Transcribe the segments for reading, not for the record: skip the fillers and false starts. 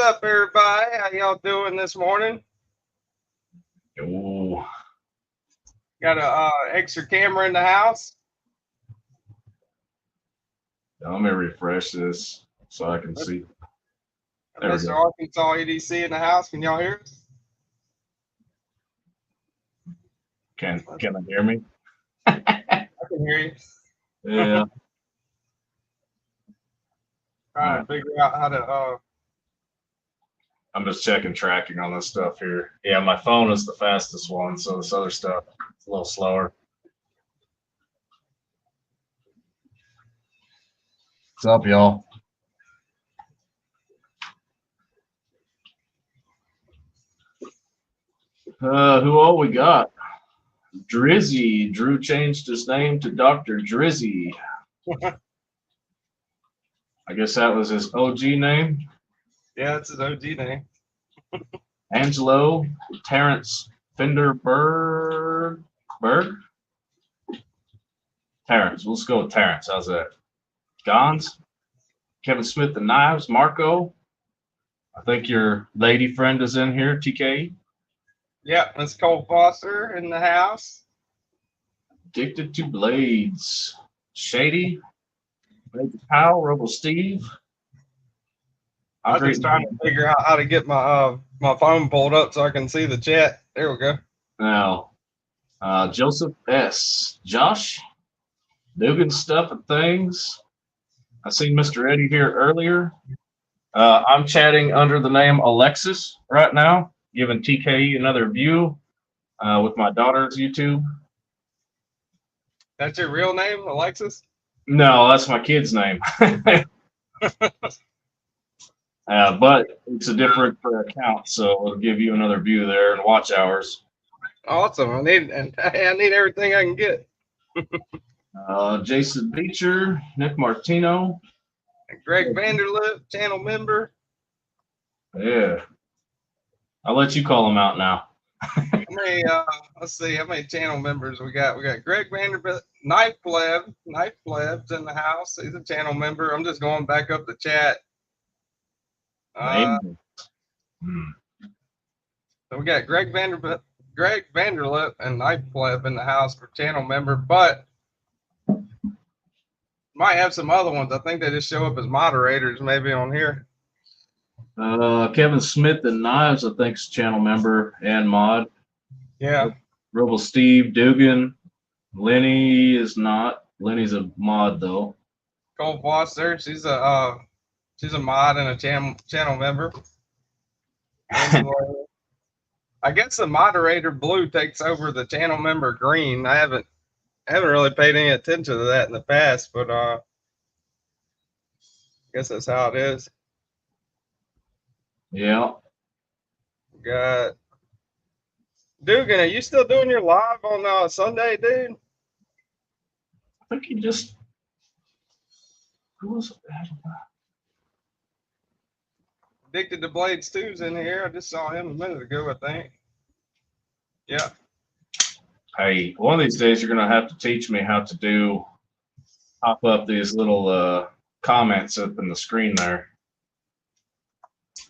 up, everybody? How y'all doing this morning? Oh, Got a extra camera in the house. let me refresh this so I can see. There we Mr. go. Arkansas EDC in the house. Can y'all hear us? Can I hear me? I can hear you. Yeah. Trying to figure out how to. I'm just checking tracking on this stuff here. Yeah, my phone is the fastest one, so this other stuff is a little slower. What's up, y'all? Who all we got? Drizzy. Drew changed his name to Dr. Drizzy. I guess that was his OG name. Yeah, that's his OG name. Angelo Terrence Fenderberg. Terrence. Let's go with Terrence. How's that? Gons. Kevin Smith the Knives. Marco. I think your lady friend is in here. TK. Yeah, Miss Cole Foster in the house. Addicted to Blades. Shady. Major Powell. Robo Steve. I'm just trying to figure out how to get my my phone pulled up so I can see the chat. There we go. Now, Joseph S. Josh. Dugan Stuff and Things. I seen Mr. Eddie here earlier. I'm chatting under the name Alexis right now, giving TK another view with my daughter's YouTube. That's your real name, Alexis? No, that's my kid's name. But it's a different account, so it'll give you another view there and watch hours. Awesome. I need everything I can get. Jason Beecher, Nick Martino. Greg Vanderlip, channel member. Yeah. I'll let you call them out now. Let's see how many channel members we got. We got Greg Vanderbilt, Knife Pleb's in the house. He's a channel member. I'm just going back up the chat. So we got Greg Vanderlip, and Knife Pleb in the house for channel member, but might have some other ones. I think they just show up as moderators maybe on here. Kevin Smith and Knives, I think, is channel member and mod. Yeah. Robo Steve, Dugan. Lenny is not. Lenny's a mod though. Cole Foster, she's a mod and a channel member. I guess the moderator blue takes over the channel member green. I haven't really paid any attention to that in the past, but I guess that's how it is. Yeah. Got Dugan, are you still doing your live on Sunday, dude? I think he just. Who was it? Addicted to Blades 2's in here. I just saw him a minute ago, I think. Yeah. Hey, one of these days you're gonna have to teach me how to pop up these little comments up in the screen there.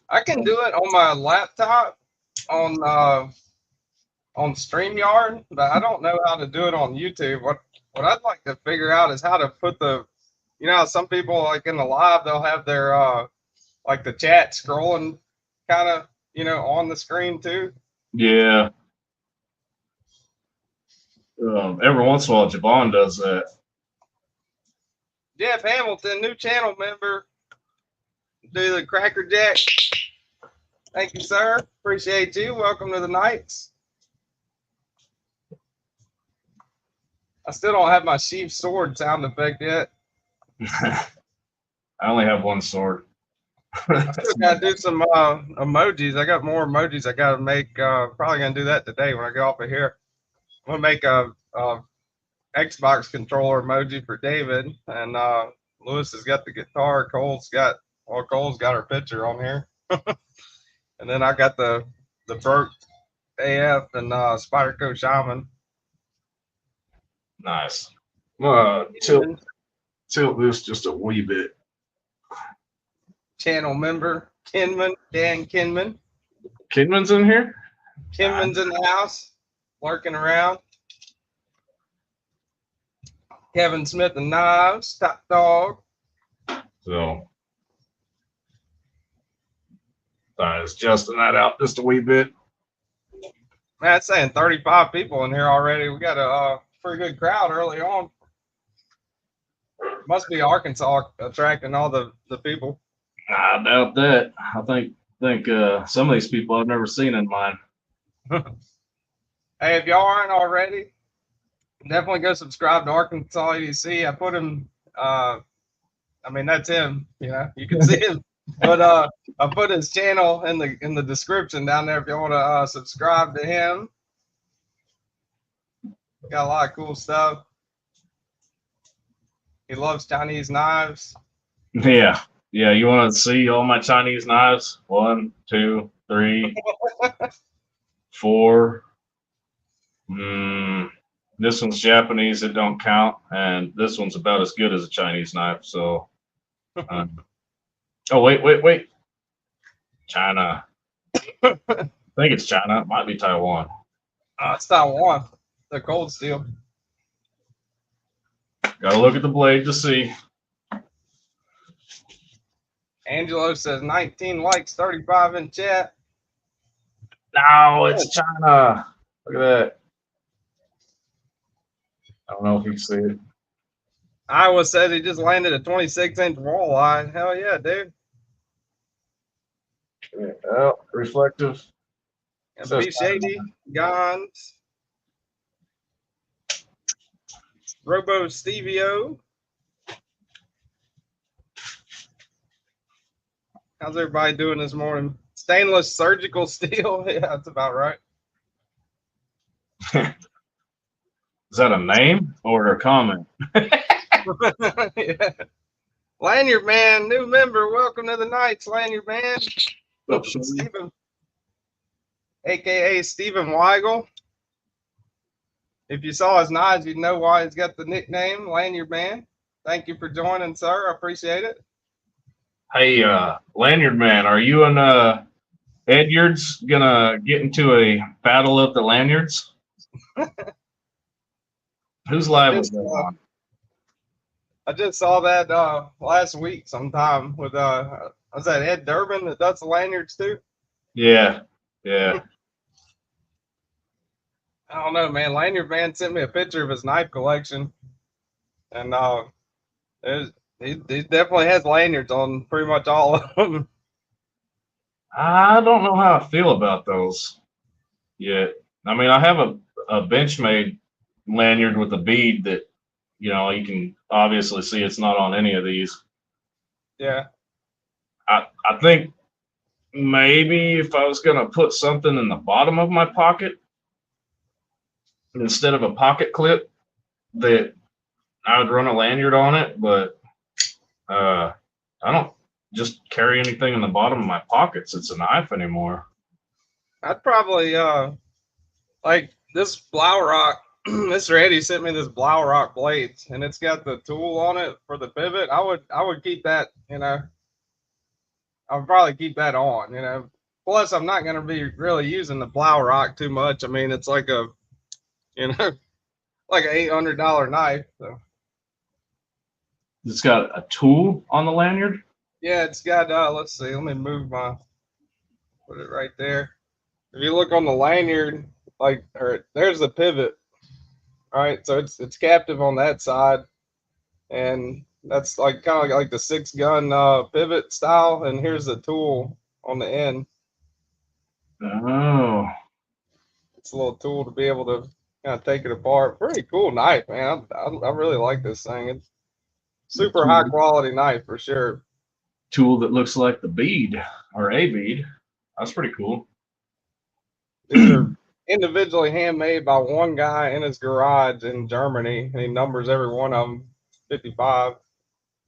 I can do it on my laptop on StreamYard, but I don't know how to do it on YouTube. What I'd like to figure out is how to put some people like in the live, they'll have their like the chat scrolling kind of, on the screen too. Yeah. Every once in a while, Javon does that. Jeff Hamilton, new channel member. Do the Cracker Jack. Thank you, sir. Appreciate you. Welcome to the Knights. I still don't have my sheath sword sound effect yet. I only have one sword. I still gotta do some emojis. I got more emojis I gotta make. Probably gonna do that today when I get off of here. I'm gonna make a Xbox controller emoji for David, and Lewis has got the guitar. Cole's got her picture on here, and then I got the Burt AF and Spyderco Shaman. Nice. Tilt this just a wee bit. Channel member. Kenman, Dan Kenman. Kidman's in here? Kenman's in the house, lurking around. Kevin Smith and Knives, Top Dog. So, I was adjusting that out just a wee bit. Man, it's saying 35 people in here already. We got a pretty good crowd early on. Must be Arkansas attracting all the people. I doubt that. I think some of these people I've never seen in mine. Hey, if y'all aren't already, definitely go subscribe to Arkansas EDC. I put him, I mean, that's him, you know, you can see him. But I put his channel in the description down there if you want to subscribe to him. Got a lot of cool stuff. He loves Chinese knives. Yeah. Yeah, you want to see all my Chinese knives? 1, 2, 3, 4. This one's Japanese, it don't count, and this one's about as good as a Chinese knife. So, oh wait, China. I think it's China. It might be Taiwan. It's Taiwan. The cold steel. Gotta look at the blade to see. Angelo says 19 likes, 35 in chat. No, it's China. Look at that. I don't know if you can see it. Iowa says he just landed a 26-inch walleye. Hell yeah, dude. Yeah, oh, reflective. Be shady. Guns. Robo Stevio. How's everybody doing this morning? Stainless surgical steel. Yeah, that's about right. Is that a name or a comment? Yeah. Lanyard Man, new member. Welcome to the Knights, Lanyard Man. Stephen, aka Stephen Weigel. If you saw his knives, you'd know why he's got the nickname Lanyard Man. Thank you for joining, sir. I appreciate it. Hey, Lanyard Man, are you and Edyards gonna get into a battle of the lanyards? Who's live with that on? I just saw that last week sometime with was that Ed Durbin that does the lanyards too? Yeah, yeah. I don't know, man. Lanyard Man sent me a picture of his knife collection, and he definitely has lanyards on pretty much all of them. I don't know how I feel about those yet. I mean, I have a Benchmade lanyard with a bead that, you know, you can obviously see it's not on any of these. Yeah. I think maybe if I was going to put something in the bottom of my pocket instead of a pocket clip, that I would run a lanyard on it, but I don't just carry anything in the bottom of my pockets. It's a knife anymore. I'd probably like this Blaurock. Mr. Eddie sent me this Blaurock blades, and it's got the tool on it for the pivot. I would keep that, you know. I would probably keep that on, you know. Plus, I'm not going to be really using the Blaurock too much. I mean, it's like a, you know, like an $800 knife. So. It's got a tool on the lanyard? Yeah, it's got, let's see, let me move put it right there. If you look on the lanyard, like, there's the pivot, right? So it's captive on that side. And that's like kind of like the 6-gun pivot style. And here's the tool on the end. Oh. It's a little tool to be able to kind of take it apart. Pretty cool knife, man. I really like this thing. It's super high quality knife for sure. Tool that looks like the bead or a bead. That's pretty cool. These are individually handmade by one guy in his garage in Germany. And he numbers every one of them 55.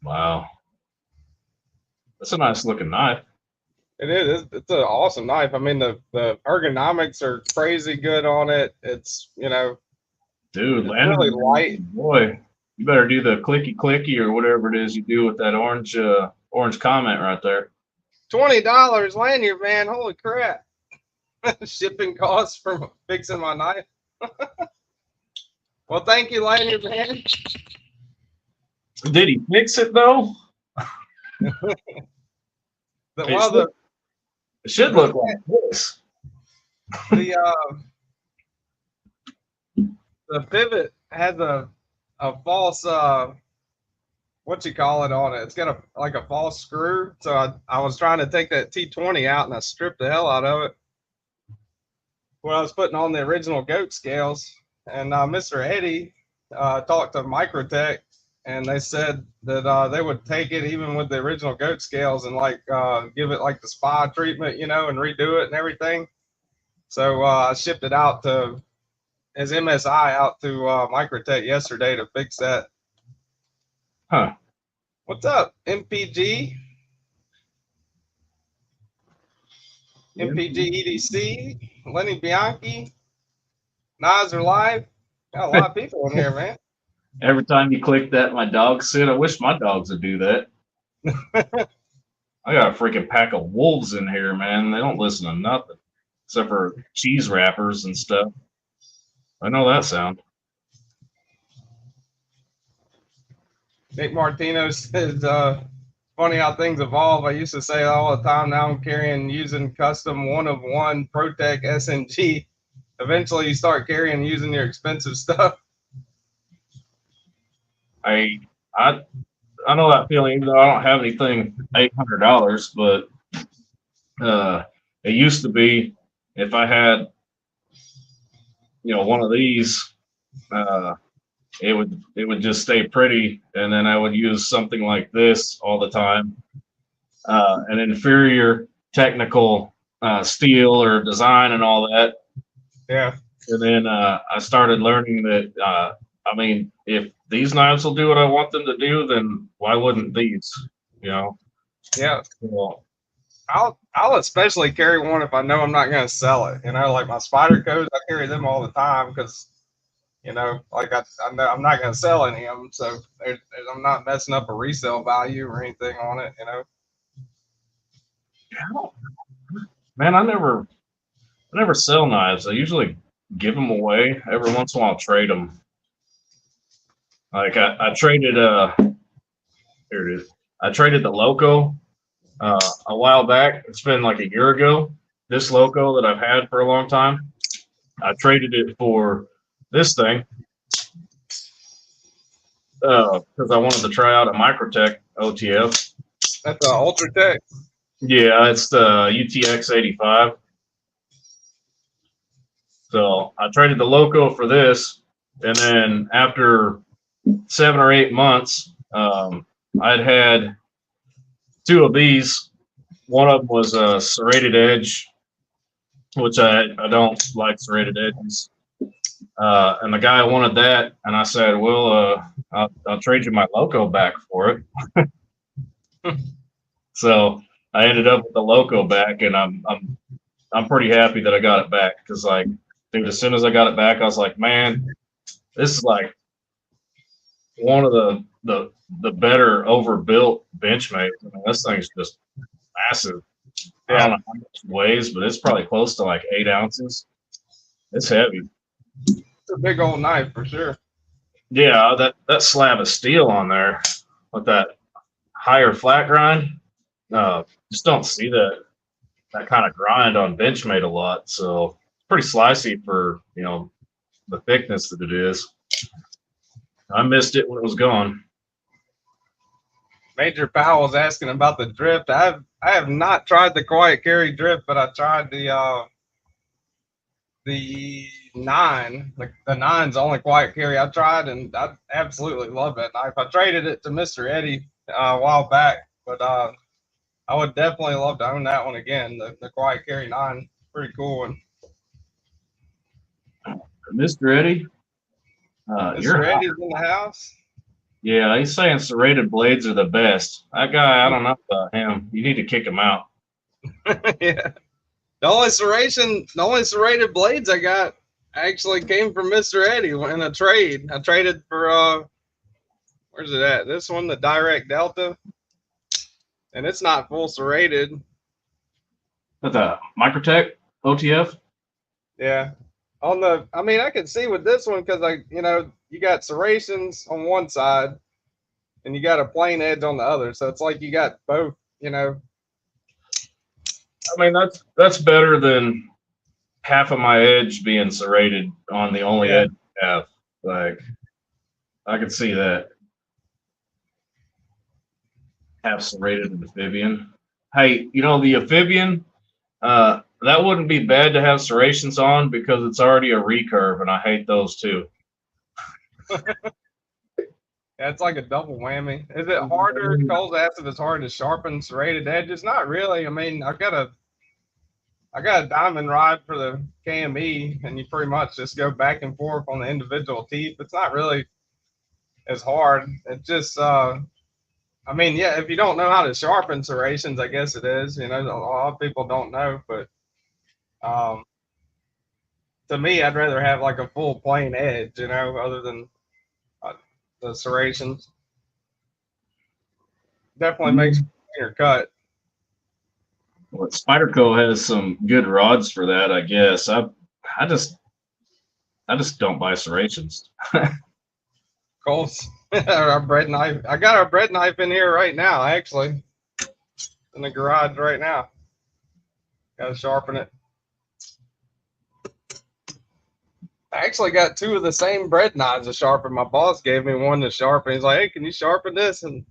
Wow. That's a nice looking knife. It is. It's an awesome knife. I mean, the ergonomics are crazy good on it. It's, you know, dude, it's really light. Boy, you better do the clicky clicky or whatever it is you do with that orange comment right there. $20 lanyard, man. Holy crap. Shipping costs for fixing my knife. Well, thank you, lanyard man. Did he fix it though? It should look like this. The pivot has a false what you call it on it. It's got like a false screw. So I was trying to take that T20 out and I stripped the hell out of it when I was putting on the original goat scales. And Mr. Eddie talked to Microtech, and they said that they would take it even with the original goat scales and like give it like the spa treatment, you know, and redo it and everything. So I shipped it out to his MSI out to Microtech yesterday to fix that. Huh. What's up, MPG? MPG EDC, Lenny Bianchi, Knives are live. Got a lot of people in here, man. Every time you click that, my dog said, I wish my dogs would do that. I got a freaking pack of wolves in here, man. They don't listen to nothing except for cheese wrappers and stuff. I know that sound. Nick Martino says, funny how things evolve. I used to say all the time, now I'm carrying using custom one-of-one ProTech SNG. Eventually you start carrying using your expensive stuff. I know that feeling, even though I don't have anything $800, but it used to be if I had, you know, one of these, it would just stay pretty, and then I would use something like this all the time, an inferior technical steel or design and all that. Yeah. And then I started learning that I mean, if these knives will do what I want them to do, then why wouldn't these? You know? Yeah. Well, I'll especially carry one if I know I'm not going to sell it. You know, like my spider codes, I carry them all the time because, you know, like I know I'm not going to sell any of them, so I'm not messing up a resale value or anything on it. You know. Man, I never sell knives. I usually give them away. Every once in a while, I'll trade them. Like I traded here it is. I traded the Loco a while back. It's been like a year ago. This Loco that I've had for a long time, I traded it for this thing because I wanted to try out a Microtech OTF. That's an Ultratech. Yeah, it's the UTX 85. So I traded the Loco for this, and then after 7 or 8 months, I'd had 2 of these. One of them was a serrated edge, which I don't like serrated edges. And the guy wanted that, and I said, well, I'll trade you my Loco back for it. So I ended up with the Loco back, and I'm pretty happy that I got it back because, like, dude, as soon as I got it back, I was like, man, this is like one of the better overbuilt Benchmates. I mean, this thing's just massive. Yeah. I don't know how much it weighs, but it's probably close to like 8 ounces. It's heavy. It's a big old knife for sure. Yeah, that slab of steel on there with that higher flat grind, just don't see that kind of grind on Benchmade a lot. So it's pretty slicey for, you know, the thickness that it is. I missed it when it was gone. Major Powell's asking about the drift. I have not tried the quiet carry drift, but I tried the 9. The 9's the only quiet carry I tried, and I absolutely love that knife. I traded it to Mr. Eddie a while back, but I would definitely love to own that one again. The quiet carry 9, pretty cool one. Mr. Eddie, Mr. Eddie's in the house. Yeah, he's saying serrated blades are the best. That guy, I don't know about him. You need to kick him out. Yeah. The only serrated blades I got actually came from Mr. Eddie in a trade. I traded for where's it at? This one, the Direct Delta. And it's not full serrated. With the Microtech OTF. Yeah. On the, I mean, I can see with this one because you got serrations on one side and you got a plain edge on the other, so it's like you got both. I mean, that's better than half of my edge being serrated on the only edge I have. Like, I could see that. Half serrated amphibian. Hey, the amphibian, that wouldn't be bad to have serrations on because it's already a recurve, and I hate those too. Yeah, it's like a double whammy. Is it harder? Cole's asked if it's hard to sharpen serrated edges. Not really. I mean, I got a diamond rod for the KME, and you pretty much just go back and forth on the individual teeth. It's not really as hard. It just, I mean, yeah, if you don't know how to sharpen serrations, I guess it is. A lot of people don't know, but to me, I'd rather have like a full plain edge, other than the serrations. Definitely makes your cut. Well, Spyderco has some good rods for that, I guess. I just don't buy serrations. Cole's our bread knife. I got our bread knife in here right now, actually, in the garage right now. Got to sharpen it. I actually got two of the same bread knives to sharpen. My boss gave me one to sharpen. He's like, "Hey, can you sharpen this?" And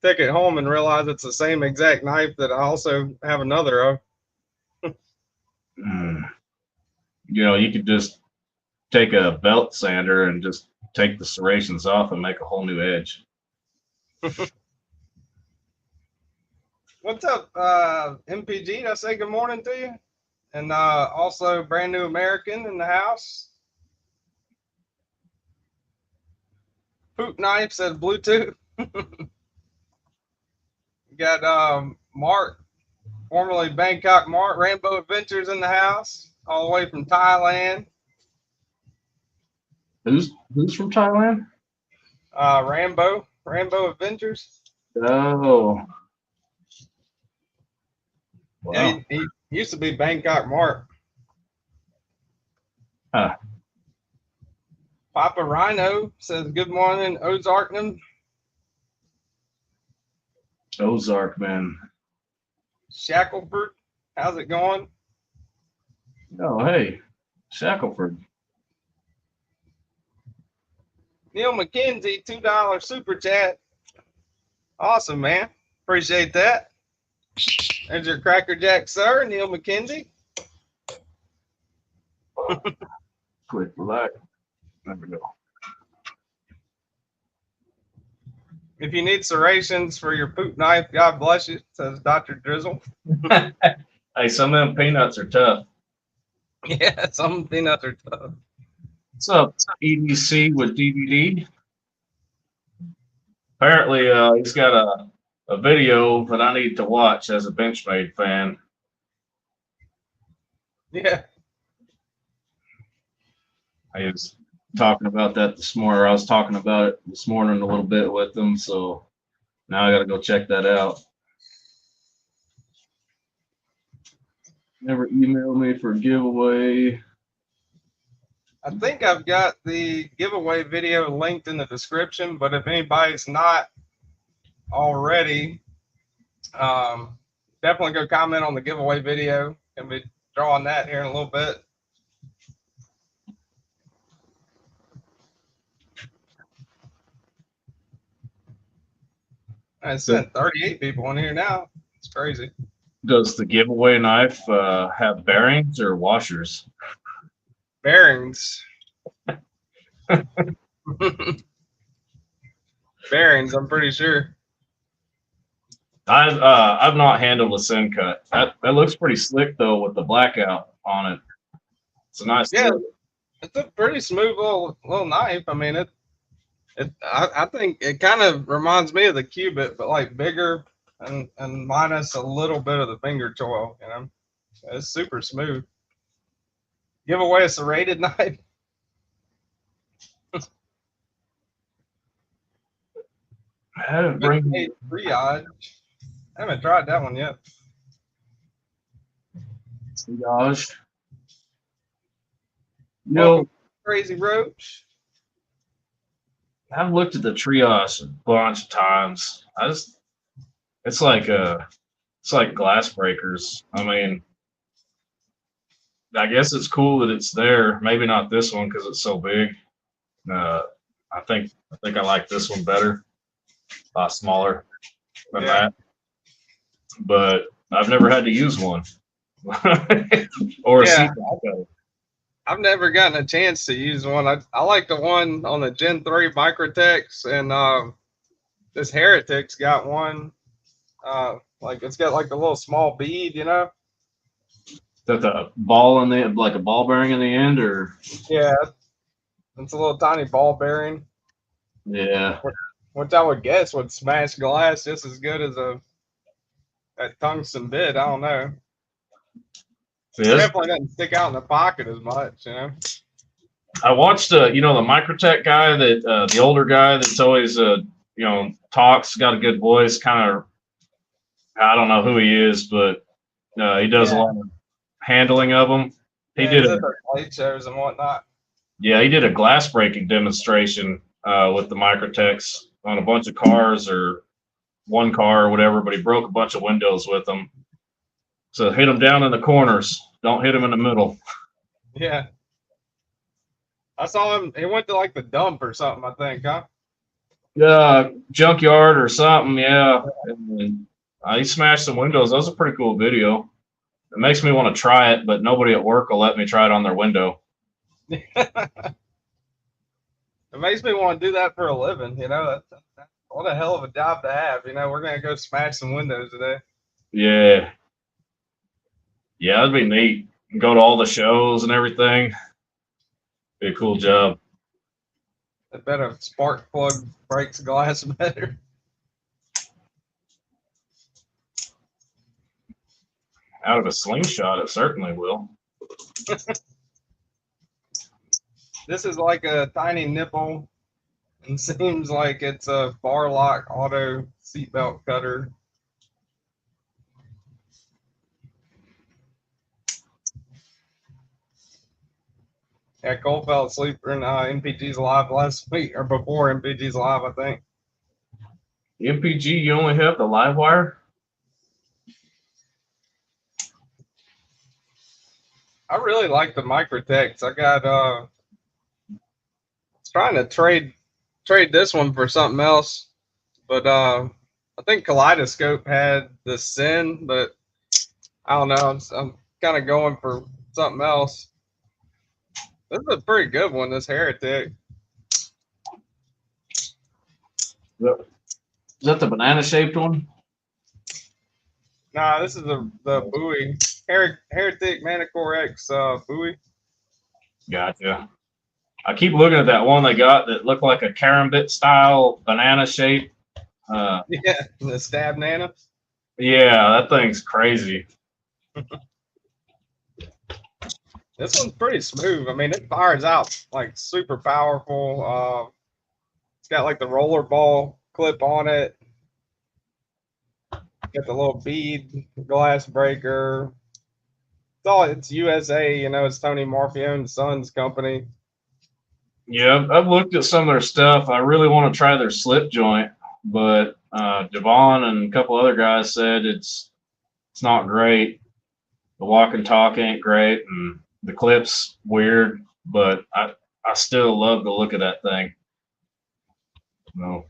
take it home and realize it's the same exact knife that I also have another of. You could just take a belt sander and just take the serrations off and make a whole new edge. What's up, MPG? Did I say good morning to you? And also brand new American in the house. Poop knife says Bluetooth. Got Mark, formerly Bangkok Mark, Rambo Adventures in the house, all the way from Thailand. Who's from Thailand? Rambo Adventures. Oh. Wow. Yeah, he used to be Bangkok Mark. Huh. Papa Rhino says good morning, Ozarkman. Ozark, man. Shackleford, how's it going? Oh, hey, Shackleford. Neil McKenzie, $2 super chat. Awesome, man. Appreciate that. There's your Cracker Jack, sir, Neil McKenzie. Quick, relax. There we go. If you need serrations for your poop knife, God bless you, says Dr. Drizzle. Hey, some of them peanuts are tough. Yeah, some peanuts are tough. What's up, EDC with DVD? Apparently, he's got a video that I need to watch as a Benchmade fan. Yeah. I was talking about that this morning, or I was talking about it this morning a little bit with them, so now I got to go check that out. Never emailed me for a giveaway. I think I've got the giveaway video linked in the description, but if anybody's not already, definitely go comment on the giveaway video. Gonna be drawing that here in a little bit. I sent 38 people in here now. It's crazy. Does the giveaway knife have bearings or washers? Bearings. Bearings, I'm pretty sure. I've not handled a sin cut. That looks pretty slick though with the blackout on it. It's a nice. Yeah, it's a pretty smooth little knife. I mean, I think it kind of reminds me of the Cubit, but like bigger and minus a little bit of the finger choil. It's super smooth. Give away a serrated knife. I haven't bring triage. I haven't tried that one yet. Triage. You know, Crazy Roach. I've looked at the triage a bunch of times. It's like glass breakers. I mean, I guess it's cool that it's there. Maybe not this one because it's so big. I think I like this one better. A lot smaller than that. But I've never had to use one. Or a seat. I've never gotten a chance to use one. I like the one on the Gen 3 Microtex, and this Heretic's got one. Like it's got like a little small bead, you know. Is that the ball in the like a ball bearing in the end, or? Yeah, it's a little tiny ball bearing. Yeah. Which I would guess would smash glass just as good as that tungsten bit. I don't know. It definitely doesn't stick out in the pocket as much, you know. I watched, the Microtech guy that the older guy that's always, talks, got a good voice. Kind of, I don't know who he is, but he does a lot of handling of them. He did light shows and whatnot. Yeah, he did a glass breaking demonstration with the Microtechs on a bunch of cars or one car or whatever, but he broke a bunch of windows with them. So hit them down in the corners. Don't hit them in the middle. Yeah. I saw him. He went to like the dump or something, I think, huh? Yeah, junkyard or something. Yeah. And he smashed some windows. That was a pretty cool video. It makes me want to try it, but nobody at work will let me try it on their window. It makes me want to do that for a living. You know, that's what a hell of a job to have. You know, we're gonna go smash some windows today. Yeah. Yeah, that'd be neat. Go to all the shows and everything. Be a cool job. I bet a spark plug breaks glass better. Out of a slingshot, it certainly will. This is like a tiny nipple and seems like it's a bar lock auto seatbelt cutter. Yeah, Cole fell asleep in MPG's live last week, or before MPG's live, I think. MPG, you only have the live wire? I really like the Microtechs. I got trying to trade this one for something else, but I think Kaleidoscope had the Sin, but I don't know. I'm kind of going for something else. This is a pretty good one, this Heretic. Is that the banana shaped one? Nah, this is the Bowie. Heretic Manicore X Bowie. Gotcha. I keep looking at that one they got that looked like a carambit style banana shape. Yeah, the Stab Nana. Yeah, that thing's crazy. This one's pretty smooth. I mean, it fires out like super powerful. It's got like the roller ball clip on it. Got the little bead glass breaker. It's USA, you know, it's Tony Marfione's son's company. Yeah, I've looked at some of their stuff. I really want to try their slip joint, but Devon and a couple other guys said it's not great. The walk and talk ain't great, and the clip's weird, but I still love the look of that thing. No.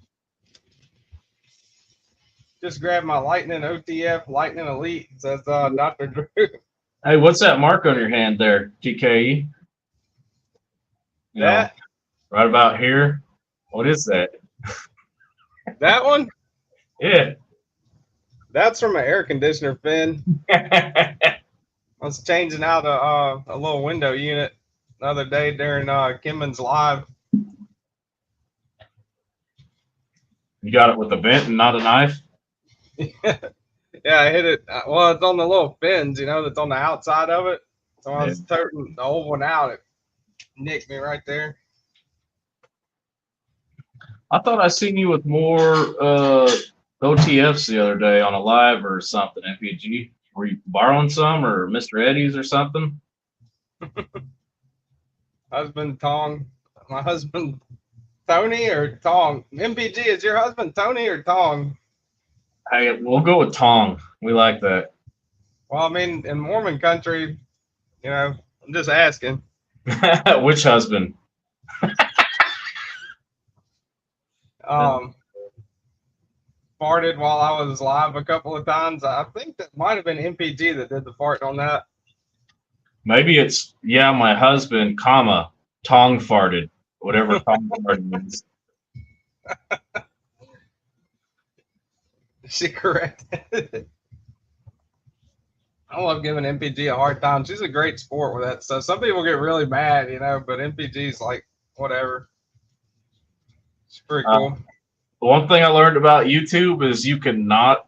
Just grabbed my Lightning OTF Lightning Elite. It says Dr. Drew. Hey, what's that mark on your hand there, TKE? That? Right about here. What is that? That one? Yeah. That's from an air conditioner fin. I was changing out a little window unit the other day during Kenman's live. You got it with a vent and not a knife? Yeah, I hit it. Well, it's on the little fins, you know, that's on the outside of it. So I was toting the old one out. It nicked me right there. I thought I seen you with more OTFs the other day on a live or something, MPG. Were you borrowing some or Mr. Eddie's or something? Husband Tong. My husband Tony or Tong? MPG, is your husband Tony or Tong? Hey, we'll go with Tong. We like that. Well, I mean, in Mormon country, you know, I'm just asking. Which husband? Farted while I was live a couple of times. I think that might have been MPG that did the fart on that. Maybe it's, yeah, my husband, comma, Tong farted. Whatever Tong farted means. Is she correct? I love giving MPG a hard time. She's a great sport with that stuff. Some people get really mad, you know, but MPG's like, whatever. It's pretty cool. One thing I learned about YouTube is you cannot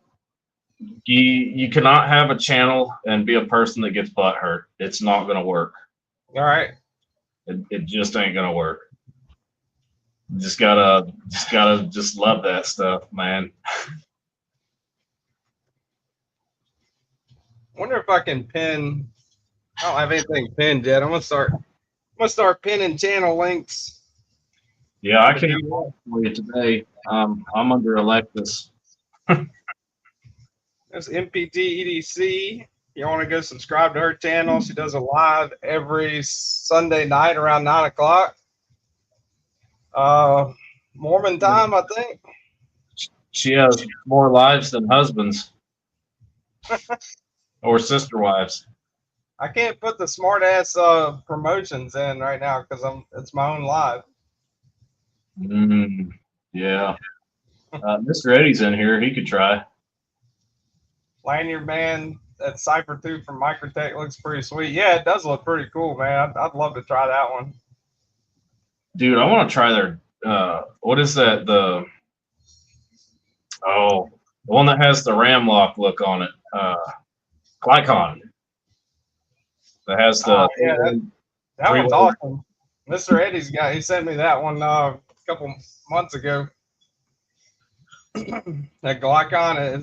have a channel and be a person that gets butt hurt. It's not going to work. All right. It just ain't going to work. Just gotta love that stuff, man. Wonder if I can pin. I don't have anything pinned yet. I'm gonna start pinning channel links. Yeah, I can't walk for you today. I'm under Alexis. There's MPG EDC. You want to go subscribe to her channel? She does a live every Sunday night around 9 o'clock. Mormon time, I think. She has more lives than husbands. Or sister wives. I can't put the smart ass promotions in right now because it's my own live. Yeah. Mr. Eddie's in here. He could try. Lanyard man, that Cypher 2 from Microtech looks pretty sweet. Yeah, it does look pretty cool, man. I'd love to try that one. Dude, I want to try their what is that? The one that has the ram lock look on it. Glycon. That has the that one's awesome. Mr. Eddie's he sent me that one a couple months ago. That Glycon, I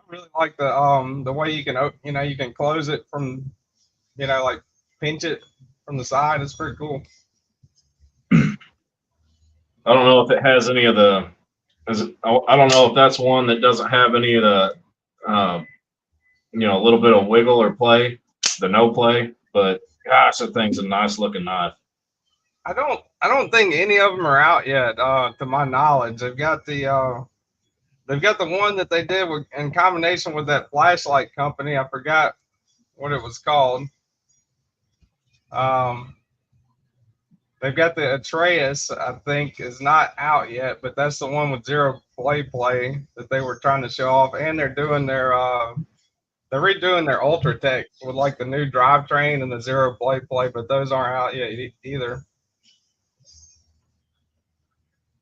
really like the way you can you can close it from like pinch it from the side. It's pretty cool. I don't know if it has any of the. I don't know if that's one that doesn't have any of the. A little bit of wiggle or play, the no play, but gosh, that thing's a nice looking knife. I don't think any of them are out yet, to my knowledge. They've got the one that they did in combination with that flashlight company. I forgot what it was called. They've got the Atreus, I think, is not out yet, but that's the one with zero play that they were trying to show off, and they're doing they're redoing their Ultra Tech with like the new drivetrain and the zero play, but those aren't out yet either.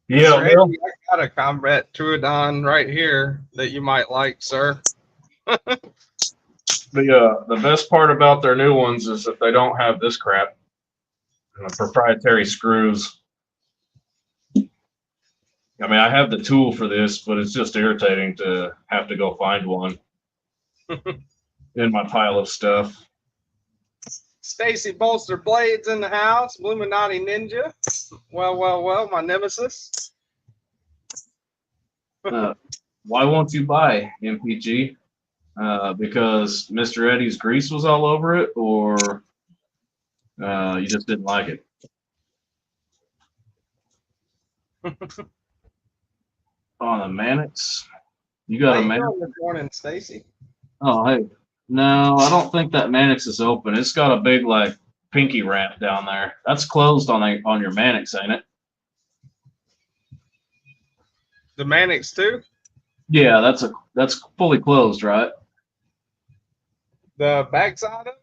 Yeah, Eddie, I got a Combat Truodon right here that you might like, sir. The best part about their new ones is that they don't have this crap. Proprietary screws. I mean, I have the tool for this, but it's just irritating to have to go find one in my pile of stuff. Stacy Bolster Blades in the house. Illuminati Ninja. Well, my nemesis. Why won't you buy MPG? Because Mr. Eddie's grease was all over it, or you just didn't like it? On the Mannix, you got a Mannix? Good morning, Stacy. Oh, hey. No, I don't think that Mannix is open. It's got a big like pinky ramp down there. That's closed on your Mannix, ain't it? The Mannix too? Yeah, that's fully closed, right? The backside of it?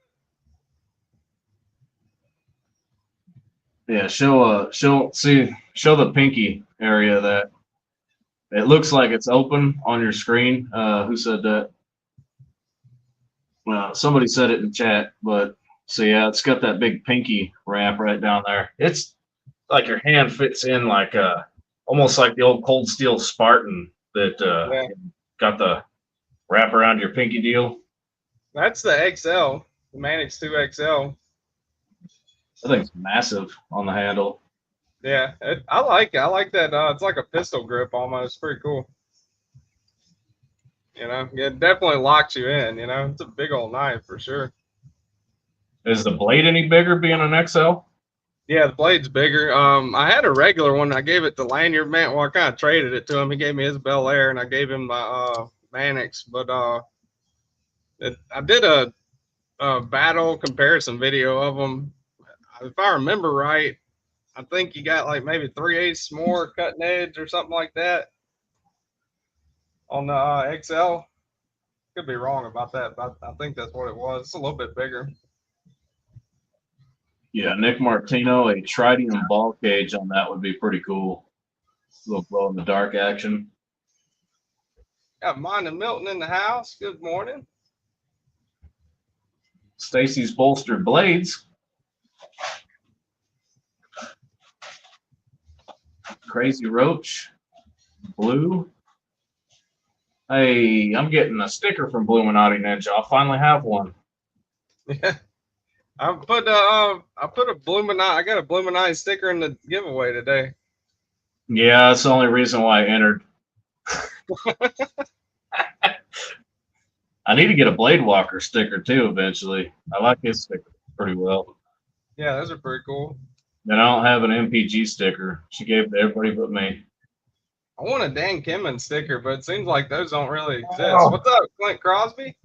Yeah, show the pinky area that it looks like it's open on your screen. Who said that? Somebody said it in chat, but so yeah, it's got that big pinky ramp right down there. It's like your hand fits in like almost like the old Cold Steel Spartan that got the wrap around your pinky deal. That's the XL, the Manix 2 XL. I think it's massive on the handle. Yeah, I like it. I like that. It's like a pistol grip almost. Pretty cool. You know, it definitely locks you in. You know, it's a big old knife for sure. Is the blade any bigger being an XL? Yeah, the blade's bigger. I had a regular one. I gave it to Lanyard man. Well, I kind of traded it to him. He gave me his Bel Air, and I gave him my Manix. But I did a battle comparison video of them. If I remember right, I think you got like maybe 3/8 more cutting edge or something like that on the XL. Could be wrong about that, but I think that's what it was. It's a little bit bigger. Yeah, Nick Martino, a tritium ball cage on that would be pretty cool. A little glow in the dark action. Got Mine and Milton in the house. Good morning. Stacy's bolstered blades. Crazy Roach. Blue. Hey, I'm getting a sticker from Bluminati Ninja. I'll finally have one. Yeah. I put a Bluminati. I got a Bluminati sticker in the giveaway today. Yeah, that's the only reason why I entered. I need to get a BladeWalker sticker too eventually. I like his sticker pretty well. Yeah, those are pretty cool. Then I don't have an MPG sticker. She gave it to everybody but me. I want a Dan Kenman sticker, but it seems like those don't really exist. Oh. What's up, Clint Crosby?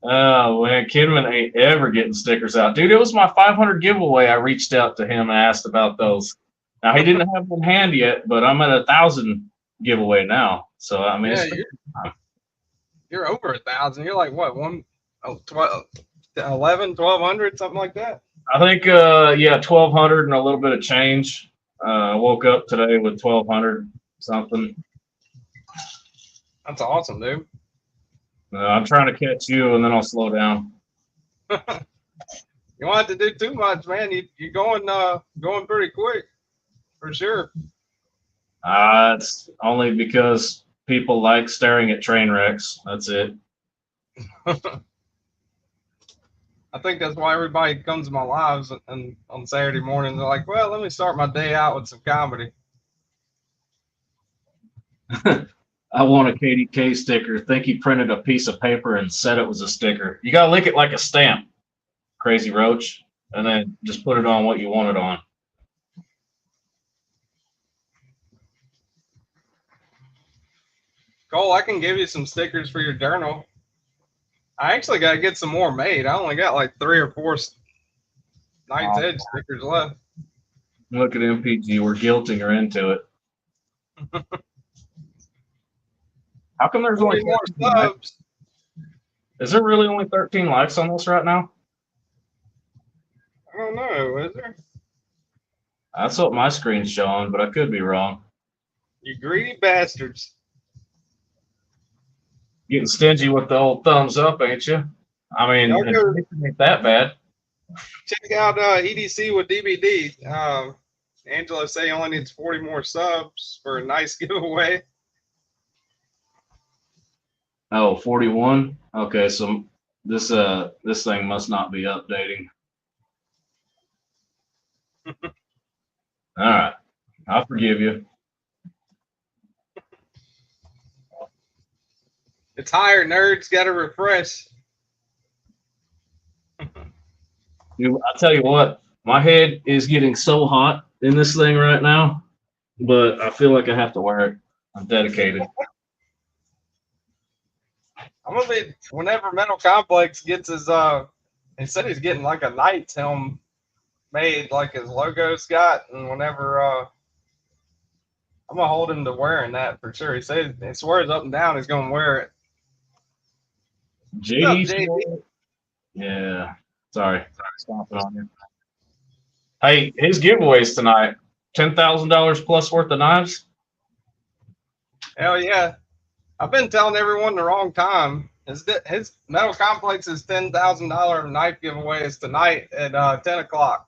Oh, man, Kenman ain't ever getting stickers out. Dude, it was my 500 giveaway. I reached out to him and asked about those. Now, he didn't have them in hand yet, but I'm at 1,000 giveaway now. So, I mean, yeah, you're over 1,000. You're like, what, 11, 1,200, something like that? I think, yeah, 1,200 and a little bit of change. I woke up today with 1,200 something. That's awesome, dude. I'm trying to catch you, and then I'll slow down. You don't have to do too much, man. You're going pretty quick, for sure. It's only because people like staring at train wrecks. That's it. I think that's why everybody comes to my lives and on Saturday mornings. They're like, well, let me start my day out with some comedy. I want a KDK sticker. Think he printed a piece of paper and said it was a sticker. You got to lick it like a stamp, Crazy Roach, and then just put it on what you want it on. Cole, I can give you some stickers for your journal. I actually got to get some more made. I only got like 3 or 4 Knight's Edge stickers left. Look at MPG. We're guilting her into it. How come there's only more subs? Is there really only 13 likes on this right now? I don't know. Is there? That's what my screen's showing, but I could be wrong. You greedy bastards. Getting stingy with the old thumbs up, ain't you? I mean, it ain't that bad. Check out EDC with DVD. Angela say only needs 40 more subs for a nice giveaway. Oh, 41? Okay, so this thing must not be updating. All right. I'll forgive you. It's higher, nerds. Got to refresh. Dude, I tell you what, my head is getting so hot in this thing right now, but I feel like I have to wear it. I'm dedicated. I'm gonna be whenever Metal Complex gets his he said he's getting like a Knight's helm made like his logo's got, and whenever I'm gonna hold him to wearing that for sure. He says he swears up and down he's gonna wear it. JD? Yeah. Sorry. Stomping on you. Hey, his giveaways tonight. $10,000 plus worth of knives? Hell yeah. I've been telling everyone the wrong time. His Metal Complex's $10,000 knife giveaway is tonight at 10 o'clock.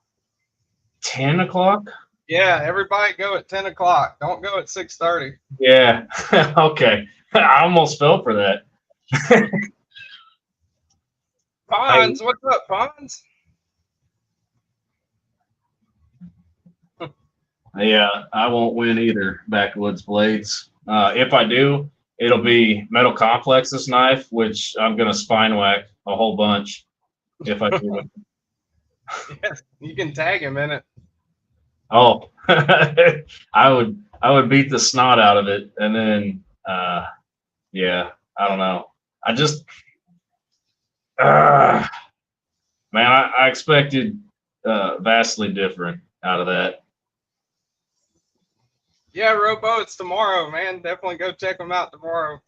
10 o'clock? Yeah, everybody go at 10 o'clock. Don't go at 6:30. Yeah. Okay. I almost fell for that. Pons, what's up, Pons? Yeah, I won't win either, Backwoods Blades. If I do, it'll be Metal Complex's knife, which I'm going to spine whack a whole bunch if I do it. Yes, you can tag him in it. Oh, I would beat the snot out of it, and then yeah, I don't know. I just man, I expected vastly different out of that. Yeah, Robo, it's tomorrow, man. Definitely go check them out tomorrow.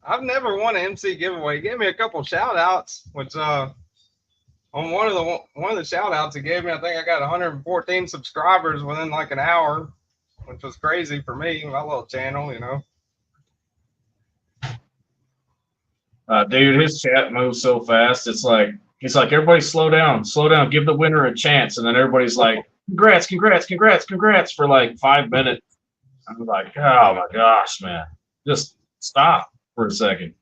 I've never won an MC giveaway. He gave me a couple shout outs, which on one of the shout outs he gave me, I think I got 114 subscribers within like an hour, which was crazy for me, my little channel, you know. Dude, his chat moves so fast. It's like he's like, everybody slow down, give the winner a chance, and then everybody's like, congrats, congrats, congrats, congrats for like 5 minutes. I'm like, oh my gosh, man, just stop for a second.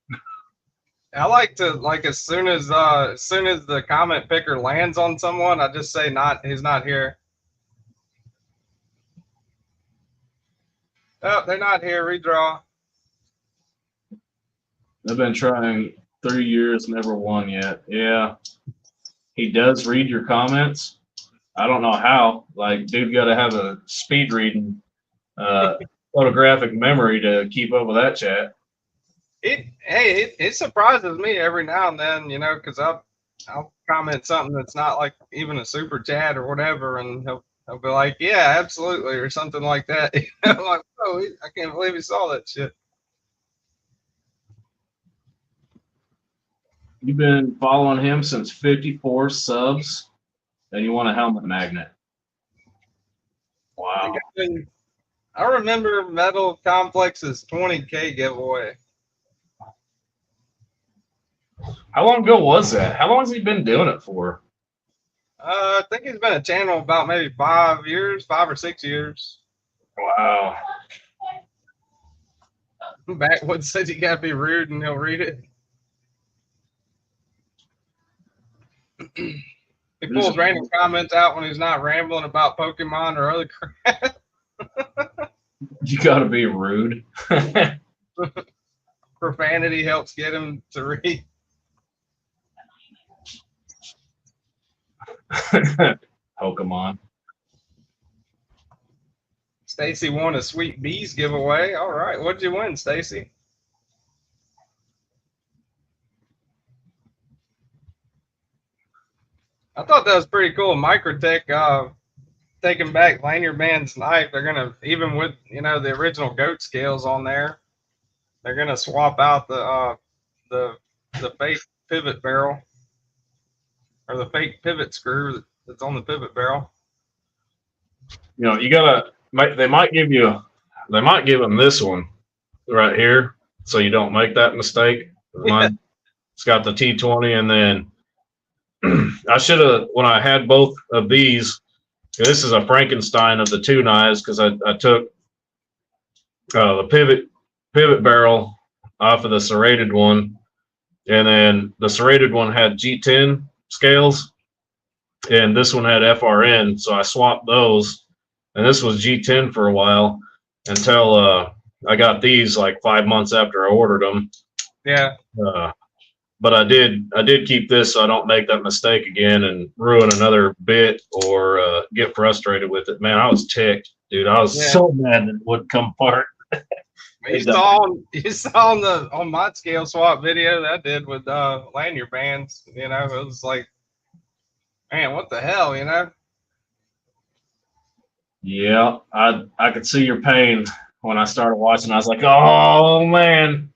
I like to, like, as soon as the comment picker lands on someone, I just say he's not here. Oh, they're not here. Redraw. I've been trying 3 years, never won yet. Yeah, he does read your comments. I don't know how. Like, dude, got to have a speed reading photographic memory to keep up with that chat. It surprises me every now and then, you know, because I'll comment something that's not like even a super chat or whatever, and he'll be like, yeah, absolutely, or something like that. I'm like, oh, I can't believe he saw that shit. You've been following him since 54 subs, and you want a helmet magnet. Wow. I remember Metal Complex's 20K giveaway. How long ago was that? How long has he been doing it for? I think he's been a channel about maybe 5 years, 5 or 6 years. Wow. Backwoods said you gotta be rude and he'll read it. He pulls random comments out when he's not rambling about Pokemon or other crap. You gotta be rude. Profanity helps get him to read. Pokemon. Stacy won a Sweet Bees giveaway. All right, what did you win, Stacy? I thought that was pretty cool. Microtech taking back Lanyard Man's knife. They're gonna, even with, you know, the original goat scales on there, they're gonna swap out the fake pivot barrel, or the fake pivot screw that's on the pivot barrel. You know, you gotta. They might give them this one right here, so you don't make that mistake. Mine, it's got the T20, and then I should have, when I had both of these. This is a Frankenstein of the two knives, because I took the pivot barrel off of the serrated one, and then the serrated one had G10 scales, and this one had FRN, so I swapped those, and this was G10 for a while until I got these like 5 months after I ordered them. Yeah. But I did keep this so I don't make that mistake again and ruin another bit or get frustrated with it. Man, I was ticked, dude. I was so mad that it wouldn't come apart. You saw on my scale swap video that I did with lanyard bands. You know, it was like, man, what the hell, you know? Yeah, I could see your pain when I started watching. I was like, oh man.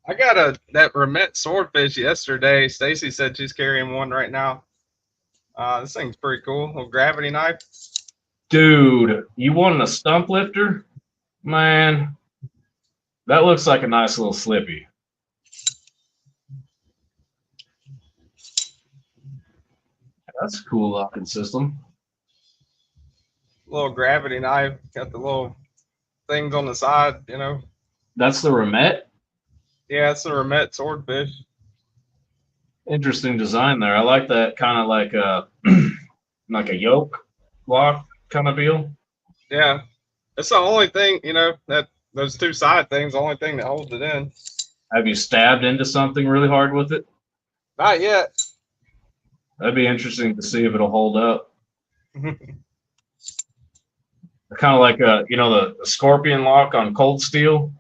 I got that Remet swordfish yesterday. Stacy said she's carrying one right now. This thing's pretty cool. Little gravity knife. Dude, you wanted a stump lifter? Man, that looks like a nice little slippy. That's a cool locking system. Little gravity knife. Got the little things on the side, you know. That's the Remet? Yeah, it's a Remet swordfish. Interesting design there. I like that kind of like a like a yoke lock kind of deal. Yeah, it's the only thing, you know, that those two side things, the only thing that holds it in. Have you stabbed into something really hard with it? Not yet. That'd be interesting to see if it'll hold up. Kind of like you know, the scorpion lock on cold steel.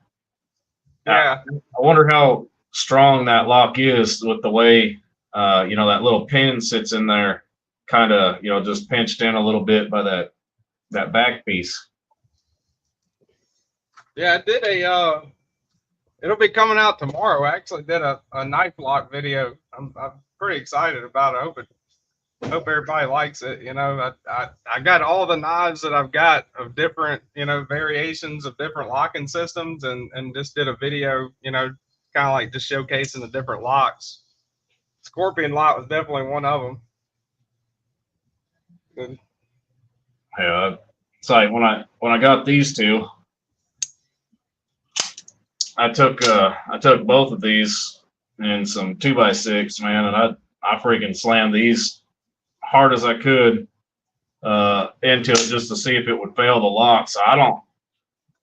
Yeah. I wonder how strong that lock is with the way you know, that little pin sits in there, kind of, you know, just pinched in a little bit by that back piece. Yeah, I did it'll be coming out tomorrow. I actually did a knife lock video. I'm pretty excited about it. Hope everybody likes it. You know, I got all the knives that I've got of different, you know, variations of different locking systems, and just did a video, you know, kind of like just showcasing the different locks. Scorpion lock was definitely one of them. Yeah, it's like when I got these two, I took both of these in some 2x6, man, and I freaking slammed these hard as I could into it just to see if it would fail the lock. So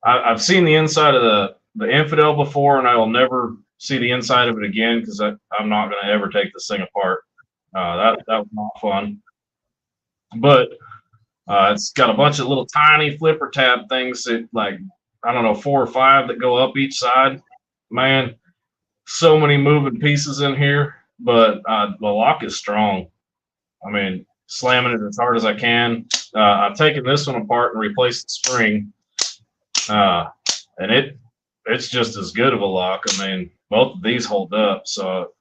I've seen the inside of the Infidel before, and I will never see the inside of it again because I'm not going to ever take this thing apart. That was not fun. But it's got a bunch of little tiny flipper tab things that, like, I don't know, 4 or 5 that go up each side. Man, so many moving pieces in here, but the lock is strong. I mean, slamming it as hard as I can. I've taken this one apart and replaced the spring, and it's just as good of a lock. I mean, both of these hold up. So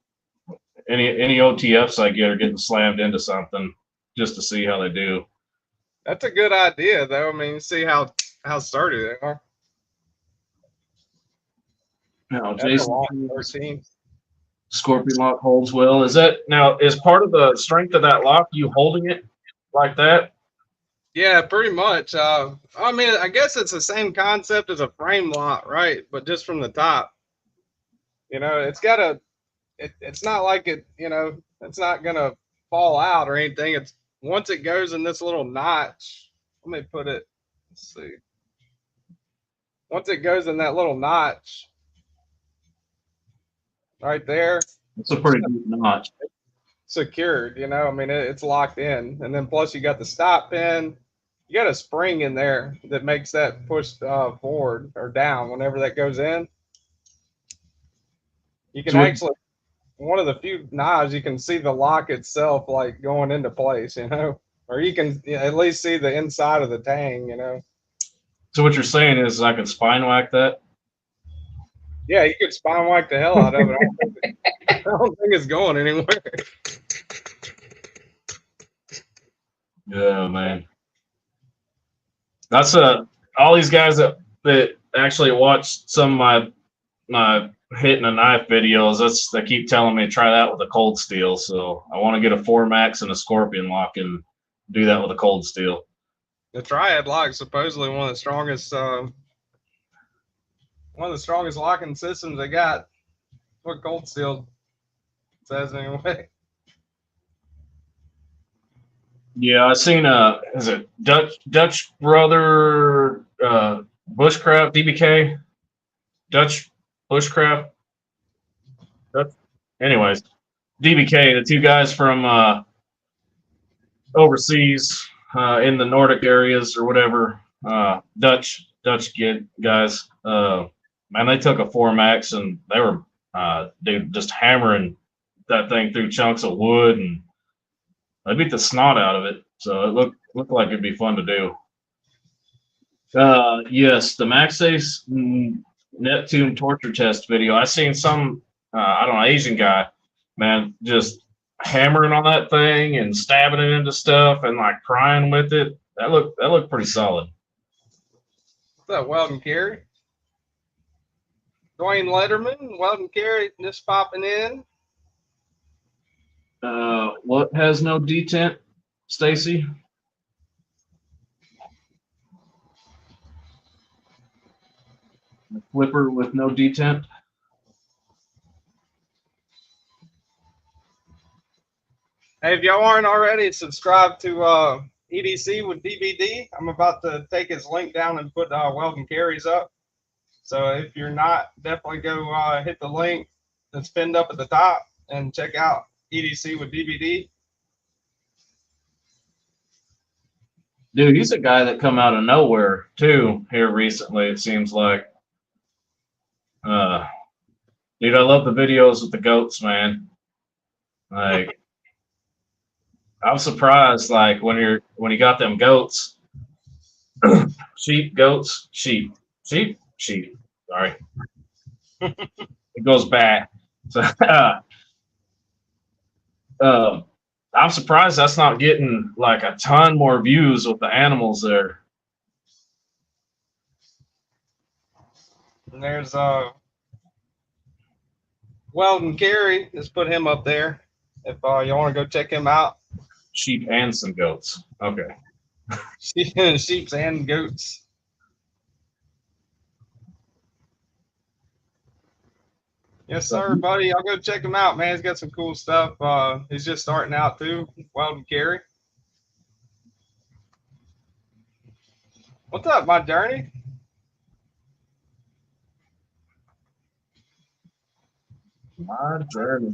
any OTFs I get are getting slammed into something just to see how they do. That's a good idea, though. I mean, see how sturdy they are. Now, That's Jason, a lock, 13. Scorpion lock holds well. Is part of the strength of that lock you holding it like that? Yeah, pretty much. I mean, I guess it's the same concept as a frame lock, right? But just from the top. You know, it's not like it, you know, it's not gonna fall out or anything. It's once it goes in this little notch. Let me put it. Let's see. Once it goes in that little notch, right there, It's a pretty deep notch. secured. You know, I mean, it's locked in, and then plus you got the stop pin. You got a spring in there that makes that push forward or down whenever that goes in. You can actually, one of the few knives, you can see the lock itself like going into place, you know, or you can at least see the inside of the tang, you know. So what you're saying is I could spine whack that? Yeah, you could spine whack the hell out of it. I don't think it's going anywhere. Yeah, man. That's all these guys that actually watch some of my hitting a knife videos. They keep telling me to try that with a cold steel. So I want to get a 4 max and a Scorpion lock and do that with a cold steel. The Triad lock is supposedly one of the strongest locking systems they got. What cold steel says anyway. Yeah, I seen is it Dutch brother Bushcraft DBK Dutch Bushcraft. Anyways, DBK, the two guys from overseas in the Nordic areas or whatever, Dutch guys. Man, they took a 4 max and they were dude just hammering that thing through chunks of wood, and they beat the snot out of it. So it looked like it'd be fun to do. Yes, the MaxAce Neptune torture test video. I seen some I don't know, Asian guy, man, just hammering on that thing and stabbing it into stuff and like crying with it. That looked pretty solid. What's up, Weldon Carey? Dwayne Letterman, Weldon Carey, just popping in. What has no detent, Stacy? A flipper with no detent. Hey, if y'all aren't already, subscribe to EDC with DVD. I'm about to take his link down and put weld and carries up. So if you're not, definitely go hit the link that's pinned up at the top and check out EDC with DVD. Dude, he's a guy that come out of nowhere too here recently, it seems like. Dude, I love the videos with the goats, man. Like, I'm surprised, like when you got them goats, sheep, goats, sheep, sheep, sheep. Sorry, it goes back. So, I'm surprised that's not getting like a ton more views with the animals there. And there's Weldon Carey. Just put him up there if you want to go check him out. Sheep and some goats. Okay. Sheeps and goats. Yes, sir, buddy. I'll go check him out, man. He's got some cool stuff. He's just starting out too. Weldon Carey. What's up, my journey? My journey.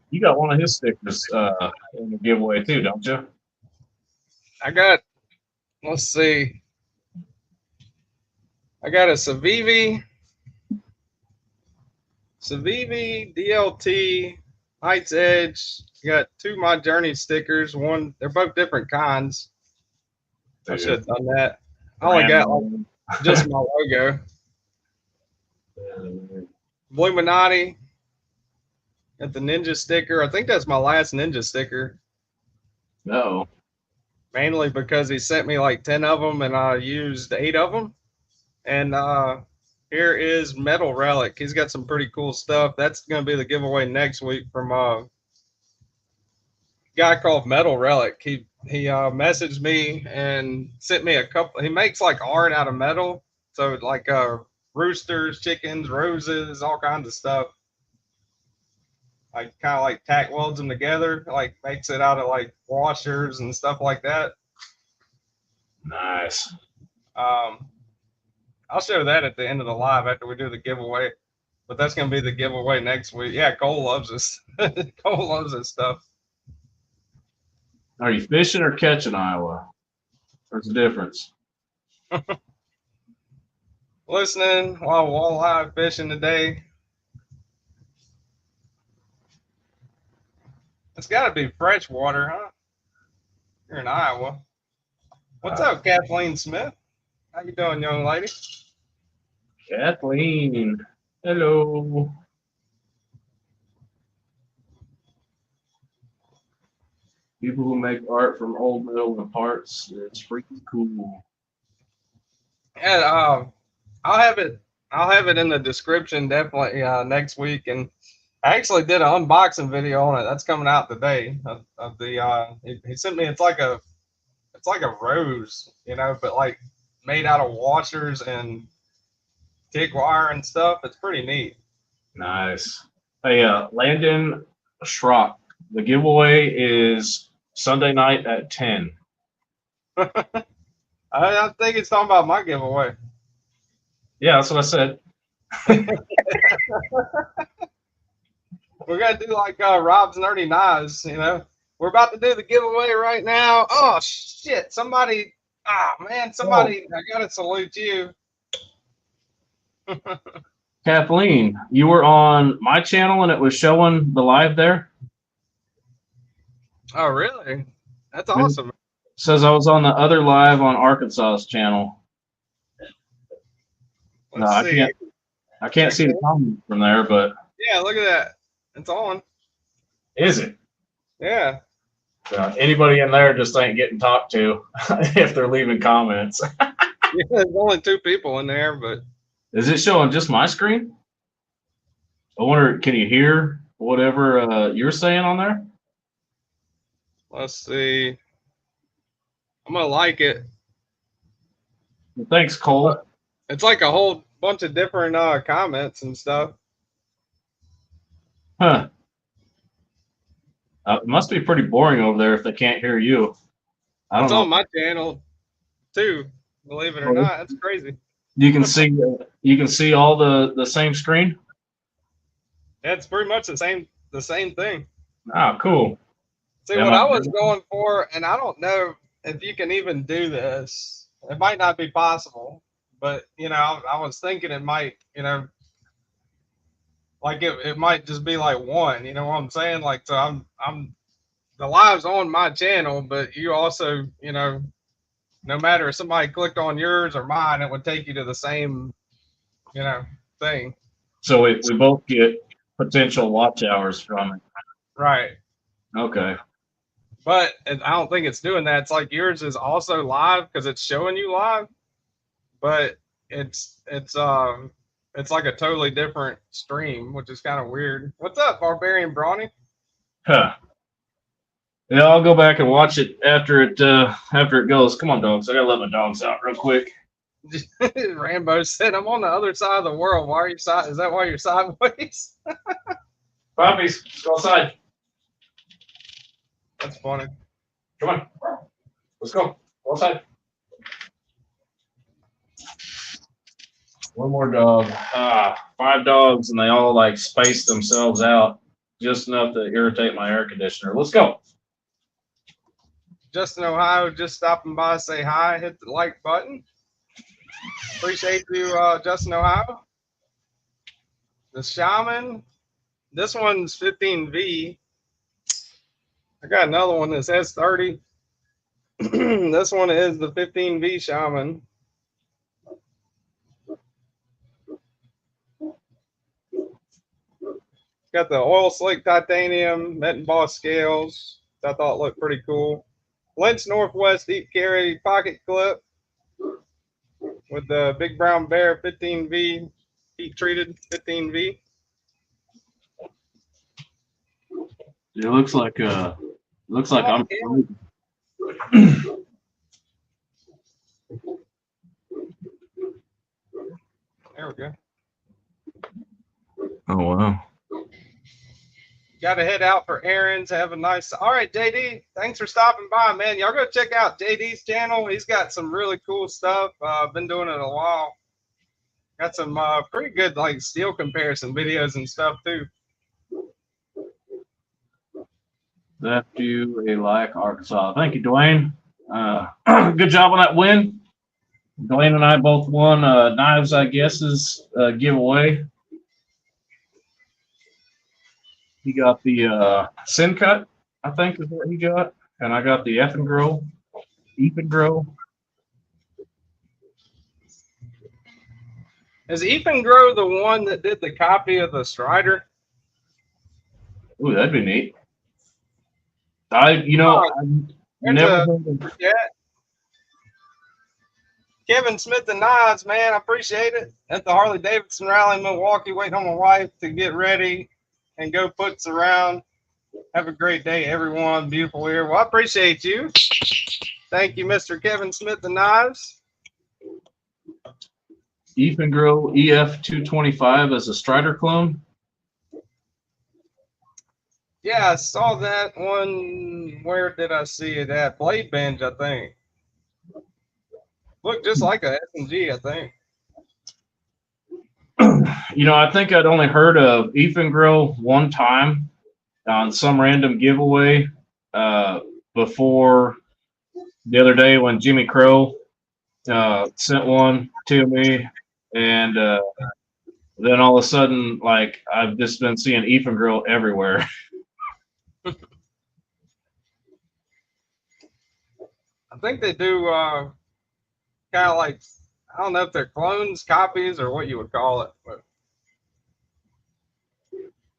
You got one of his stickers in the giveaway too, don't you? I got, let's see. I got a Civivi DLT Heights Edge. I got two My Journey stickers. One, they're both different kinds. I should have done that. I only got like, just my logo. Illuminati. Got the Ninja sticker. I think that's my last Ninja sticker. No. Mainly because he sent me like 10 of them and I used 8 of them. And here is Metal Relic. He's got some pretty cool stuff. That's going to be the giveaway next week from a guy called Metal Relic. He messaged me and sent me a couple. He makes like art out of metal. So like roosters, chickens, roses, all kinds of stuff. Like kind of like tack welds them together, like makes it out of like washers and stuff like that. Nice. I'll show that at the end of the live after we do the giveaway, but that's going to be the giveaway next week. Yeah, Cole loves this. Cole loves this stuff. Are you fishing or catching, Iowa? There's a difference. Listening while walleye fishing today. It's got to be fresh water, huh? You're in Iowa. What's up, Kathleen Smith? How you doing, young lady? Kathleen, hello. People who make art from old metal and parts, it's freaking cool. Yeah, I'll have it in the description definitely next week. And I actually did an unboxing video on it. That's coming out today. Of the he sent me. It's like a rose, you know, but like made out of washers and TIG wire and stuff. It's pretty neat. Nice. Hey, Landon Schrock, the giveaway is Sunday night at 10. I think it's talking about my giveaway. Yeah, that's what I said. We're gonna do like Rob's Nerdy Knives, you know. We're about to do the giveaway right now. Oh shit! Somebody, I gotta salute you. Kathleen, you were on my channel and it was showing the live there? Oh, really? That's awesome. It says I was on the other live on Arkansas's channel. Let's see. I can't see the comment from there, but yeah, look at that. It's on. Is it? Yeah. Anybody in there just ain't getting talked to if they're leaving comments. Yeah, there's only 2 people in there, but is it showing just my screen? I wonder, can you hear whatever you're saying on there? Let's see. I'm gonna like it. Well, thanks, Cole. It's like a whole bunch of different comments and stuff. Huh. It must be pretty boring over there if they can't hear you. I don't It's know. on my channel too, believe it or not. That's crazy. You can see all the same screen. Yeah, it's pretty much the same thing. Ah, cool. See, what I was going for, and I don't know if you can even do this. It might not be possible, but you know, I was thinking it might, you know, like it might just be like one. You know what I'm saying? Like, so I'm the live's on my channel, but you also, you know, no matter if somebody clicked on yours or mine, it would take you to the same, you know, thing. So we both get potential watch hours from it. Right. Okay. But I don't think it's doing that. It's like yours is also live because it's showing you live, but it's like a totally different stream, which is kind of weird. What's up, Barbarian Brawny? Huh. Yeah, I'll go back and watch it after it goes. Come on, dogs. I gotta let my dogs out real quick. Rambo said, "I'm on the other side of the world. Why are you side? Is that why you're sideways?" Puppies, let's go outside. That's funny. Come on, let's go. Go outside. One more dog. 5 dogs, and they all like space themselves out just enough to irritate my air conditioner. Let's go. Justin, Ohio, just stopping by, say hi, hit the like button. Appreciate you, Justin, Ohio. The Shaman, this one's 15V. I got another one that says 30. This one is the 15V Shaman. Got the oil slick titanium, met and boss scales. I thought looked pretty cool. Lynch Northwest deep carry pocket clip with the Big Brown Bear 15V, heat treated 15V. It looks like I'm. There we go. Oh wow. Got to head out for errands. Have a nice. All right, JD. Thanks for stopping by, man. Y'all go check out JD's channel. He's got some really cool stuff. Been doing it a while. Got some pretty good like steel comparison videos and stuff too. Left you a like, Arkansas. Thank you, Dwayne. Good job on that win. Dwayne and I both won Knives, I guess's giveaway. He got the Sin Cut, I think is what he got, and I got the F and Grow. Is Ethan Grow the one that did the copy of the Strider? Ooh, that'd be neat. I never yeah. Kevin Smith and Knives, man, I appreciate it. At the Harley Davidson rally in Milwaukee, waiting on my wife to get ready and go puts around. Have a great day, everyone. Beautiful here. Well, I appreciate you. Thank you, Mr. Kevin Smith and Knives. Ethan Grow EF225 as a Strider clone. Yeah, I saw that one. Where did I see it at? Blade Bench, I think. Looked just like a S&G, I think. You know, I think I'd only heard of Ethan Grow one time on some random giveaway before the other day when Jimmy Crow sent one to me, and then all of a sudden, like, I've just been seeing Ethan Grow everywhere. I think they do kind of like, I don't know if they're clones, copies, or what you would call it. But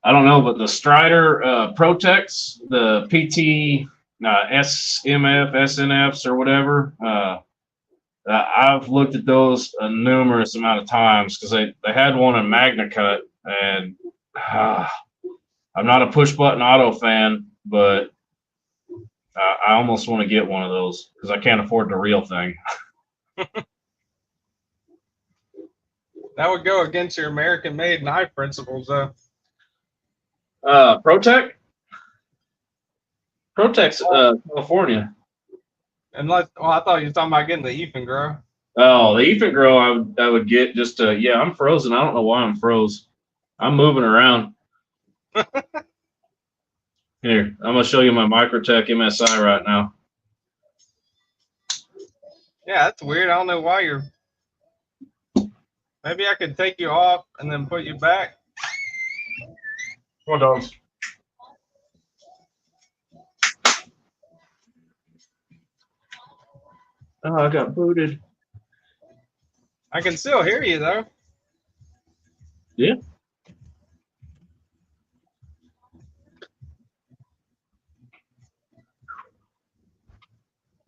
I don't know, but the Strider Protex, the PT SMF, SNFs, or whatever, I've looked at those a numerous amount of times because they had one in Magna Cut, and I'm not a push button auto fan, but I almost want to get one of those because I can't afford the real thing. that would go against your American-made knife principles, though. Protec? Protec's California. Unless, well, I thought you were talking about getting the Ethan Grow. Oh, the Ethan Grow I would get just yeah, I'm frozen. I don't know why I'm froze. I'm moving around. Here, I'm gonna show you my Microtech MSI right now. Yeah, that's weird. I don't know why you're. Maybe I could take you off and then put you back. Come on, dogs. Oh, I got booted. I can still hear you though. Yeah.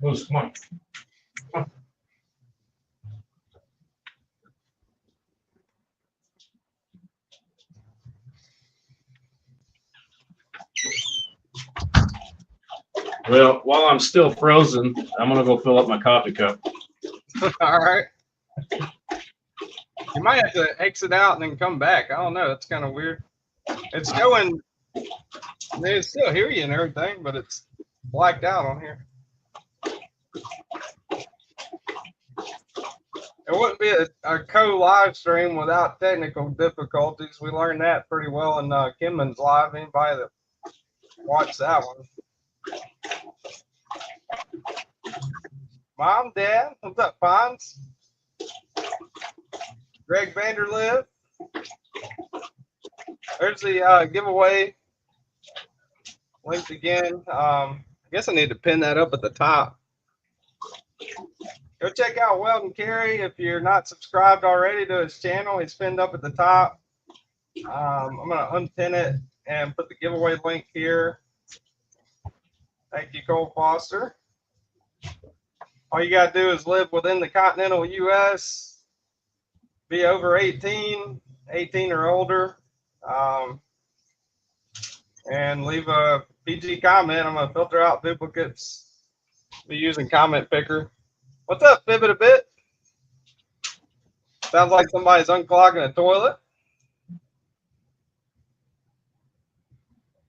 Come on. Come on. Well, while I'm still frozen, I'm gonna go fill up my coffee cup. All right. You might have to exit out and then come back. I don't know. That's kind of weird. It's showing. They still hear you and everything, but it's blacked out on here. It wouldn't be a co-live stream without technical difficulties. We learned that pretty well in Kenman's live. Anybody that watched that one. Mom, Dad, what's up, Fonz? Greg Vanderlift. There's the giveaway link again. I guess I need to pin that up at the top. Go check out Weldon Carey if you're not subscribed already to his channel. He's pinned up at the top. I'm going to unpin it and put the giveaway link here. Thank you, Cole Foster. All you got to do is live within the continental U.S., be over 18 or older, and leave a PG comment. I'm going to filter out duplicates. Be using comment picker. What's up, Bibbit a bit? Sounds like somebody's unclogging a toilet.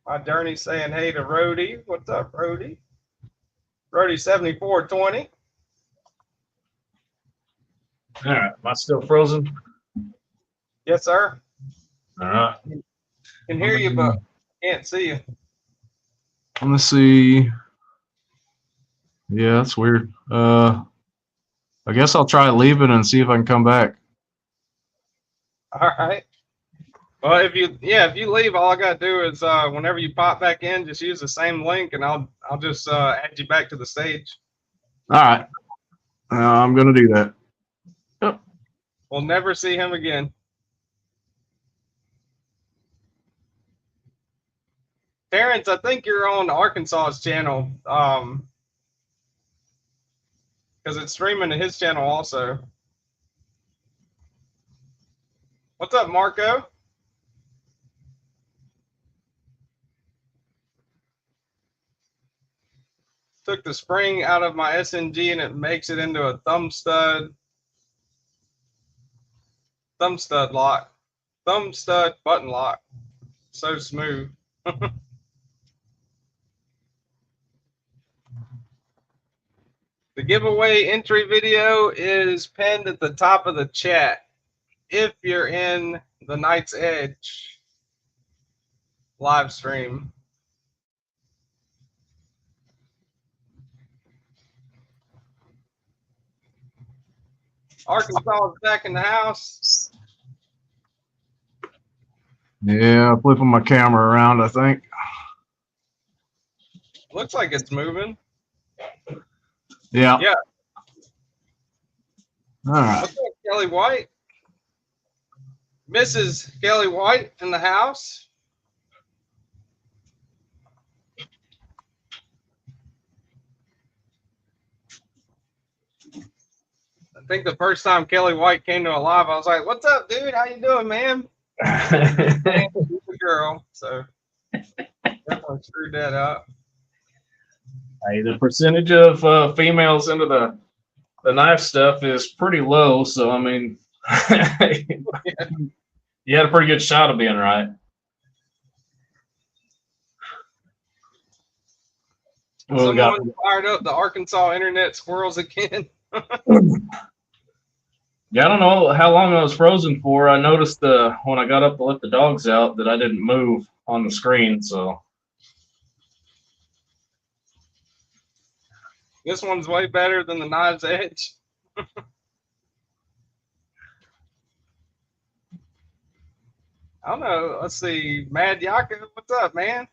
My Journey's saying hey to Rody. What's up, Rody? Rody 7420. All right, am I still frozen? Yes, sir. All right. Can hear you, but can't see you. Let me see. Yeah, that's weird. I guess I'll try leaving and see if I can come back. All right. Well, if you leave, all I gotta do is whenever you pop back in, just use the same link, and I'll just add you back to the stage. All right. I'm gonna do that. Yep. We'll never see him again. Terrence, I think you're on Arkansas's channel, because it's streaming to his channel also. What's up, Marco? Took the spring out of my SNG and it makes it into a thumb stud lock, thumb stud button lock. So smooth. The giveaway entry video is pinned at the top of the chat. If you're in the Knight's Edge live stream. Arkansas is back in the house. Yeah, flipping my camera around, I think. Looks like it's moving. Yeah. Yeah. All right. What's up, Kelly White? Mrs. Kelly White in the house. I think the first time Kelly White came to a live, I was like, "What's up, dude? How you doing, man?" She's a girl, so definitely screwed that up. Hey, the percentage of females into the knife stuff is pretty low, so I mean, you had a pretty good shot of being right. Well, we got, Someone fired up the Arkansas internet squirrels again. yeah, I don't know how long I was frozen for. I noticed when I got up to let the dogs out that I didn't move on the screen. So This one's way better than the Knives Edge. I don't know. Let's see. Mad Yaku, what's up, man?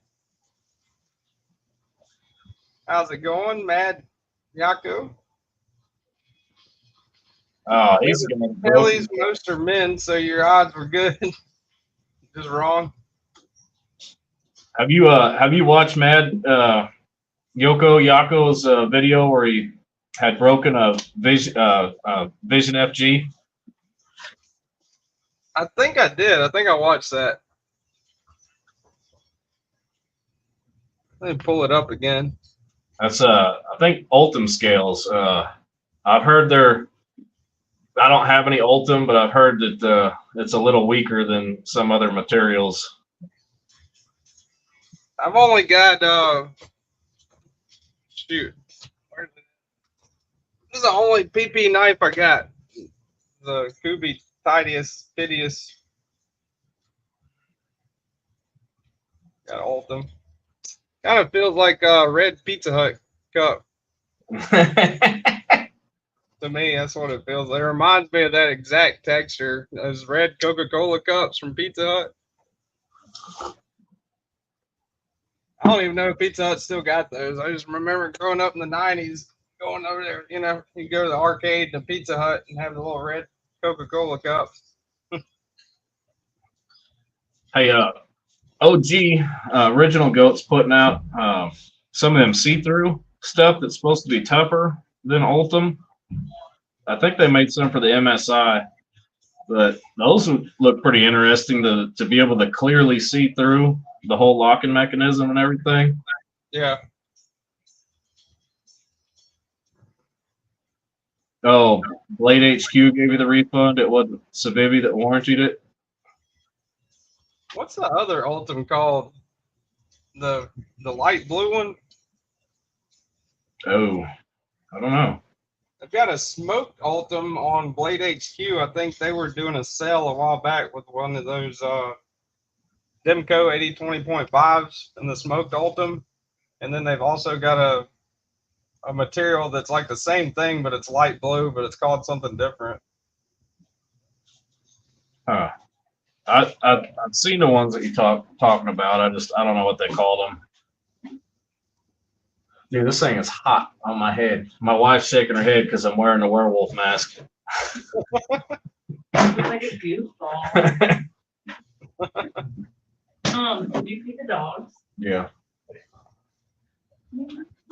How's it going, Mad Yaku? oh, he's gonna be Phillies, broken. most are men, so your odds were good. Just wrong. Have you watched Mad Yako's video where he had broken a Vision FG? I think I did. I think I watched that. Let me pull it up again. That's I think Ultim scales. I've heard I don't have any Ultim, but I've heard that it's a little weaker than some other materials. I've only got shoot. This is the only PP knife I got. The Kubi Tidius Phidius. Got all of them. Kind of feels like a red Pizza Hut cup. To me, that's what it feels like. It reminds me of that exact texture. Those red Coca-Cola cups from Pizza Hut. I don't even know if Pizza Hut still got those. I just remember growing up in the 90s, going over there, you know, you go to the arcade and the Pizza Hut and have the little red Coca-Cola cups. Hey, OG Original Goat's putting out some of them see-through stuff that's supposed to be tougher than Ultim. I think they made some for the MSI, but those would look pretty interesting to be able to clearly see through the whole locking mechanism and everything. Yeah. Oh, BladeHQ gave you the refund. It wasn't Civivi that warranted it. What's the other Ultim called? The light blue one? Oh, I don't know. I've got a smoked Ultim on BladeHQ. I think they were doing a sale a while back with one of those Demco 8020.5s and the smoked Ultim. And then they've also got a material that's like the same thing, but it's light blue, but it's called something different. Huh. I've seen the ones that you talking about. I don't know what they called them. Dude, this thing is hot on my head. My wife's shaking her head because I'm wearing a werewolf mask. Like a beautiful. Did you feed the dogs? Yeah.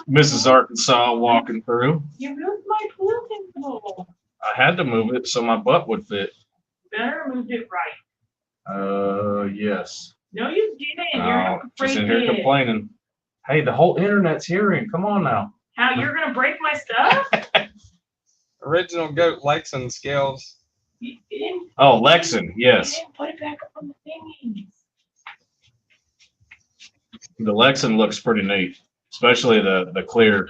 Mrs. Arkansas walking through. You moved my pool table. I had to move it so my butt would fit. Better moved it right. Yes. No, you didn't. You're Oh, gonna just break in here it. complaining. Hey, the whole internet's hearing. Come on now. How you're gonna break my stuff? Original Goat Lexan scales. You didn't. Oh, Lexan, You yes. didn't put it back up on the thingy. The Lexan looks pretty neat, especially the clear.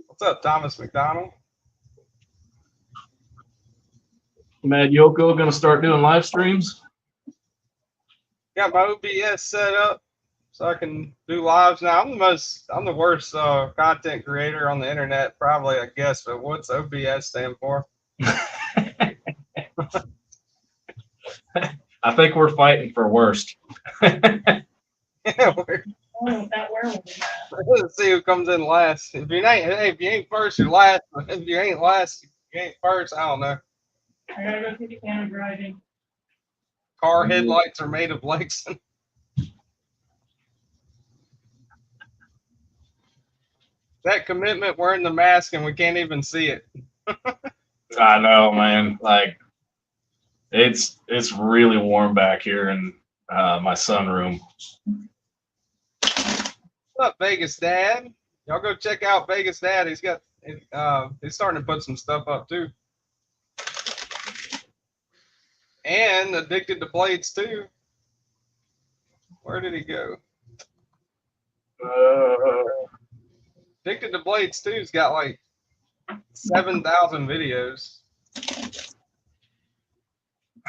What's up, Thomas McDonald? Mad Yoko gonna start doing live streams? Got my OBS set up so I can do lives now. I'm the worst content creator on the internet, probably, I guess. But what's OBS stand for? I think we're fighting for worst. Yeah, Oh, that werewolf. let's see who comes in last. If you ain't first, you're last. If you ain't last, you ain't first. I don't know. I gotta go see the camera driving. Car headlights are made of Lexan. That commitment wearing the mask and we can't even see it. I know, man. Like, it's really warm back here in my sunroom. What's up, Vegas Dad? Y'all go check out Vegas Dad. He's starting to put some stuff up too. And Addicted to Blades too. Where did he go? Addicted to Blades too's got like 7,000 videos.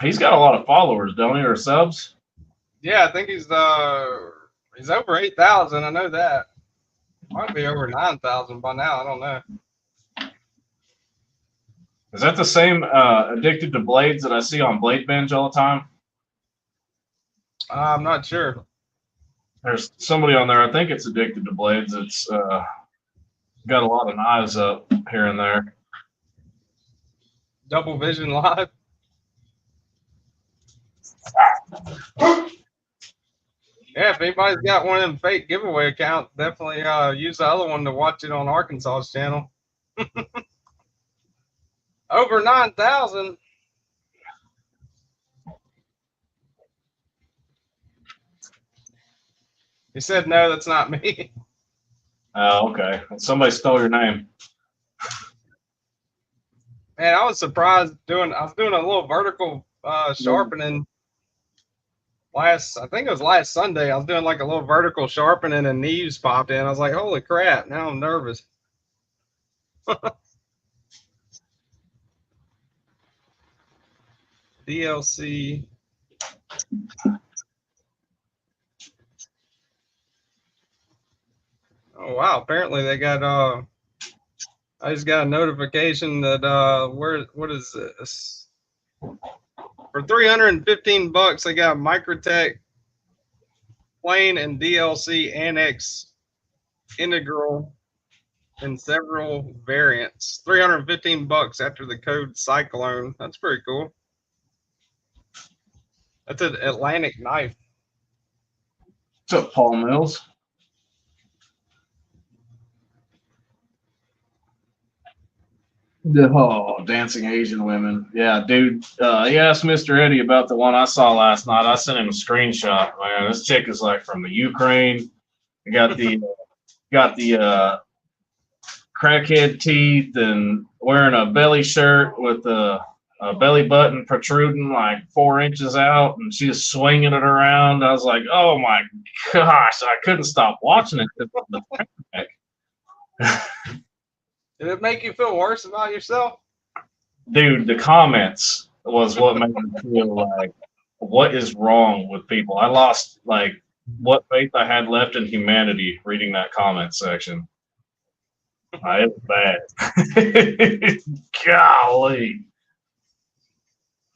He's got a lot of followers, don't he, or subs? Yeah, I think he's over 8,000. I know that. Might be over 9,000 by now. I don't know. Is that the same Addicted to Blades that I see on Blade Binge all the time? I'm not sure. There's somebody on there, I think it's Addicted to Blades. It's got a lot of knives up here and there. Double Vision Live. Yeah, if anybody's got one of them fake giveaway accounts, definitely use the other one to watch it on Arkansas's channel. Over 9,000. He said, no, that's not me. Oh, okay. Somebody stole your name. Man, I was surprised I was doing a little vertical sharpening I think it was last Sunday. I was doing like a little vertical sharpening and Knives popped in. I was like, holy crap, now I'm nervous. DLC. Oh wow, apparently they got I just got a notification that what is this? For $315 they got Microtech plain and DLC Annex integral in several variants. $315 after the code Cyclone. That's pretty cool. That's an Atlantic knife. What's up, Paul Mills? Oh, dancing Asian women. Yeah, dude. He asked Mr. Eddie about the one I saw last night. I sent him a screenshot. Man, this chick is like from the Ukraine. Got the crackhead teeth and wearing a belly shirt with a belly button protruding like 4 inches out, and she's swinging it around. I was like, oh my gosh, I couldn't stop watching it. Did it make you feel worse about yourself? Dude, the comments was what made me feel like, what is wrong with people? I lost like what faith I had left in humanity reading that comment section. It was bad. Golly.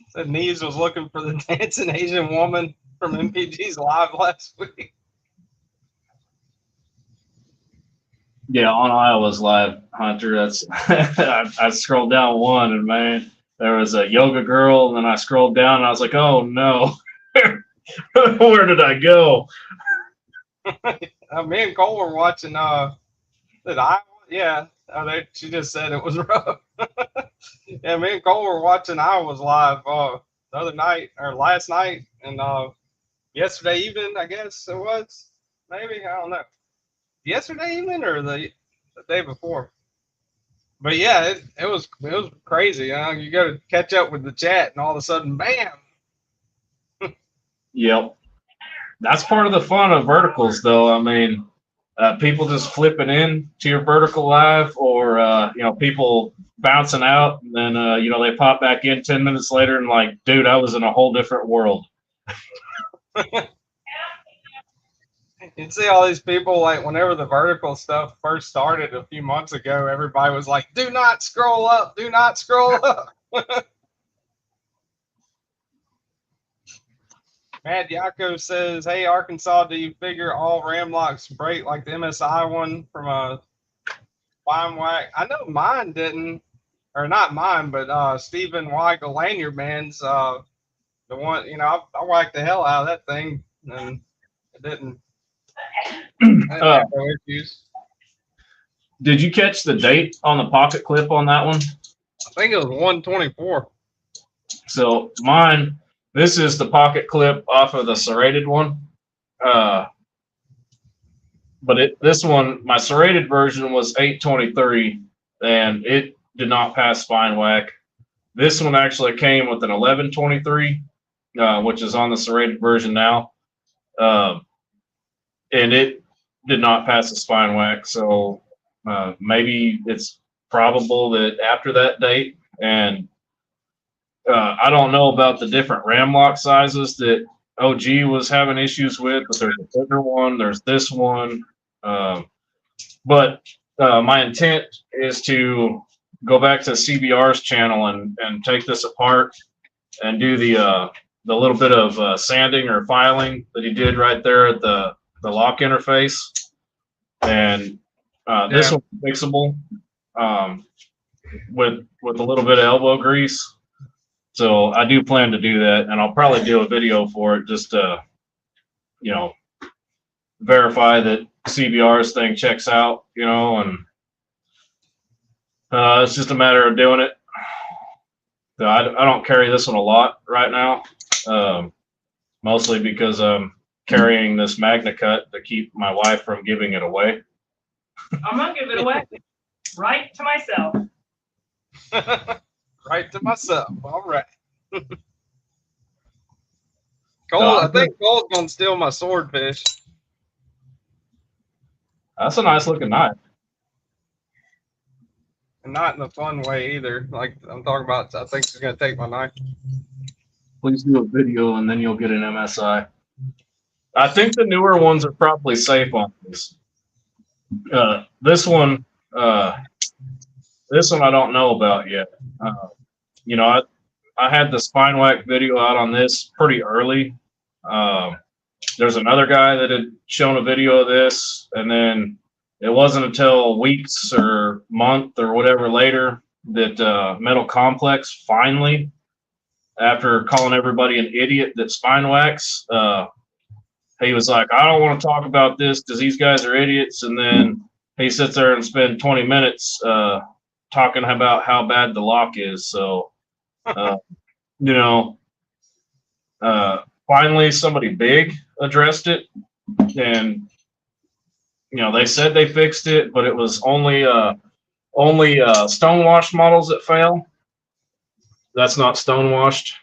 Said Knives was looking for the dancing Asian woman from MPG's live last week. Yeah, on Iowa's live, Hunter. That's I scrolled down one, and man, there was a yoga girl, and then I scrolled down, and I was like, oh no, where did I go? Me and Cole were watching. Did Iowa? Yeah. She just said it was rough. Yeah, me and Cole were watching Iowa's live the other night or last night, and yesterday evening, I guess it was. Maybe, I don't know. Yesterday evening or the day before. But yeah, it was crazy. You got to catch up with the chat, and all of a sudden, bam. Yep, that's part of the fun of verticals, though. I mean, people just flipping in to your vertical live, or people bouncing out, and then they pop back in 10 minutes later, and like, dude, I was in a whole different world. You'd see all these people, like, whenever the vertical stuff first started a few months ago, everybody was like, do not scroll up, do not scroll up. Matt Yako says, hey, Arkansas, do you figure all ram locks break like the MSI one from a fine whack? I know mine didn't, or not mine, but Stephen Weigel lanyard man's, the one, I whacked the hell out of that thing, and it didn't. Did you catch the date on the pocket clip on that one? I think it was 124. So mine, this is the pocket clip off of the serrated one. But this one, my serrated version was 823, and it did not pass spine whack. This one actually came with an 1123, which is on the serrated version now. And did not pass the spine whack. So maybe it's probable that after that date, and I don't know about the different ram lock sizes that OG was having issues with, but there's a bigger one, there's this one. But my intent is to go back to CBR's channel and take this apart and do the little bit of sanding or filing that he did right there at the lock interface. And this one's fixable with a little bit of elbow grease. So I do plan to do that, and I'll probably do a video for it just to, you know, verify that CBR's thing checks out, you know, and it's just a matter of doing it. So I don't carry this one a lot right now, mostly because I'm carrying this Magna Cut to keep my wife from giving it away. I'm not giving it away. Right to myself. Right to myself. All right. Cole, I think Cole's gonna steal my swordfish. That's a nice looking knife. And not in a fun way either. Like I'm talking about, I think he's gonna take my knife. Please do a video and then you'll get an MSI. I think the newer ones are probably safe on this. This one I don't know about yet. You know, I had the spine whack video out on this pretty early. There's another guy that had shown a video of this, and then it wasn't until weeks or month or whatever later that Metal Complex finally, after calling everybody an idiot that spine whacks, he was like, I don't want to talk about this because these guys are idiots. And then he sits there and spends 20 minutes talking about how bad the lock is. So, you know, finally somebody big addressed it, and you know, they said they fixed it, but it was only stonewashed models that fail. That's not stonewashed.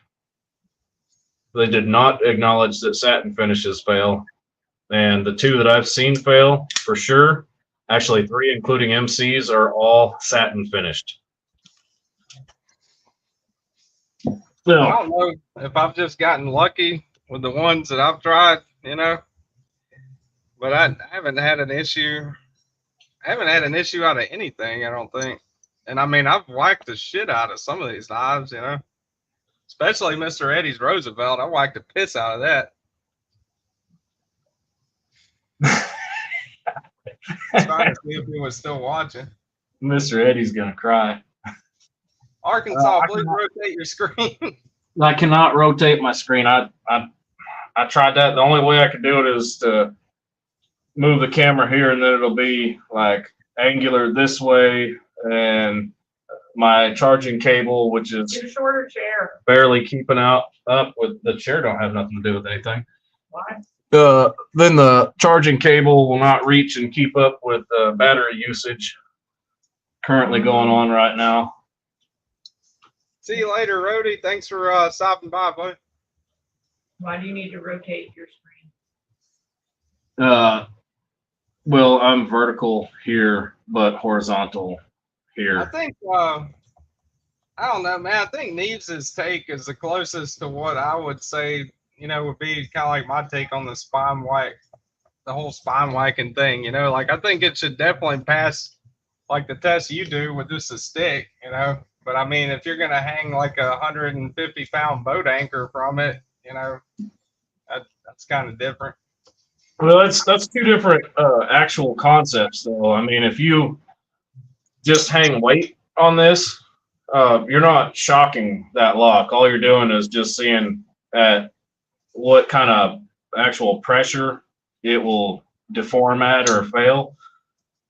They did not acknowledge that satin finishes fail, and the two that I've seen fail for sure, actually 3 including MCs, are all satin finished. So, I don't know if I've just gotten lucky with the ones that I've tried, you know, but I haven't had an issue. I haven't had an issue out of anything, I don't think. And I mean, I've whacked the shit out of some of these knives, you know, especially Mr. Eddie's Roosevelt. I whacked the piss out of that. Trying to see if he was still watching. Mr. Eddie's gonna cry. Arkansas, please rotate your screen. I cannot rotate my screen. I tried that. The only way I could do it is to move the camera here, and then it'll be like angular this way, and my charging cable, which is Get a shorter chair. barely keeping up with the chair, don't have nothing to do with anything. Why? Then the charging cable will not reach and keep up with the battery usage currently going on right now. See you later, Rody. Thanks for stopping by, boy. Why do you need to rotate your screen? Well, I'm vertical here, but horizontal I here. think, I don't know, man. I think Knives' take is the closest to what I would say, you know, would be kind of like my take on the spine whack, the whole spine whacking thing, you know. Like, I think it should definitely pass, like, the test you do with just a stick, you know. But, I mean, if you're going to hang, like, a 150-pound boat anchor from it, you know, that's kind of different. Well, that's two different actual concepts, though. I mean, if you just hang weight on this, you're not shocking that lock. All you're doing is just seeing at what kind of actual pressure it will deform at or fail.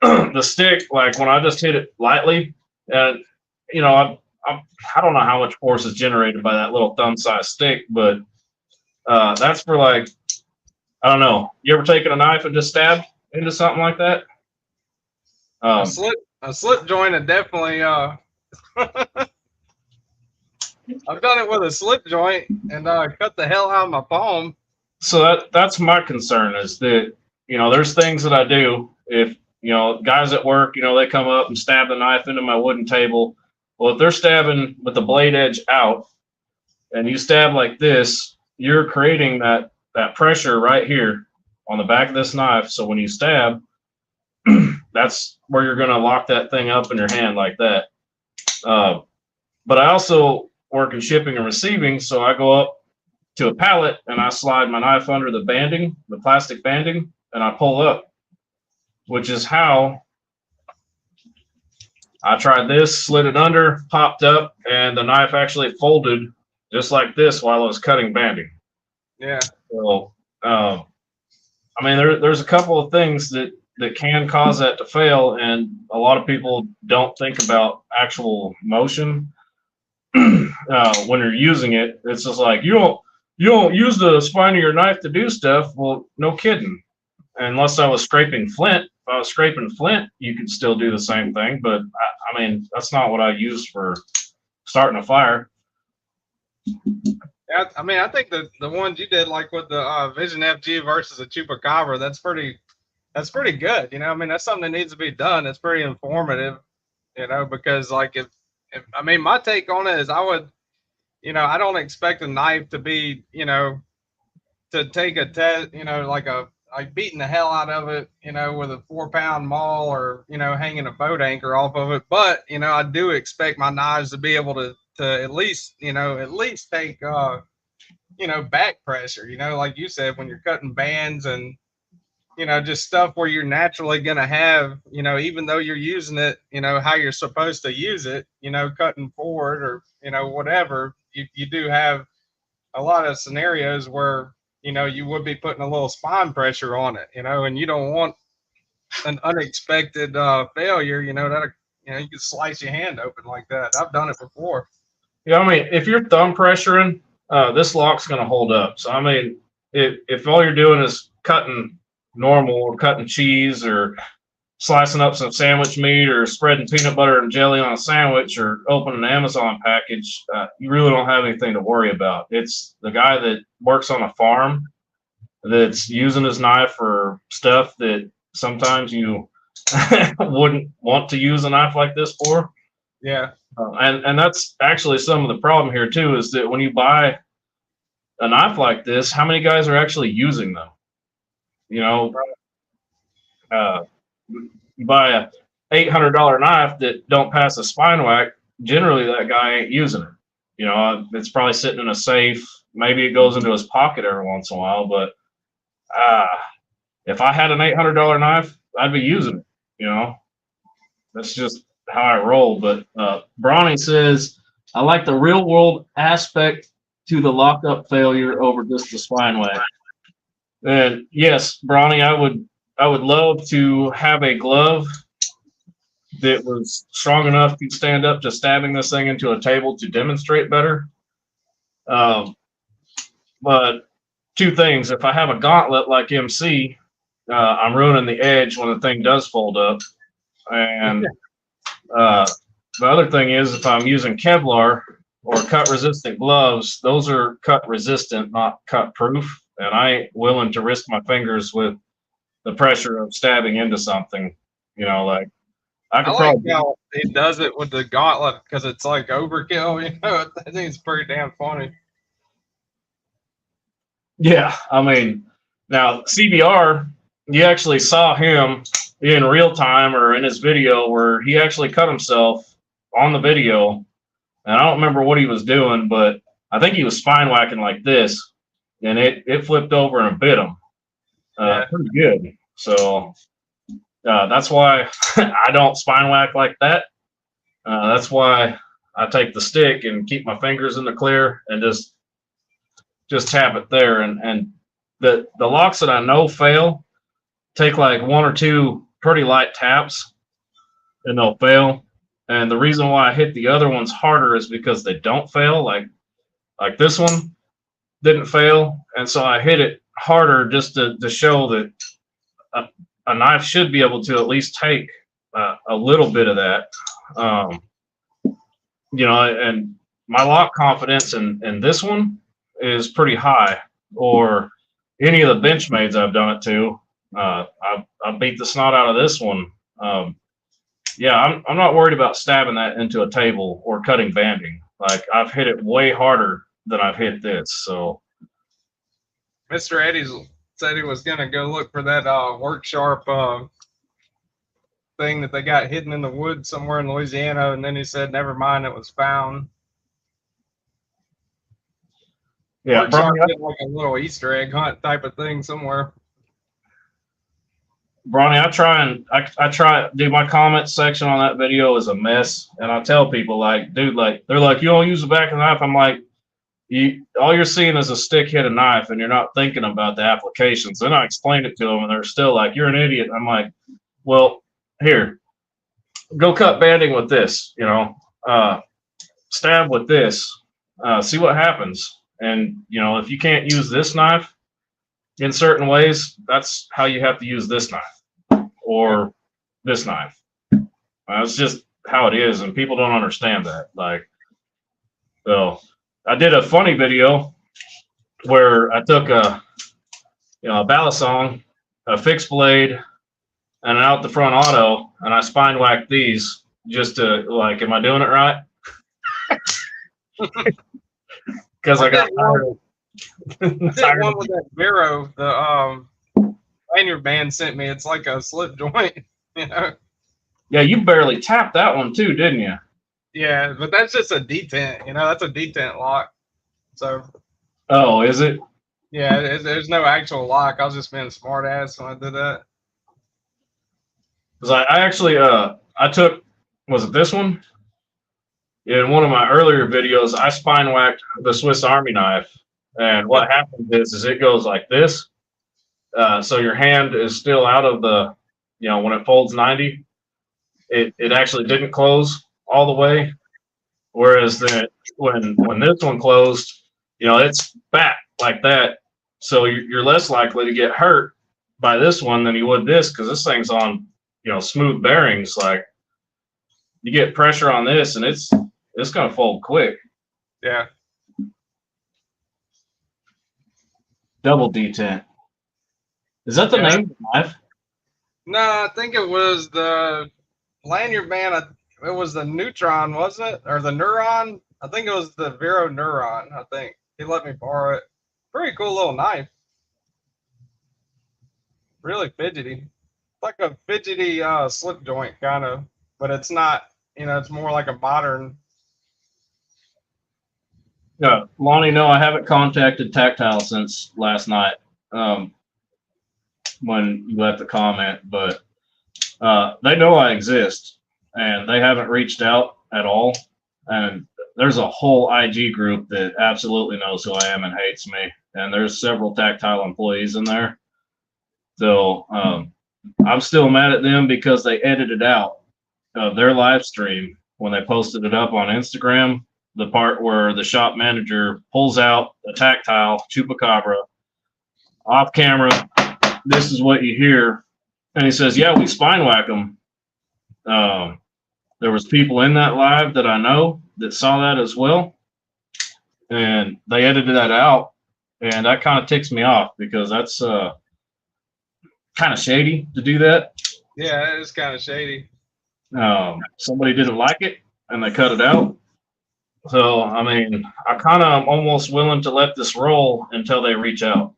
The stick, like when I just hit it lightly, and you know, I don't know how much force is generated by that little thumb-sized stick, but that's for like, I don't know. You ever taken a knife and just stabbed into something like that? A slip joint would definitely, I've done it with a slip joint and cut the hell out of my palm. So that's my concern, is that there's things that I do. If, guys at work, they come up and stab the knife into my wooden table. Well, if they're stabbing with the blade edge out and you stab like this, you're creating that pressure right here on the back of this knife. So when you stab, that's where you're going to lock that thing up in your hand like that. But I also work in shipping and receiving. So I go up to a pallet and I slide my knife under the banding, the plastic banding, and I pull up, which is how I tried this, slid it under, popped up, and the knife actually folded just like this while I was cutting banding. Yeah. So, I mean, there's a couple of things that can cause that to fail, and a lot of people don't think about actual motion when you're using it. It's just like, you don't use the spine of your knife to do stuff. Well, no kidding. Unless I was scraping flint. If I was scraping flint, you could still do the same thing. But I mean, that's not what I use for starting a fire. Yeah, I mean, I think the ones you did, like with the Vision FG versus the Chupacabra, that's pretty good. I mean, that's something that needs to be done. It's pretty informative, because like if I mean, my take on it is I would, I don't expect a knife to be, to take a test, like beating the hell out of it, with a 4-pound maul or, hanging a boat anchor off of it. But, I do expect my knives to be able to at least take, back pressure, like you said, when you're cutting bands and, just stuff where you're naturally going to have, even though you're using it, how you're supposed to use it, cutting forward or, whatever, you do have a lot of scenarios where, you would be putting a little spine pressure on it, and you don't want an unexpected failure, that, you can slice your hand open like that. I've done it before. Yeah, I mean, if you're thumb pressuring, this lock's going to hold up. So, I mean, if all you're doing is cutting normal or cutting cheese or slicing up some sandwich meat or spreading peanut butter and jelly on a sandwich or opening an Amazon package, you really don't have anything to worry about. It's the guy that works on a farm that's using his knife for stuff that sometimes you wouldn't want to use a knife like this for. Yeah. And that's actually some of the problem here too, is that when you buy a knife like this, how many guys are actually using them? You buy a $800 knife that don't pass a spine whack, generally that guy ain't using it. It's probably sitting in a safe. Maybe it goes into his pocket every once in a while, but if I had an $800 knife, I'd be using it. That's just how I roll. But Bronny says, I like the real world aspect to the lockup failure over just the spine whack. And yes, Bronny, I would love to have a glove that was strong enough to stand up to stabbing this thing into a table to demonstrate better. But two things: if I have a gauntlet like MC, I'm ruining the edge when the thing does fold up. And the other thing is, if I'm using Kevlar or cut resistant gloves, those are cut resistant, not cut proof. And I ain't willing to risk my fingers with the pressure of stabbing into something, like I could probably. How he does it with the gauntlet because it's like overkill, I think it's pretty damn funny. Yeah, I mean, now CBR, you actually saw him in real time or in his video where he actually cut himself on the video, and I don't remember what he was doing, but I think he was spine whacking like this, and it flipped over and bit him. Pretty good. So that's why I don't spine whack like that. That's why I take the stick and keep my fingers in the clear and just tap it there. And the locks that I know fail take like one or two pretty light taps and they'll fail. And the reason why I hit the other ones harder is because they don't fail. Like this one didn't fail, and so I hit it harder just to show that a knife should be able to at least take a little bit of that. And my lock confidence in this one is pretty high, or any of the Benchmades I've done it to. I beat the snot out of this one. Yeah, I'm not worried about stabbing that into a table or cutting banding. Like, I've hit it way harder than I've hit this. So Mr. Eddie's said he was gonna go look for that work sharp thing that they got hidden in the woods somewhere in Louisiana, and then he said, never mind, it was found. yeah, Work sharp did like a little Easter egg hunt type of thing somewhere. Bronny, I try, dude, my comment section on that video is a mess. And I tell people, like, dude, like, they're like, you don't use the back of the knife. I'm like, all you're seeing is a stick hit a knife and you're not thinking about the applications. Then I explained it to them and they're still like, you're an idiot. I'm like, well, here, go cut banding with this, you know, stab with this, see what happens. And, you know, if you can't use this knife in certain ways, that's how you have to use this knife or this knife. That's just how it is, and people don't understand that. Like, so I did a funny video where I took a balisong, a fixed blade, and an out the front auto, and I spine whacked these just to, like, am I doing it right? Because I got tired of I did one with that Vero, the lanyard band sent me. It's like a slip joint, you know. Yeah, you barely tapped that one too, didn't you? Yeah, but that's just a detent, you know. That's a detent lock. So. Oh, is it? Yeah, there's no actual lock. I was just being a smart ass when I did that. Because I actually I took, was it this one? In one of my earlier videos, I spine whacked the Swiss Army knife. And what happens is it goes like this. So your hand is still out of the, you know, when it folds 90, it actually didn't close all the way. Whereas then when this one closed, you know, it's back like that. So you're less likely to get hurt by this one than you would this, because this thing's on, you know, smooth bearings. Like, you get pressure on this and it's going to fold quick. Yeah. Double detent. Is that the name of the knife? No, I think it was the lanyard band. It was the Neutron, wasn't it? Or the Neuron? I think it was the Vero Neuron, I think. He let me borrow it. Pretty cool little knife. Really fidgety. It's like a fidgety slip joint, kind of. But it's not, you know, it's more like a modern. Yeah, Lonnie, no, I haven't contacted Tactile since last night when you left the comment, but they know I exist and they haven't reached out at all. And there's a whole IG group that absolutely knows who I am and hates me. And there's several Tactile employees in there. So I'm still mad at them because they edited out their live stream when they posted it up on Instagram. The part where the shop manager pulls out a Tactile chupacabra off camera. This is what you hear. And he says, yeah, we spine whack them. There was people in that live that I know that saw that as well. And they edited that out. And that kind of ticks me off because that's kind of shady to do that. Yeah, it is kind of shady. Somebody didn't like it and they cut it out. So, I mean, I kind of am almost willing to let this roll until they reach out.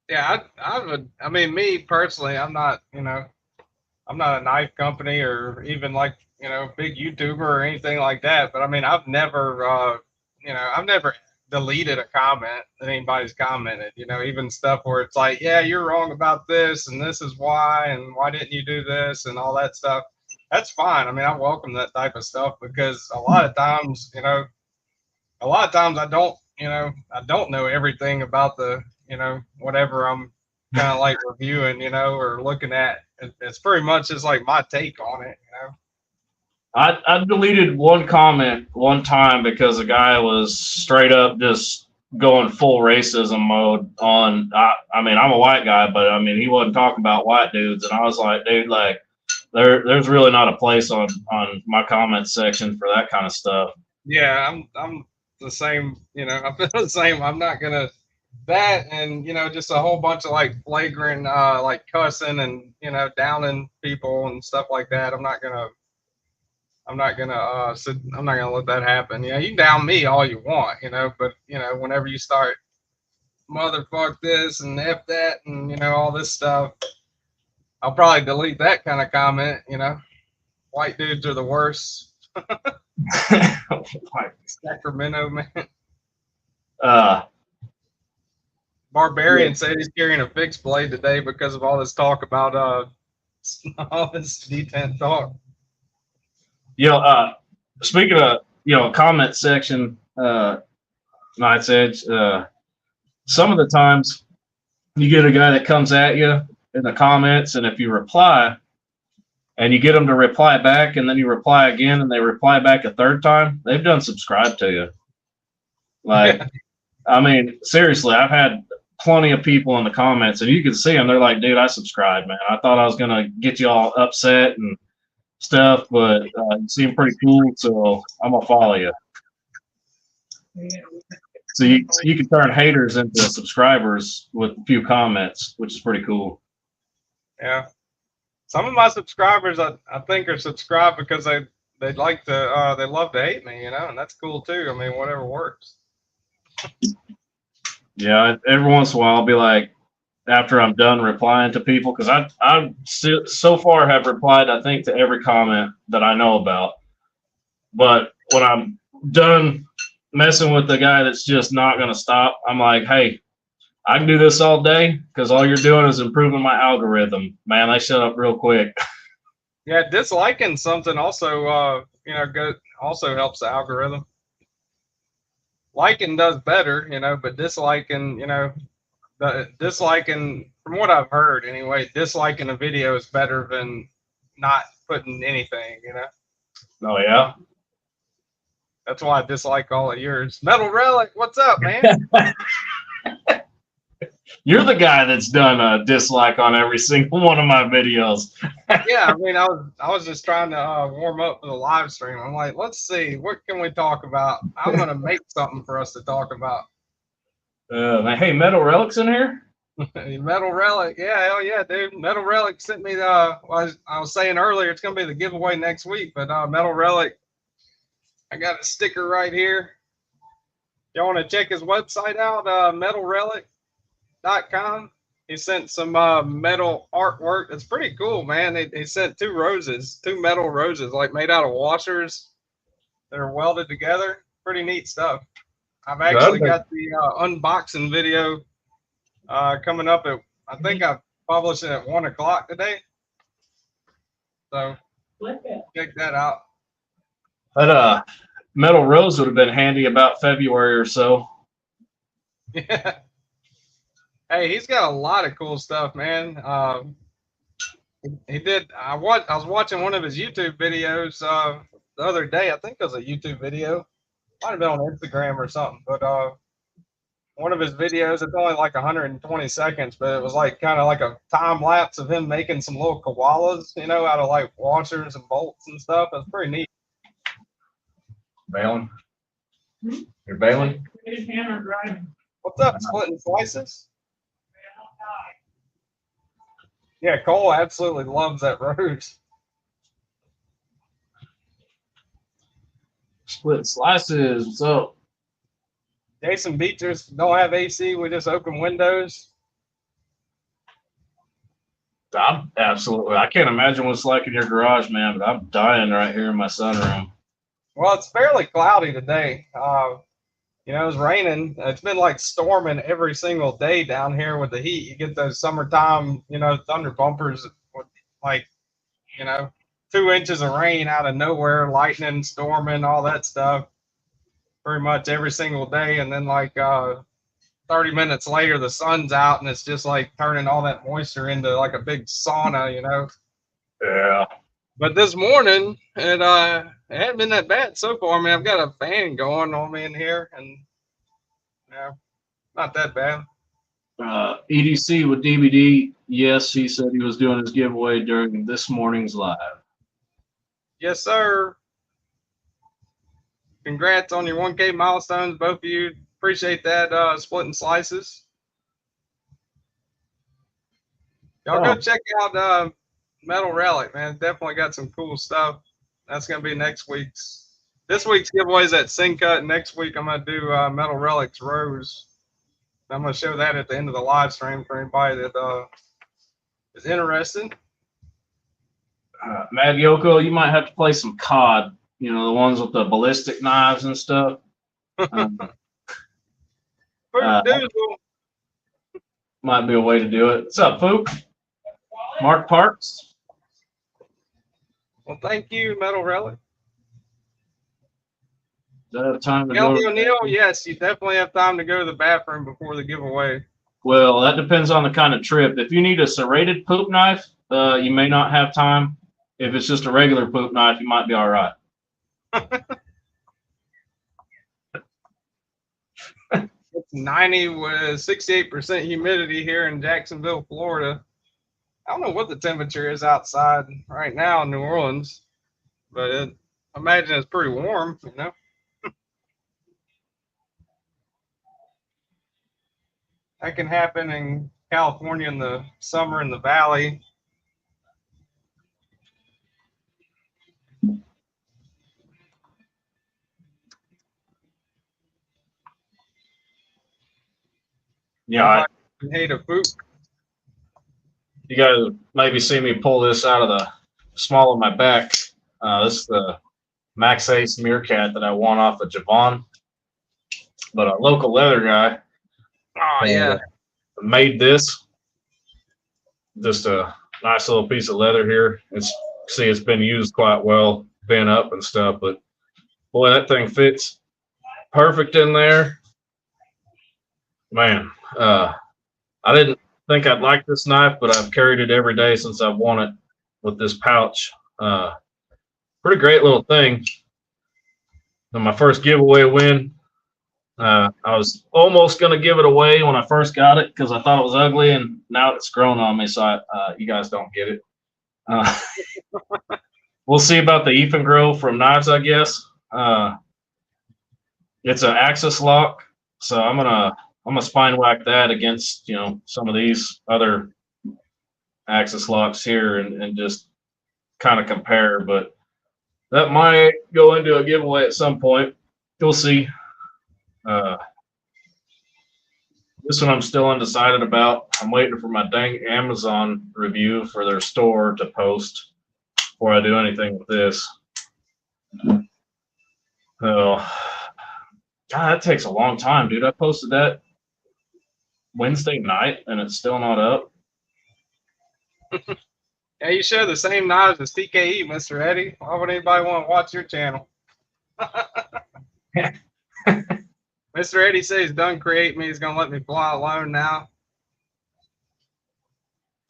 Yeah, I mean, me personally, I'm not, you know, I'm not a knife company or even like, you know, big YouTuber or anything like that. But I mean, I've never, you know, I've never deleted a comment that anybody's commented, you know, even stuff where it's like, yeah, you're wrong about this and this is why, and why didn't you do this and all that stuff. That's fine. I mean, I welcome that type of stuff because a lot of times, you know, I don't, you know, I don't know everything about the, you know, whatever I'm kind of like reviewing, you know, or looking at. It's pretty much just like my take on it, you know. I deleted one comment one time because a guy was straight up just going full racism mode on, I mean, I'm a white guy, but I mean, he wasn't talking about white dudes. And I was like, dude, like, there's really not a place on my comment section for that kind of stuff. Yeah, I'm the same, you know, I feel the same. I'm not gonna, that, and you know, just a whole bunch of like flagrant like cussing and you know downing people and stuff like that. I'm not gonna I'm not gonna I'm not gonna let that happen. You know, you can down me all you want, you know, but you know, whenever you start motherfuck this and F that and you know all this stuff, I'll probably delete that kind of comment, you know. White dudes are the worst. Sacramento, man. Barbarian Yeah. said he's carrying a fixed blade today because of all this talk about all this detent talk. You know, speaking of, you know, comment section, Knight's Edge, some of the times you get a guy that comes at you in the comments, and if you reply and you get them to reply back, and then you reply again and they reply back a third time, they've done subscribe to you. Like, Yeah. I mean, seriously, I've had plenty of people in the comments, and you can see them. They're like, dude, I subscribed, man. I thought I was going to get you all upset and stuff, but you seem pretty cool, so I'm going to follow you. So you can turn haters into subscribers with a few comments, which is pretty cool. Yeah. Some of my subscribers I think are subscribed because they like to they love to hate me, you know, and that's cool too. I mean, whatever works. Yeah, every once in a while I'll be like, after I'm done replying to people, because I so far have replied, I think, to every comment that I know about. But when I'm done messing with the guy that's just not going to stop, I'm like, hey, I can do this all day because all you're doing is improving my algorithm. Man, I shut up real quick. Yeah, disliking something also you know also helps the algorithm. Liking does better, you know, but disliking, you know, disliking, from what I've heard anyway, disliking a video is better than not putting anything, you know. Oh, yeah? That's why I dislike all of yours. Metal Relic, what's up, man? You're the guy that's done a dislike on every single one of my videos. Yeah, I mean, I was just trying to warm up for the live stream. I'm like, let's see, what can we talk about? I'm gonna make something for us to talk about. Hey, Metal Relic's in here? Metal Relic, yeah, hell yeah, dude. Metal Relic sent me the. I was saying earlier, it's gonna be the giveaway next week, but Metal Relic, I got a sticker right here. Y'all want to check his website out? MetalRelic.com. He sent some metal artwork. It's pretty cool, man. He sent two metal roses, like made out of washers. They're welded together. Pretty neat stuff. I've actually got the unboxing video coming up at, I think I published it at 1 o'clock today. So check that out. That metal rose would have been handy about February or so. Yeah. Hey, he's got a lot of cool stuff, man. He did. I was watching one of his YouTube videos the other day. I think it was a YouTube video. Might have been on Instagram or something. But one of his videos, it's only like 120 seconds, but it was like kind of like a time lapse of him making some little koalas, you know, out of like washers and bolts and stuff. It's pretty neat. Bailing? You're bailing? What's up, Splitting Slices? Yeah, Cole absolutely loves that rose. Split Slices, what's up? Jason Beachers don't have AC. We just open windows. I can't imagine what it's like in your garage, man, but I'm dying right here in my sunroom. Well, it's fairly cloudy today. You know, it's raining. It's been like storming every single day down here with the heat. You get those summertime, you know, thunder bumpers with like, you know, 2 inches of rain out of nowhere, lightning, storming, all that stuff. Pretty much every single day. And then like 30 minutes later, the sun's out and it's just like turning all that moisture into like a big sauna, you know. Yeah. But this morning, it hadn't been that bad so far. I mean, I've got a fan going on me in here, and yeah, not that bad. EDC with DVD. Yes, he said he was doing his giveaway during this morning's live. Yes, sir. Congrats on your 1K milestones, both of you. Appreciate that, Splitting Slices. Y'all go check out Metal Relic, man. Definitely got some cool stuff. That's gonna be next week's. This week's giveaways at Cut. Next week I'm gonna do Metal Relic's Rose. I'm gonna show that at the end of the live stream for anybody that is interested. Mad Yoko, you might have to play some COD. You know, the ones with the ballistic knives and stuff. Might be a way to do it. What's up, Fook? Mark Parks. Well, thank you, Metal Relic. Does that have time to Kelly go? O'Neill, yes, you definitely have time to go to the bathroom before the giveaway. Well, that depends on the kind of trip. If you need a serrated poop knife, you may not have time. If it's just a regular poop knife, you might be all right. 90 with 68% humidity here in Jacksonville, Florida. I don't know what the temperature is outside right now in New Orleans, but I imagine it's pretty warm, you know. That can happen in California in the summer in the valley. Yeah, I hate a poop. You guys maybe see me pull this out of the small of my back. This is the Max Ace Meerkat that I won off of Javon. But a local leather guy made this. Just a nice little piece of leather here. It's been used quite well, bent up and stuff, but boy, that thing fits perfect in there. Man, I didn't think I'd like this knife, but I've carried it every day since I've won it with this pouch. Pretty great little thing. And my first giveaway win, I was almost going to give it away when I first got it because I thought it was ugly, and now it's grown on me, so you guys don't get it. We'll see about the Ethan Grove from Knives, I guess. It's an axis lock, so I'm gonna spine whack that against, you know, some of these other axis locks here and just kind of compare. But that might go into a giveaway at some point. You'll see. This one I'm still undecided about. I'm waiting for my dang Amazon review for their store to post before I do anything with this. Oh, God, that takes a long time, dude. I posted that Wednesday night and it's still not up. Yeah, you show the same knives as TKE, Mr. Eddie. Why would anybody want to watch your channel? Mr. Eddie says he's done create me. He's gonna let me fly alone now.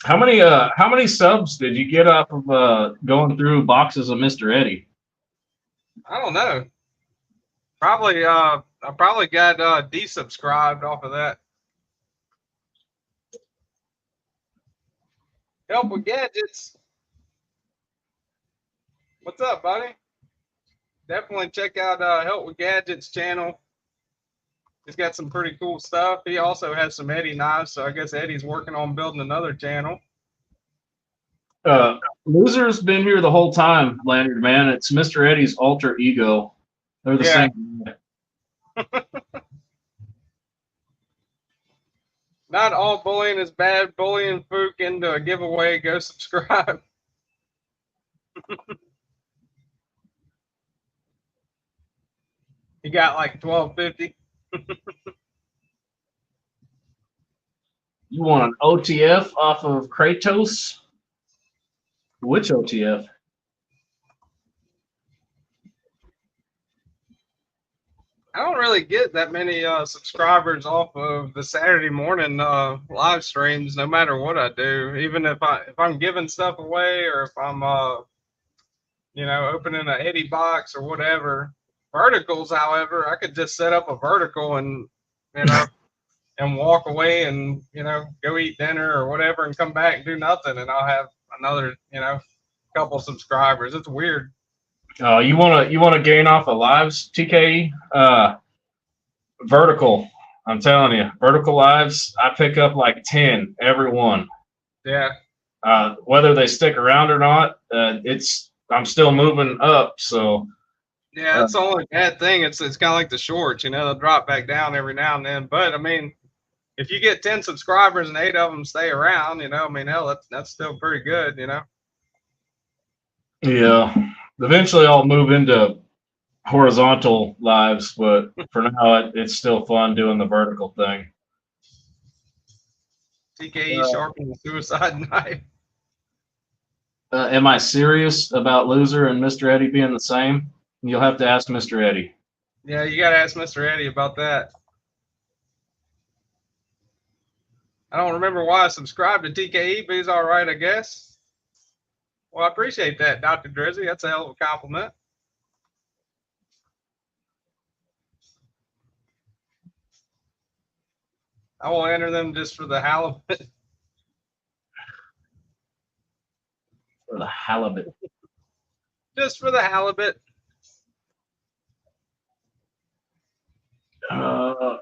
How many subs did you get off of going through boxes of Mr. Eddie? I don't know. Probably I probably got desubscribed off of that. Help with gadgets. What's up, buddy? Definitely check out Help with Gadgets channel. He's got some pretty cool stuff. He also has some Eddie knives, so I guess Eddie's working on building another channel. Loser's been here the whole time, Lanyard, man. It's Mr. Eddie's alter ego. They're the same. Not all bullying is bad. Bullying Fook into a giveaway. Go subscribe. He got like $12.50. You want an OTF off of Kratos? Which OTF? I don't really get that many subscribers off of the Saturday morning live streams, no matter what I do. Even if I'm giving stuff away, or if I'm you know, opening an Eddie box or whatever. Verticals, however, I could just set up a vertical and, you know, and walk away and, you know, go eat dinner or whatever and come back and do nothing, and I'll have another, you know, couple subscribers. It's weird. You wanna gain off of lives, TKE? Vertical. I'm telling you, vertical lives. I pick up like 10 every one. Yeah, Whether they stick around or not, I'm still moving up. So Yeah, that's the only bad thing. It's kind of like the shorts, you know, they'll drop back down every now and then. But I mean, if you get 10 subscribers and 8 of them stay around, you know, I mean, hell, that's still pretty good, you know. yeah, eventually I'll move into horizontal lives, but for now it's still fun doing the vertical thing. TKE sharpened the suicide knife. Am I serious about Loser and Mr. Eddie being the same? You'll have to ask Mr. Eddie. Yeah, you got to ask Mr. Eddie about that. I don't remember why I subscribed to TKE, but he's all right, I guess. Well, I appreciate that, Dr. Drizzy. That's a hell of a compliment. I will enter them just for the halibut. For the halibut. Just for the halibut.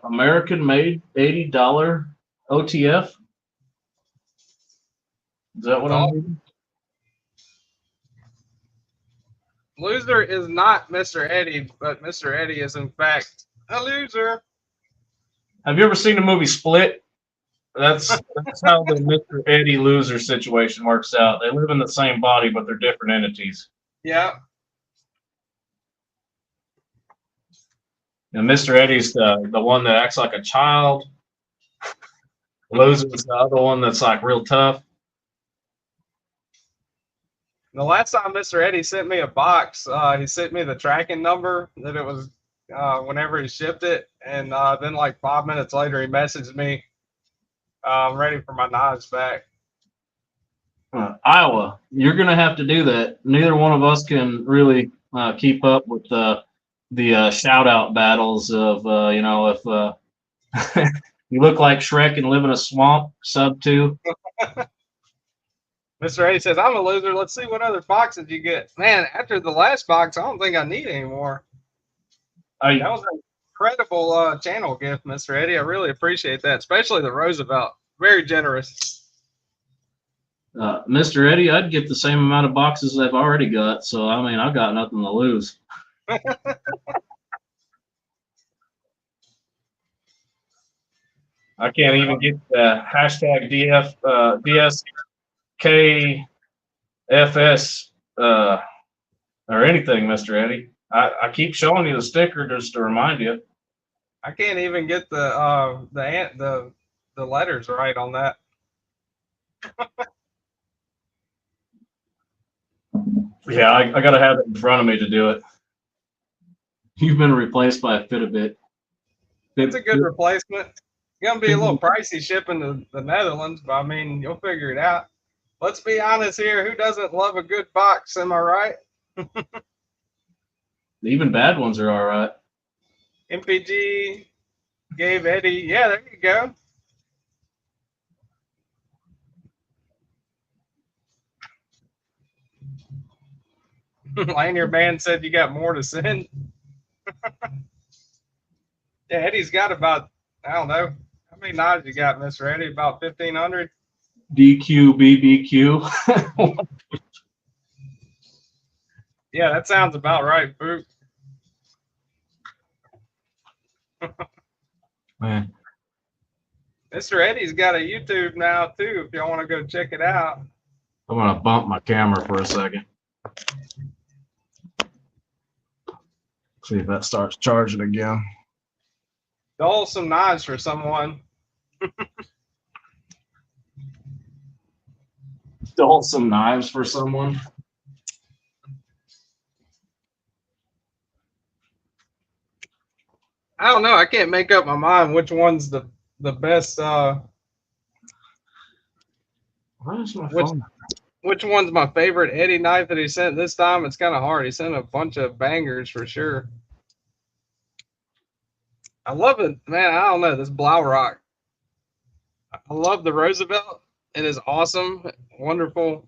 American made $80 OTF. Is that what I'm reading? Loser is not Mr. Eddie, but Mr. Eddie is in fact a loser. Have you ever seen the movie Split? That's how the Mr. Eddie loser situation works out. They live in the same body, but they're different entities. Yeah. And Mr. Eddie's the one that acts like a child. Loser's the other one that's like real tough. The last time Mr. Eddie sent me a box, he sent me the tracking number that it was whenever he shipped it. And then like 5 minutes later, he messaged me, I'm ready for my knives back. Iowa, you're going to have to do that. Neither one of us can really keep up with the shout out battles of, you know, if you look like Shrek and live in a swamp, sub 2. Mr. Eddie says, I'm a loser. Let's see what other boxes you get. Man, after the last box, I don't think I need any more. That was an incredible channel gift, Mr. Eddie. I really appreciate that, especially the Roosevelt. Very generous. Mr. Eddie, I'd get the same amount of boxes I've already got. So, I mean, I've got nothing to lose. I can't even get the hashtag DSKFS or anything, Mr. Eddie. I keep showing you the sticker just to remind you. I can't even get the letters right on that. Yeah, I gotta have it in front of me to do it. You've been replaced by a Fitbit. It's a good replacement. It's gonna be a little pricey shipping to the Netherlands, but I mean, you'll figure it out. Let's be honest here. Who doesn't love a good box? Am I right? Even bad ones are all right. MPG gave Eddie. Yeah, there you go. Lanier Man said you got more to send. Yeah, Eddie's got about, I don't know, how many knives you got, Mr. Eddie? About 1,500? DQ, BBQ. Yeah, that sounds about right, Boot. Man, Mr. Eddie's got a YouTube now, too, if y'all want to go check it out. I'm gonna bump my camera for a second. See if that starts charging again. Dole some knives for someone. Stole some knives for someone. I don't know. I can't make up my mind which one's the best. Where's my Which- phone? Which one's my favorite Eddie knife that he sent this time? It's kind of hard. He sent a bunch of bangers for sure. I love it, man. I don't know this BladeWalker. I love the Roosevelt. It is awesome, wonderful,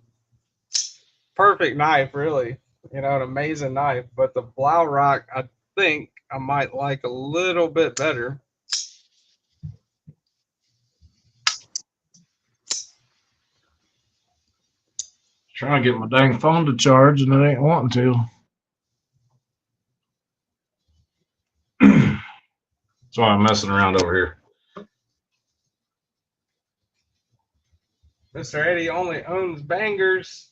perfect knife. Really, you know, an amazing knife. But the BladeWalker, I think I might like a little bit better. Trying to get my dang phone to charge and it ain't wanting to. That's why I'm messing around over here. Mr. Eddie only owns bangers.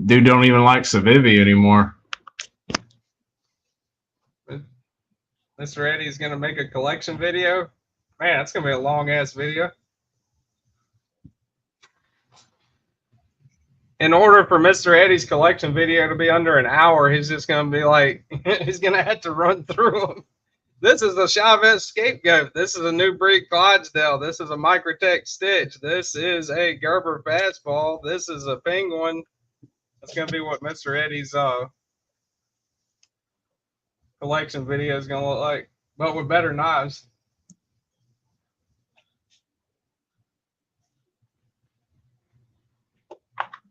Dude don't even like Civivi anymore. Mr. Eddie's gonna make a collection video. Man, that's gonna be a long ass video. In order for Mr. Eddie's collection video to be under an hour, he's just gonna be like, he's gonna have to run through them. This is a Chavez scapegoat. This is a new breed Clydesdale. This is a Microtech Stitch. This is a Gerber fastball. This is a Penguin. That's gonna be what Mr. Eddie's collection video is gonna look like, but with better knives.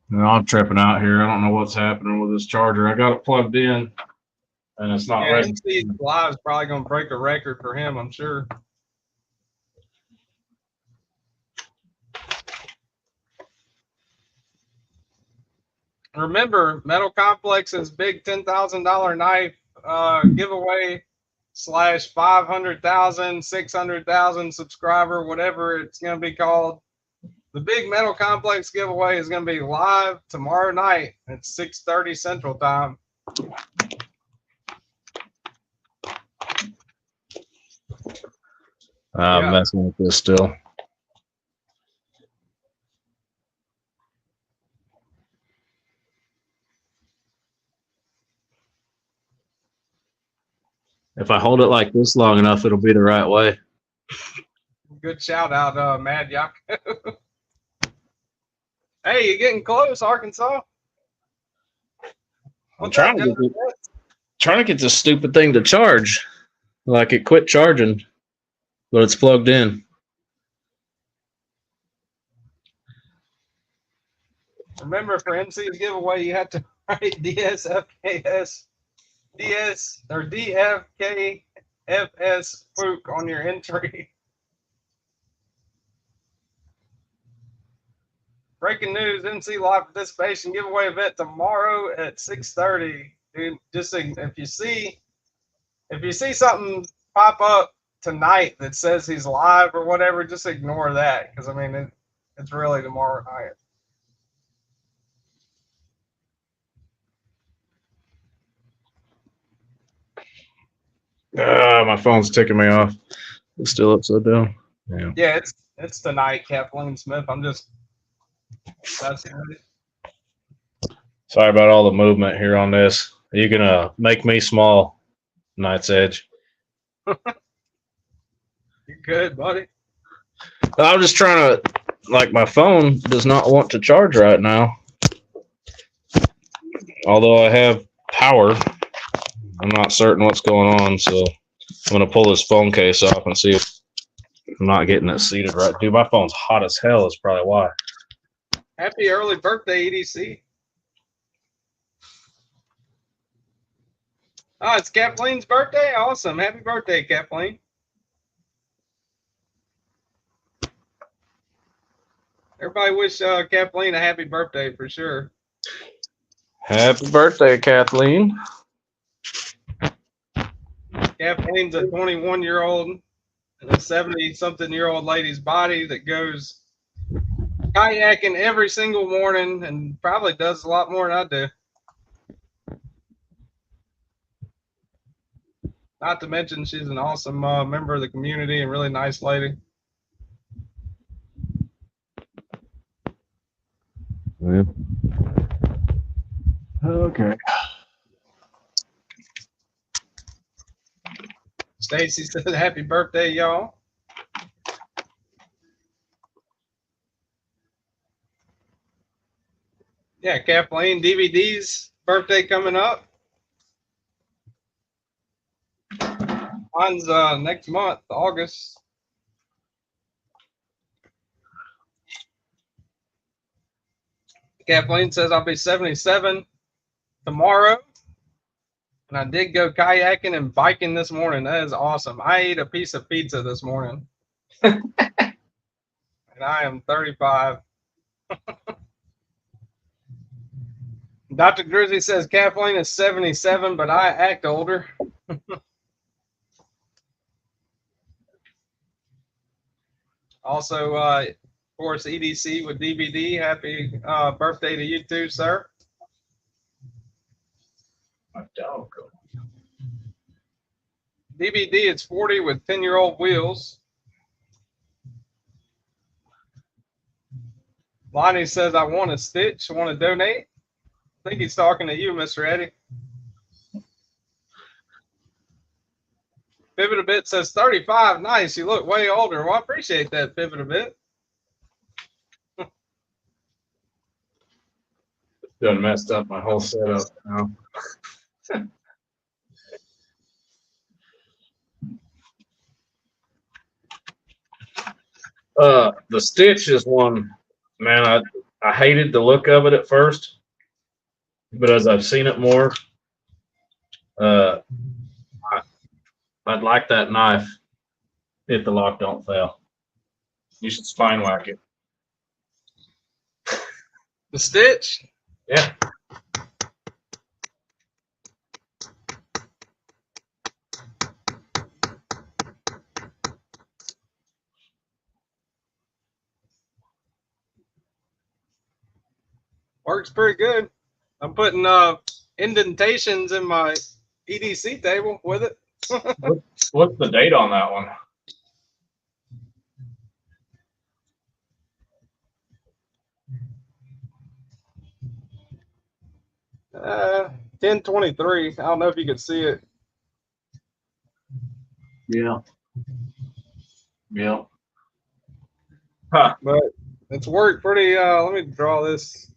No, I'm tripping out here. I don't know what's happening with this charger. I got it plugged in, and it's not ready. MC Live is probably gonna break a record for him, I'm sure. Remember, Metal Complex's big $10,000 knife giveaway / 500,000, 600,000 subscriber, whatever it's going to be called. The big Metal Complex giveaway is going to be live tomorrow night at 6:30 Central Time. I'm messing with this still. If I hold it like this long enough, it'll be the right way. Good shout out, Mad Yako. Hey, you're getting close, Arkansas. I'm trying to get this stupid thing to charge. Like it quit charging, but it's plugged in. Remember, for MC's giveaway, you have to write DSFKS. DS or DFKFS Spook on your entry. Breaking news: MC live participation giveaway event tomorrow at 6:30. Dude, just if you see something pop up tonight that says he's live or whatever, just ignore that, because I mean it's really tomorrow night. My phone's ticking me off. It's still upside down. Yeah, it's tonight, Kathleen Smith. I'm just that's it. Sorry about all the movement here on this. You're gonna make me small, Night's Edge. You're good, buddy. I'm just trying to, like, my phone does not want to charge right now. Although I have power, I'm not certain what's going on, so I'm gonna pull this phone case off and see if I'm not getting it seated right. Dude, my phone's hot as hell. Is probably why. Happy early birthday, EDC. Oh, it's Kathleen's birthday? Awesome. Happy birthday, Kathleen. Everybody wish Kathleen a happy birthday for sure. Happy birthday, Kathleen. Kathleen's a 21-year-old in a 70-something-year-old lady's body that goes kayaking every single morning and probably does a lot more than I do. Not to mention she's an awesome member of the community and really nice lady. Yeah. Okay. Stacy said, happy birthday, y'all. Yeah, Kathleen, DVD's birthday coming up. Mine's next month, August. Kathleen says I'll be 77 tomorrow. And I did go kayaking and biking this morning. That is awesome. I ate a piece of pizza this morning. and I am 35. Dr. Grizzly says Kathleen is 77, but I act older. Also, of course, EDC with DVD. Happy birthday to you too, sir. My dog. DVD, it's 40 with 10-year-old wheels. Lonnie says, I want a stitch. I want to donate. I think he's talking to you, Mr. Eddie. Pivot a Bit says 35. Nice. You look way older. Well, I appreciate that, Pivot a Bit. Done messed up my whole setup now. The stitch is one, man, I hated the look of it at first, but as I've seen it more, I'd like that knife if the lock don't fail. You should spine whack it. The stitch? Yeah. Works pretty good. I'm putting indentations in my EDC table with it. What's the date on that one? Uh, 10/23. I don't know if you can see it. Yeah. Yeah. Huh. But it's worked pretty. Let me draw this.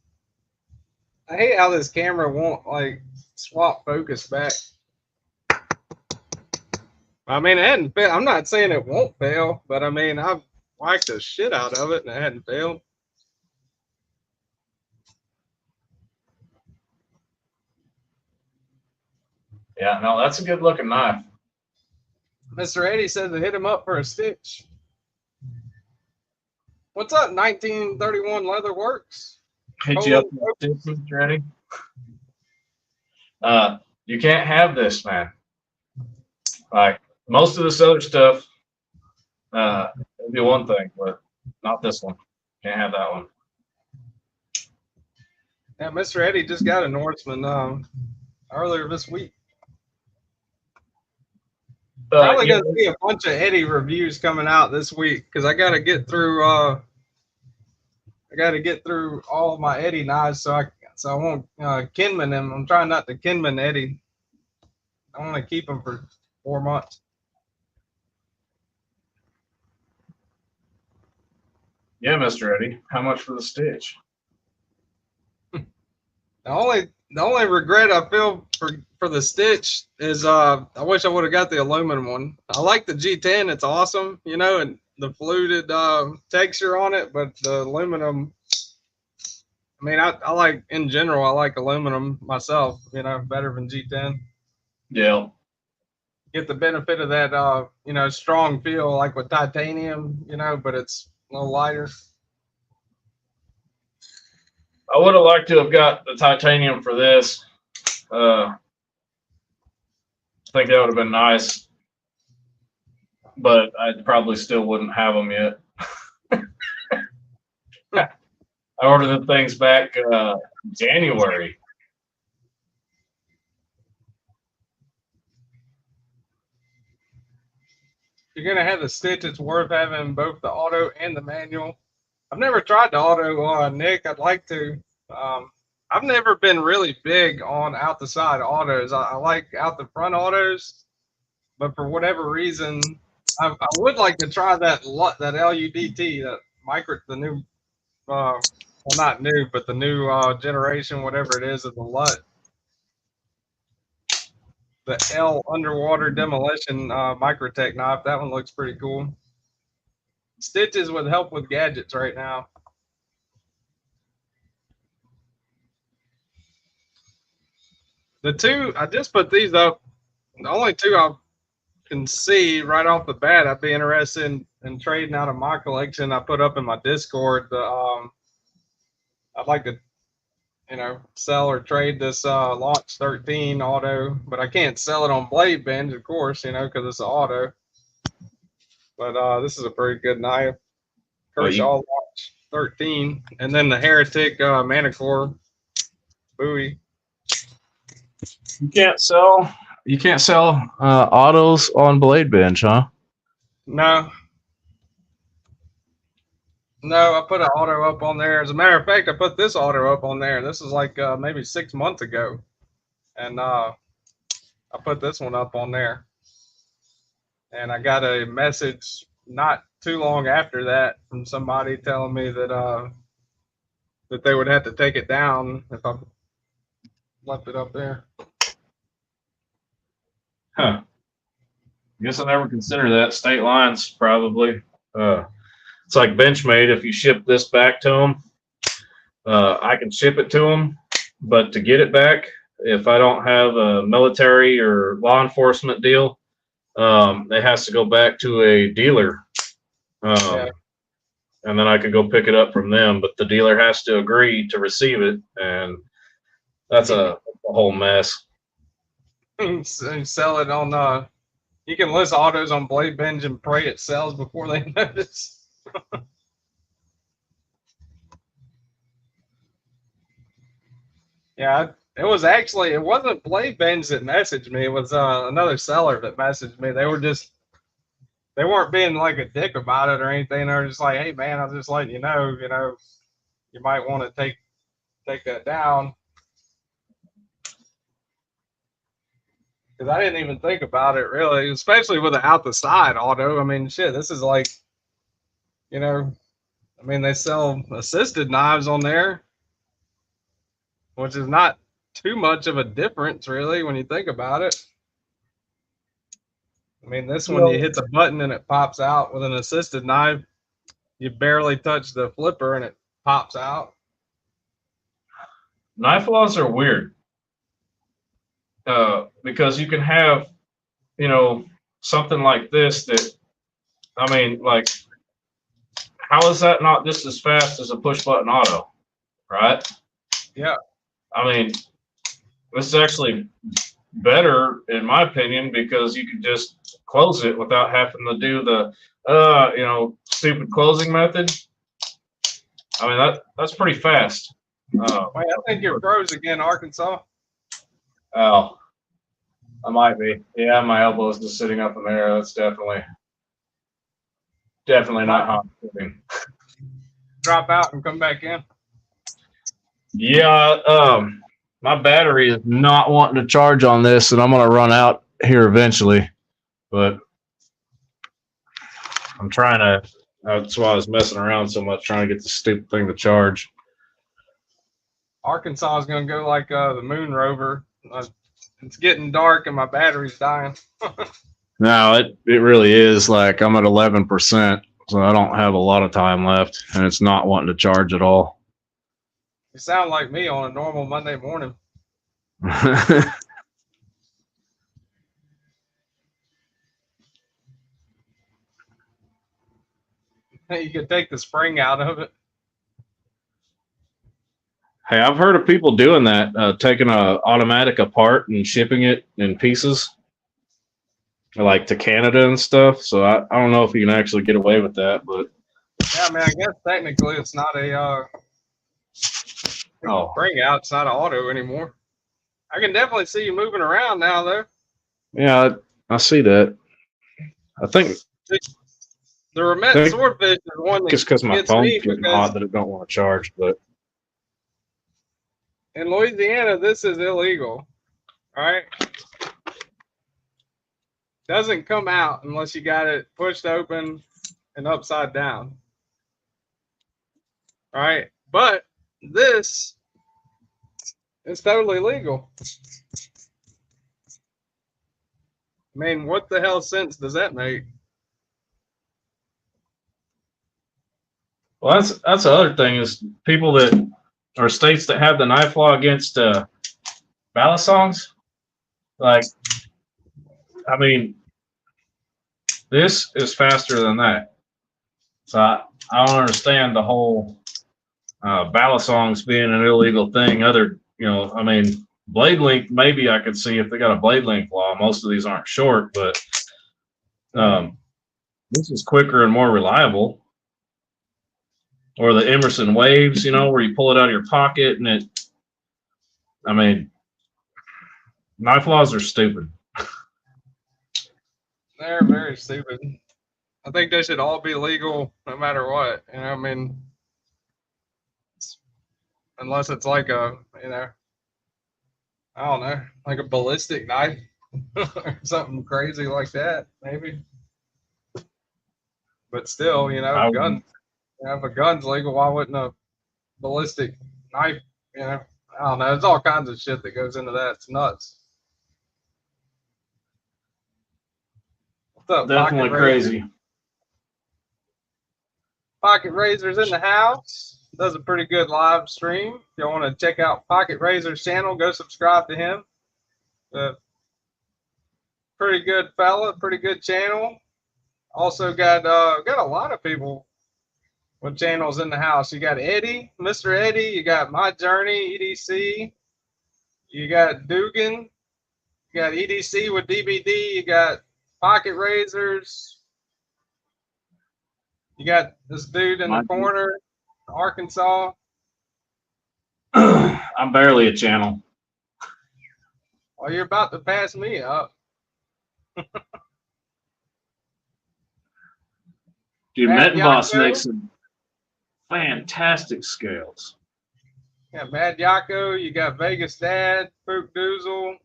I hate how this camera won't like swap focus back. I mean, it hadn't failed. I'm not saying it won't fail, but I mean, I've whacked the shit out of it and it hadn't failed. Yeah, no, that's a good looking knife. Mr. Eddie said to hit him up for a stitch. What's up, 1931 Leather Works? Hit you up with a stitch, Mr. Eddie. You can't have this, man. Like most of this other stuff, it'll be one thing, but not this one. Can't have that one. Yeah, Mr. Eddie just got a Norseman earlier this week. Probably gonna see a bunch of Eddie reviews coming out this week because I gotta get through all of my Eddie knives so I won't Kenman them. I'm trying not to Kenman Eddie. I want to keep them for 4 months. Yeah, Mr. Eddie. How much for the stitch? The only regret I feel for the stitch is I wish I would have got the aluminum one. I like the G10, it's awesome, you know, and the fluted texture on it, but the aluminum, I mean, I like, in general, I like aluminum myself, you know, better than G10. Yeah. Get the benefit of that, you know, strong feel like with titanium, you know, but it's a little lighter. I would have liked to have got the titanium for this. I think that would have been nice, but I probably still wouldn't have them yet. I ordered the things back January. If you're gonna have the stitch, it's worth having both the auto and the manual. I've never tried the auto, Nick. I'd like to. I've never been really big on out the side autos. I like out the front autos, but for whatever reason, I would like to try that LUDT, the new, well, not new, but the new generation, whatever it is, of the LUT. The L underwater demolition microtech knife. That one looks pretty cool. Stitches would help with gadgets right now. The two, I just put these up. The only two can see right off the bat, I'd be interested in trading out of my collection. I put up in my Discord the I'd like to, you know, sell or trade this Launch 13 auto, but I can't sell it on Blade Bench, of course, you know, because it's an auto. But this is a pretty good knife. Kershaw Launch 13, and then the Heretic Manicore buoy. You can't sell autos on Blade Bench, huh? No. No, I put an auto up on there. As a matter of fact, I put this auto up on there. This is like maybe 6 months ago. And I put this one up on there. And I got a message not too long after that from somebody telling me that that they would have to take it down if I left it up there. Huh. Guess I never considered that. State lines, probably. It's like Benchmade. If you ship this back to them, I can ship it to them, but to get it back, if I don't have a military or law enforcement deal, it has to go back to a dealer. Yeah. And then I can go pick it up from them, but the dealer has to agree to receive it, and that's a whole mess. Sell it on you can list autos on Blade Bench and pray it sells before they notice. Yeah, it wasn't Blade Bench that messaged me. It was another seller that messaged me. They weren't being like a dick about it or anything. They were just like, hey man, I was just letting you know, you might want to take that down. Because I didn't even think about it really, especially with the out the side auto. I mean, shit, this is like, I mean, they sell assisted knives on there, which is not too much of a difference really when you think about it. I mean, this one, you hit the button and it pops out. With an assisted knife, you barely touch the flipper and it pops out. Knife laws are weird. Because you can have, something like this that, I mean, like, how is that not just as fast as a push button auto, right? Yeah. I mean, this is actually better in my opinion because you can just close it without having to do the, stupid closing method. I mean, that's pretty fast. Wait, I think you're froze again, Arkansas. Oh, I might be. Yeah, my elbow's just sitting up in there. That's definitely not hot. Drop out and come back in. Yeah, my battery is not wanting to charge on this, and I'm gonna run out here eventually. But I'm trying to. That's why I was messing around so much, trying to get the stupid thing to charge. Arkansas is gonna go like the moon rover. It's getting dark and my battery's dying. No, it really is. Like I'm at 11%, so I don't have a lot of time left, and it's not wanting to charge at all. You sound like me on a normal Monday morning. You could take the spring out of it. Hey, I've heard of people doing that, taking a automatic apart and shipping it in pieces, like to Canada and stuff. So I don't know if you can actually get away with that, but yeah, I mean, I guess technically it's not a spring out. It's not an auto anymore. I can definitely see you moving around now, though. Yeah, I see that. I think the Remet Swordfish is one that just because my gets phone's me getting hot that it don't want to charge, but. In Louisiana, this is illegal, all right? Doesn't come out unless you got it pushed open and upside down, all right? But this is totally legal. I mean, what the hell sense does that make? Well, that's the other thing is people that or states that have the knife law against ballast songs. Like, I mean, This is faster than that. So I don't understand the whole balisongs being an illegal thing. Other, you know, I mean, blade link, maybe I could see if they got a blade link law. Most of these aren't short, but this is quicker and more reliable. Or the Emerson Waves, you know, where you pull it out of your pocket and it, I mean, knife laws are stupid. They're very stupid. I think they should all be legal no matter what. You know, I mean, unless it's like a, you know, I don't know, like a ballistic knife or something crazy like that, maybe. But still, you know, guns. You know, if a gun's legal, why wouldn't a ballistic knife? You know, I don't know. There's all kinds of shit that goes into that. It's nuts. What's up, Definitely crazy. Pocket Razor's in the house. Does a pretty good live stream. If you want to check out Pocket Razor's channel, go subscribe to him. Pretty good fella, pretty good channel. Also got a lot of people with channels in the house. You got Eddie, Mr. Eddie. You got My Journey, EDC. You got Dugan. You got EDC with DBD. You got Pocket Razors. You got this dude in the corner, Arkansas. I'm barely a channel. Well, you're about to pass me up. Dude, Mettenboss makes some fantastic scales. You got Mad Yako, you got Vegas Dad, Spook Doozle.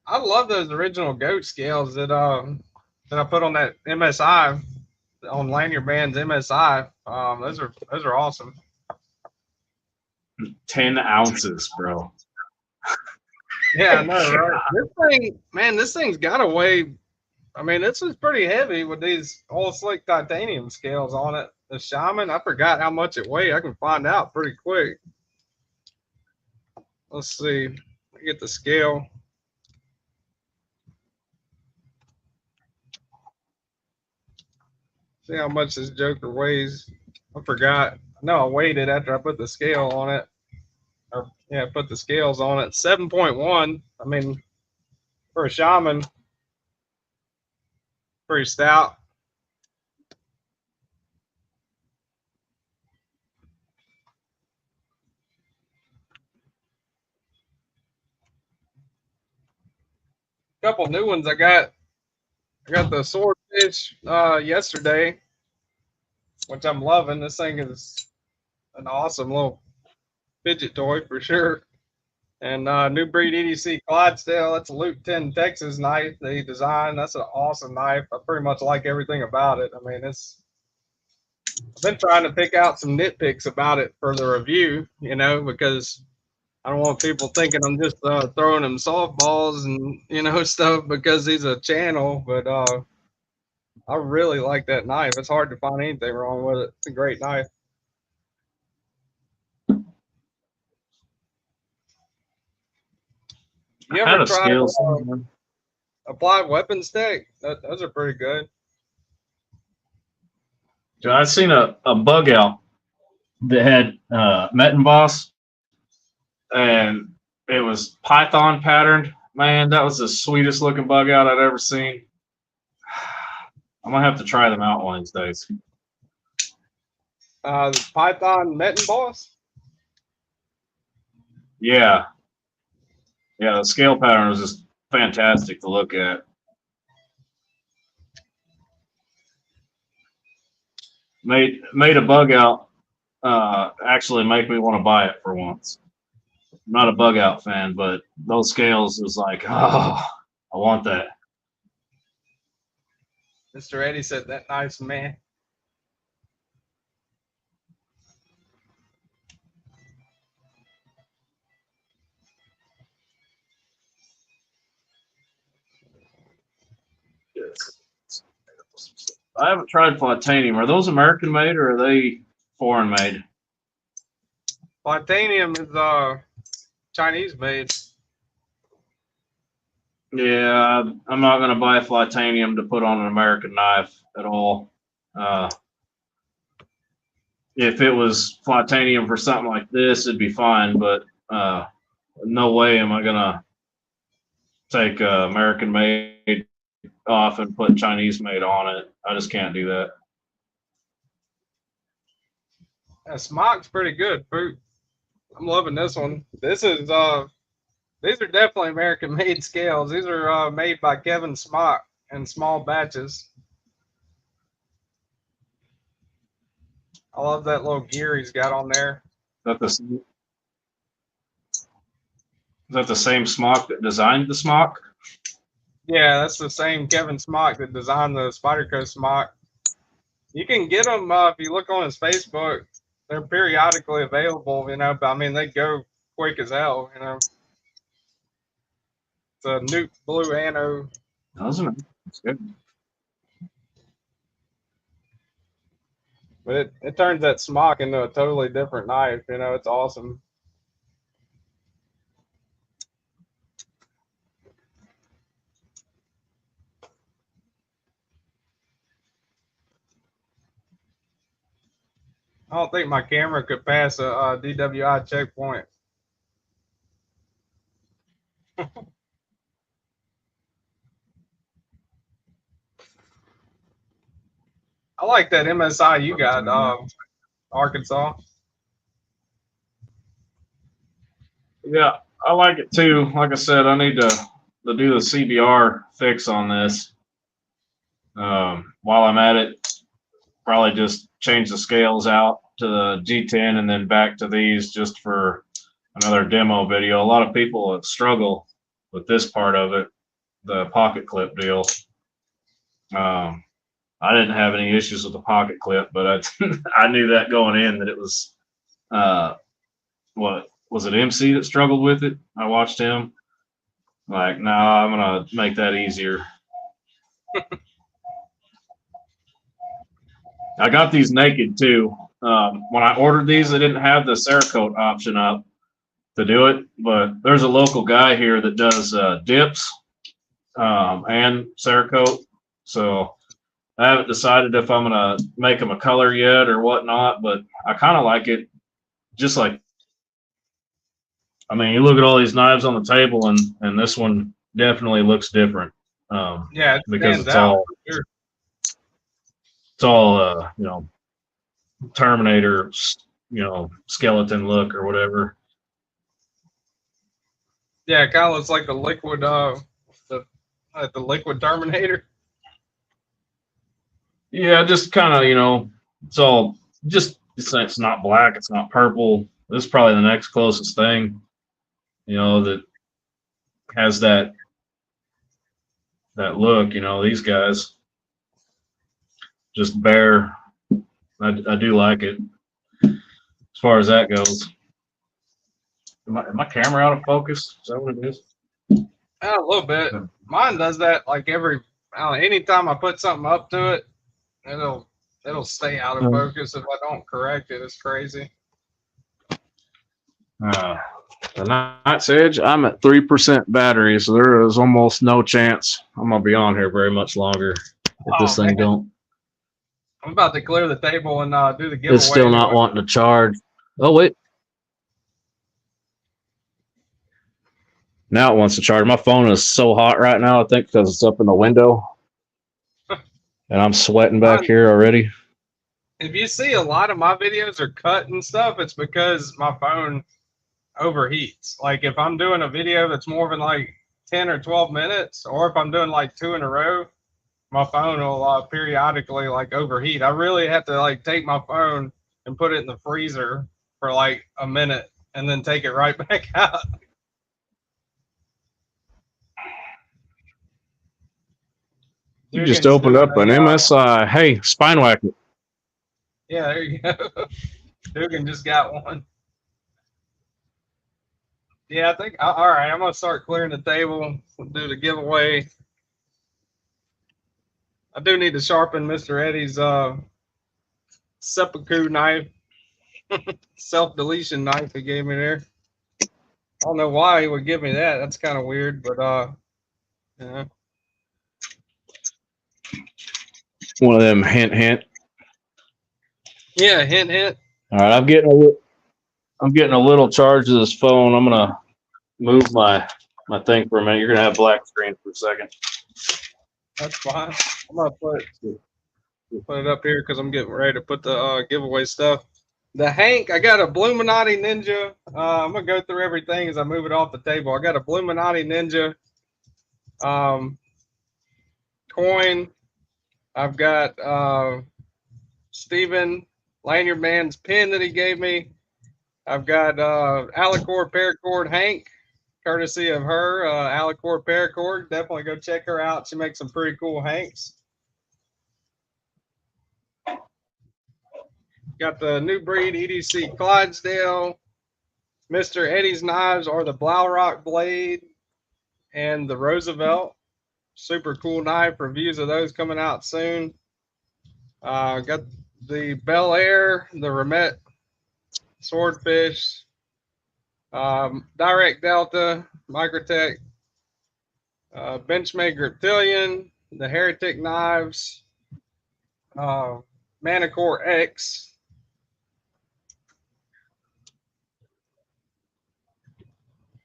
I love those original goat scales that I put on that MSI, on Lanyard Band's MSI. Those are awesome. 10 ounces, bro. Yeah, I know, right? This thing, man, this thing's got to weigh. I mean, this is pretty heavy with these all slick titanium scales on it. The Shaman, I forgot how much it weighed. I can find out pretty quick. Let's see. Let me get the scale. See how much this joker weighs. I forgot. No, I weighed it after I put the scale on it. Or yeah, put the scales on it. 7.1. I mean, for a Shaman, pretty stout. Couple new ones I got the Swordfish yesterday, which I'm loving. This thing is an awesome little fidget toy for sure. And New Breed EDC Clydesdale, that's a Loop 10 Texas knife they designed. That's an awesome knife. I pretty much like everything about it. I mean, I've been trying to pick out some nitpicks about it for the review, you know, because I don't want people thinking I'm just throwing them softballs and, you know, stuff because he's a channel. But I really like that knife. It's hard to find anything wrong with it. It's a great knife. You ever tried Applied Weapons Tech? Those are pretty good. Dude, I seen a bug out that had Mettenboss, and it was Python patterned. Man, that was the sweetest looking bug out I'd ever seen. I'm gonna have to try them out one of these days. Python Mettenboss? Yeah. Yeah, the scale pattern was just fantastic to look at. Made a bug out actually make me want to buy it for once. I'm not a bug out fan, but those scales was like, oh, I want that. Mr. Eddie said that nice man. I haven't tried Titanium. Are those American made or are they foreign made? Titanium is Chinese made. Yeah, I'm not going to buy Flytanium to put on an American knife at all. If it was Flytanium for something like this, it'd be fine, but no way am I going to take American made off and put Chinese made on it. I just can't do that. That smock's pretty good, fruit. I'm loving this one. This is these are definitely American made scales. These are made by Kevin Smock in small batches. I love that little gear he's got on there. Is that the same smock that designed the smock? Yeah, that's the same Kevin Smock that designed the Spyderco smock. You can get them if you look on his Facebook. They're periodically available, you know, but I mean, they go quick as hell, you know. It's a Nuke Blue Anno. Doesn't it? It's good. But it turns that smock into a totally different knife, you know, it's awesome. I don't think my camera could pass a DWI checkpoint. I like that MSI you got, Arkansas. Yeah, I like it too. Like I said, I need to do the CBR fix on this. While I'm at it, probably just change the scales out to the G10 and then back to these just for another demo video. A lot of people struggle with this part of it, the pocket clip deal. I didn't have any issues with the pocket clip, but I knew that going in that it was, what was it, MC that struggled with it? I watched him. Like, no, I'm gonna make that easier. I got these naked too. When I ordered these, they didn't have the Cerakote option up to do it, but there's a local guy here that does dips and Cerakote. So I haven't decided if I'm gonna make them a color yet or whatnot, but I kind of like it. Just like, I mean, you look at all these knives on the table, and this one definitely looks different. Yeah, because it's all you know, Terminator, you know, skeleton look or whatever. Yeah, it kind of looks like the liquid, the liquid Terminator. Yeah, just kind of, you know, it's all just, it's not black, it's not purple. This is probably the next closest thing, you know, that has that look. You know, these guys just bare. I do like it as far as that goes. Is my camera out of focus? Is that what it is? A little bit. Mine does that like every, I don't know, anytime I put something up to it, it'll stay out of focus if I don't correct it. It's crazy. The Knight's Edge, I'm at 3% battery, so there is almost no chance I'm gonna be on here very much longer if this thing don't. I'm about to clear the table and do the giveaway. It's still not wanting to charge. Oh wait. Now it wants to charge. My phone is so hot right now, I think because it's up in the window. And I'm sweating back here already. If you see a lot of my videos are cut and stuff, it's because my phone overheats. Like if I'm doing a video that's more than like 10 or 12 minutes, or if I'm doing like 2 in a row, my phone will periodically like overheat. I really have to like take my phone and put it in the freezer for like a minute and then take it right back out. You just opened up an MSI. Hey, spine whack it. Yeah, there you go. Dugan just got one. Yeah, I think, all right, I'm going to start clearing the table. We'll do the giveaway. I do need to sharpen Mr. Eddie's seppuku knife, self-deletion knife he gave me there. I don't know why he would give me that. That's kind of weird, but Yeah. One of them hint hint. Yeah, hint hint. All right, I'm getting a little charge of this phone. I'm gonna move my thing for a minute. You're gonna have black screen for a second. That's fine. I'm gonna put it up here because I'm getting ready to put the giveaway stuff. The Hank, I got a Bluminati Ninja. I'm gonna go through everything as I move it off the table. I got a Bluminati Ninja coin. I've got Stephen Lanyard Man's pin that he gave me. I've got Alicore Paracord Hank, courtesy of her, Alicore Paracord. Definitely go check her out. She makes some pretty cool Hanks. Got the new breed EDC Clydesdale, Mr. Eddie's knives are the Blaurock blade and the Roosevelt. Super cool knife. Reviews of those coming out soon. Got the Bel Air, the Remet Swordfish, Direct Delta, Microtech, Benchmade Reptilian, the Heretic Knives, Manicore X,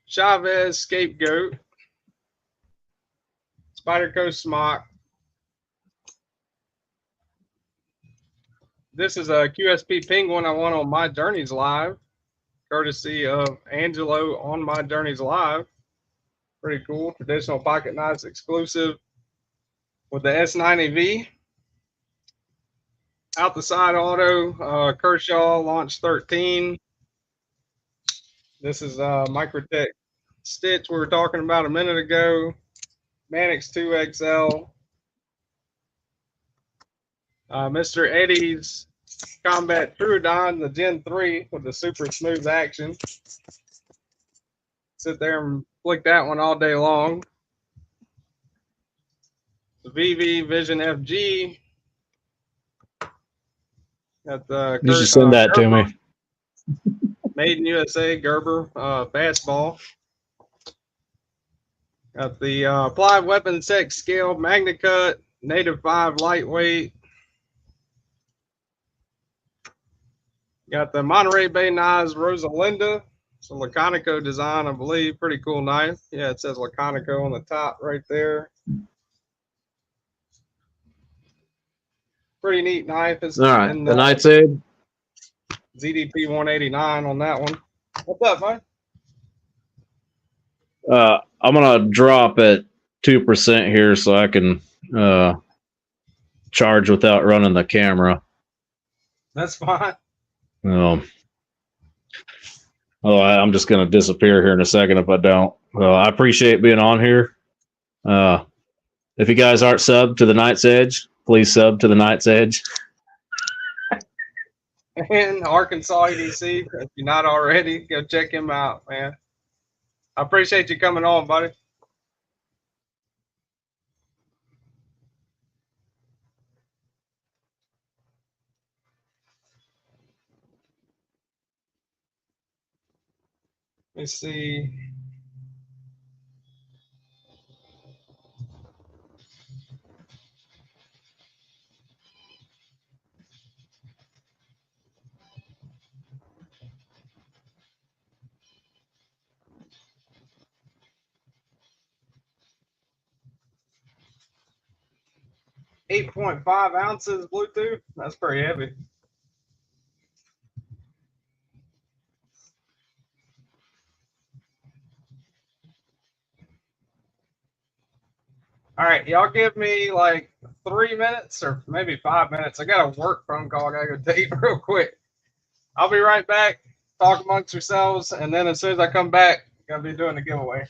Chavez Scapegoat, Spider Coast Smock. This is a QSP Penguin I won on My Journeys Live, courtesy of Angelo on My Journeys Live. Pretty cool. Traditional pocket knives exclusive with the S90V. Out the side auto, Kershaw Launch 13. This is Microtech Stitch we were talking about a minute ago. Manix 2XL. Mr. Eddie's Combat Trudon, the Gen 3 with the super smooth action. Sit there and flick that one all day long. The VV Vision FG. Got the You should send that to me. Made in USA Gerber fastball. Got the Applied Weapon Sex Scale MagnaCut Native 5 lightweight. Got the Monterey Bay Knives Rosalinda. It's a Laconico design, I believe. Pretty cool knife. Yeah, it says Laconico on the top right there. Pretty neat knife. It's All right, the Knight's Edge. ZDP 189 on that one. What's up, man? I'm gonna drop at 2% here so I can charge without running the camera. That's fine. I'm just gonna disappear here in a second if I don't. I appreciate being on here. If you guys aren't subbed to the Knight's Edge, please sub to the Knight's Edge. And Arkansas EDC, if you're not already, go check him out, man. I appreciate you coming on, buddy. Let me see. .5 ounces Bluetooth. That's pretty heavy. All right, y'all give me like 3 minutes or maybe 5 minutes. I got a work phone call I gotta go take real quick. I'll be right back. Talk amongst yourselves, and then as soon as I come back, I'm gonna be doing the giveaway.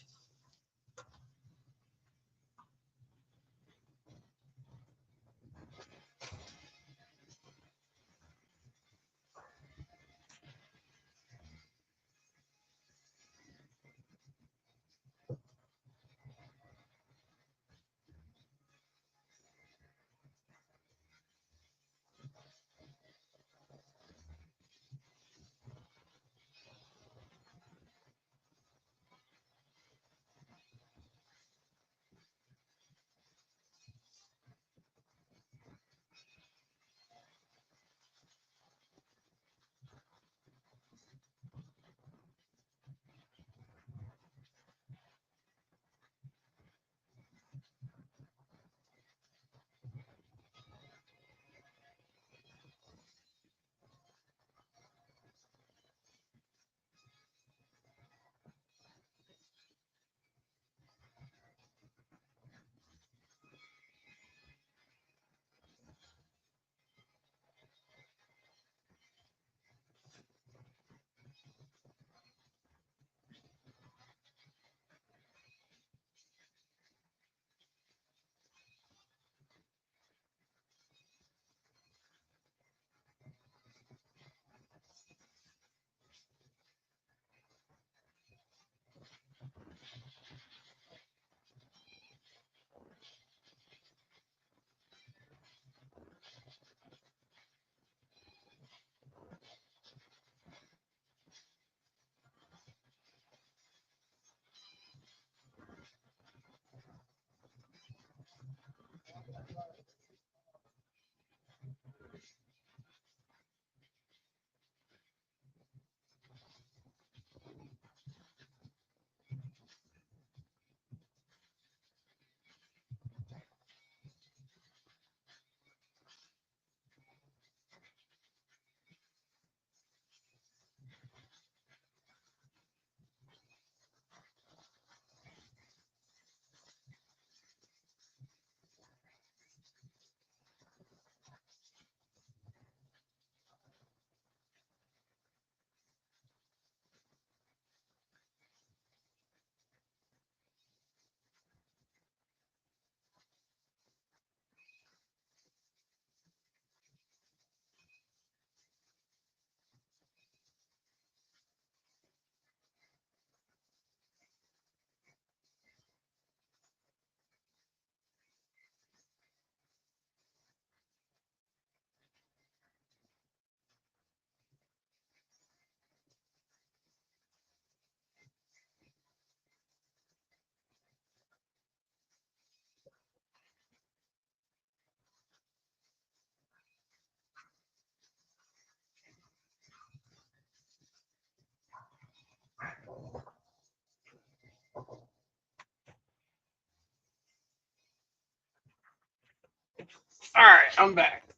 All right, I'm back.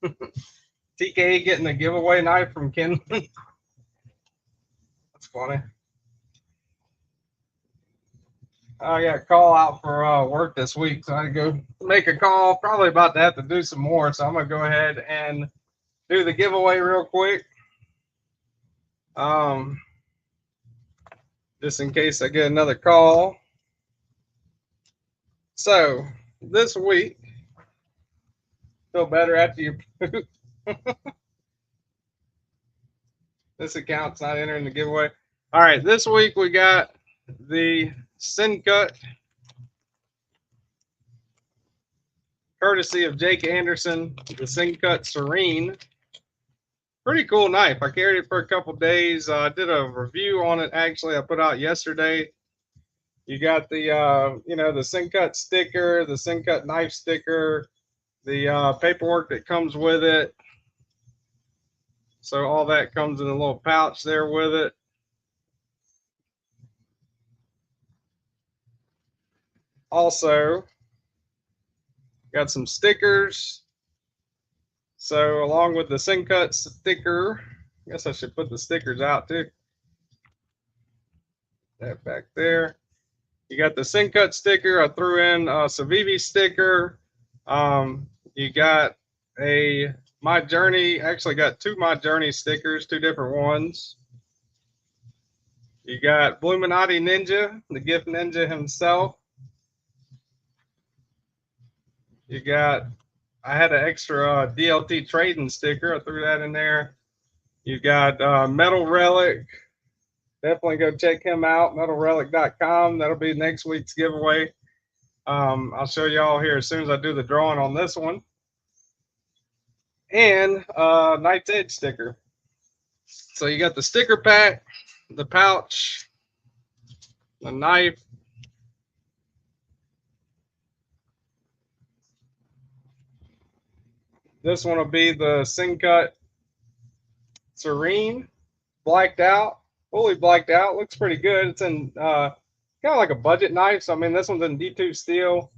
TK getting a giveaway knife from Kenman. That's funny. I got a call out for work this week, so I had to go make a call. Probably about to have to do some more, so I'm gonna go ahead and do the giveaway real quick. Just in case I get another call. So this week, feel better after you poop. This account's not entering the giveaway. All right, this week we got the Cut, courtesy of Jake Anderson, the Cut Serene. Pretty cool knife. I carried it for a couple days. I did a review on it. Actually, I put out yesterday. You got the, you know, the Cut sticker, the Cut knife sticker, the paperwork that comes with it. So all that comes in a little pouch there with it. Also, got some stickers. So along with the Cut sticker, I guess I should put the stickers out too. That back there. You got the Cut sticker. I threw in a Civivi sticker. You got a My Journey. Actually got two My Journey stickers, two different ones. You got Bluminati Ninja, the gift ninja himself. You got, I had an extra DLT Trading sticker. I threw that in there. You got Metal Relic. Definitely go check him out, metalrelic.com. That'll be next week's giveaway. I'll show y'all here as soon as I do the drawing on this one. And Knight's Edge sticker. So you got the sticker pack, the pouch, the knife. This one will be the Cut Serene, blacked out, fully blacked out. Looks pretty good. It's in kind of like a budget knife. So I mean, this one's in D2 steel.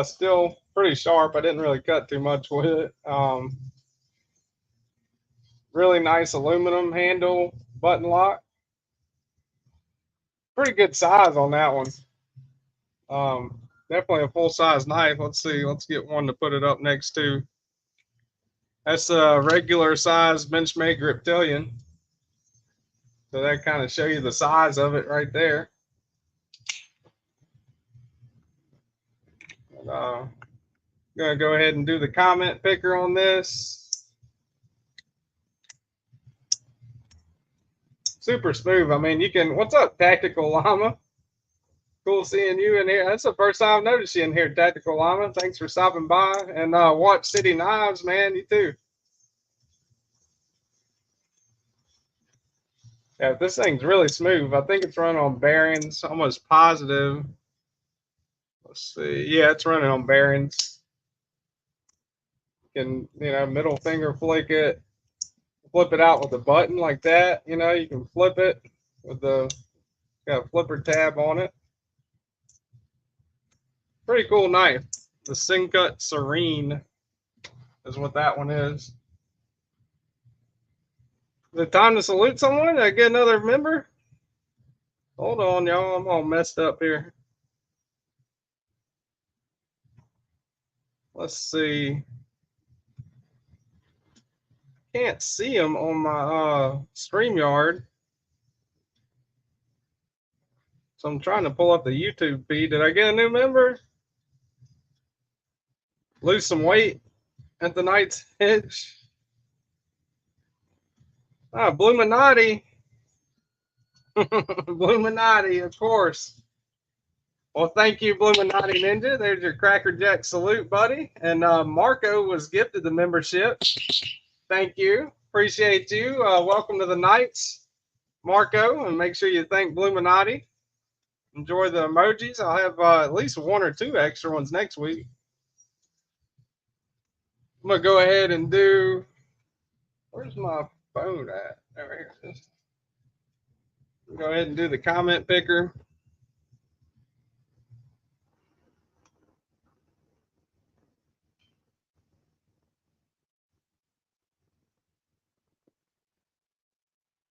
Still pretty sharp. I didn't really cut too much with it. Really nice aluminum handle, button lock. Pretty good size on that one. Definitely a full size knife. Let's see. Let's get one to put it up next to. That's a regular size Benchmade Reptilian. So that kind of show you the size of it right there. I'm going to go ahead and do the comment picker on this. Super smooth. I mean, you can, what's up, Tactical Llama? Cool seeing you in here. That's the first time I've noticed you in here, Tactical Llama. Thanks for stopping by. And Watch City Knives, man, you too. Yeah, this thing's really smooth. I think it's running on bearings, almost positive. Let's see. Yeah, it's running on bearings. can, you know, middle finger flick it, flip it out with a button like that. You know, you can flip it with the, got a flipper tab on it. Pretty cool knife. The Sincut Serene is what that one is. Is it time to salute someone? Did I get another member? Hold on, y'all. I'm all messed up here. Let's see. Can't see them on my StreamYard. So I'm trying to pull up the YouTube feed. Did I get a new member? Lose some weight at the Knight's Edge. Ah, Bluminati. Bluminati, of course. Well, thank you, Bluminati Ninja. There's your Cracker Jack salute, buddy. And Marco was gifted the membership. Thank you. Appreciate you. Welcome to the Knights, Marco. And make sure you thank Bluminati. Enjoy the emojis. I'll have at least 1 or 2 extra ones next week. I'm going to go ahead and do, where's my phone at? There it is. Go ahead and do the comment picker.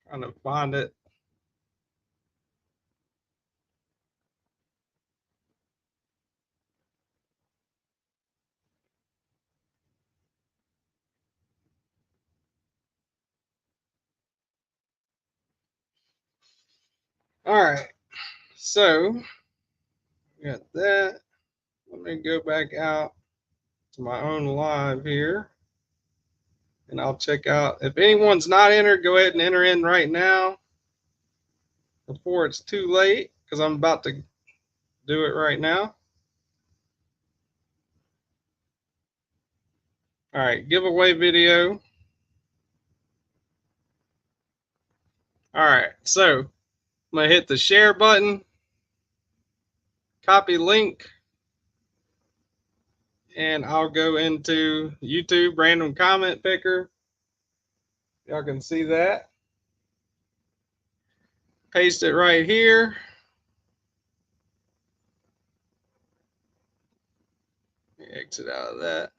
Trying to find it. All right. So, got that. Let me go back out to my own live here. And I'll check out. If anyone's not entered, go ahead and enter in right now before it's too late, because I'm about to do it right now. All right, giveaway video. All right, so I'm going to hit the share button, copy link, and I'll go into YouTube random comment picker. Y'all can see that. Paste it right here. Exit out of that.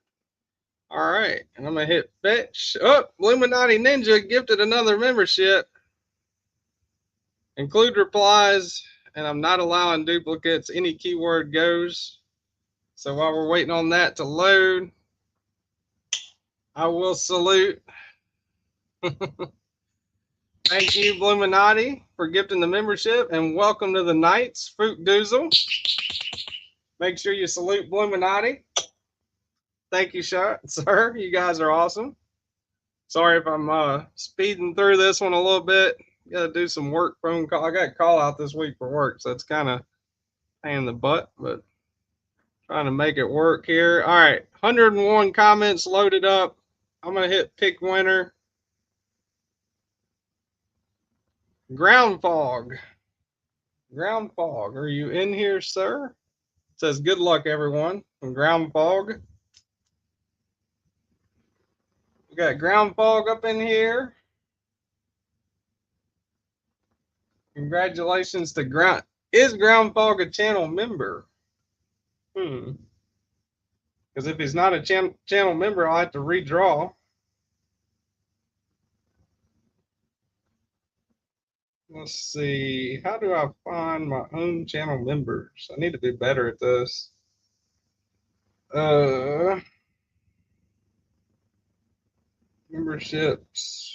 All right, and I'm gonna hit fetch. Oh, Illuminati Ninja gifted another membership. Include replies, and I'm not allowing duplicates. Any keyword goes. So while we're waiting on that to load, I will salute. Thank you, Bluminati, for gifting the membership, and welcome to the Knights, Fook Doozle. Make sure you salute Bluminati. Thank you, sir. You guys are awesome. Sorry if I'm speeding through this one a little bit. Got to do some work phone call. I got a call out this week for work, so it's kind of pain in the butt, but trying to make it work here. All right, 101 comments loaded up. I'm going to hit pick winner. Ground Fog. Ground Fog, are you in here, sir? It says good luck, everyone. From Ground Fog. We got Ground Fog up in here. Congratulations to Ground. Is Ground Fog a channel member? Because if he's not a channel member, I'll have to redraw. Let's see. How do I find my own channel members? I need to be better at this. Memberships.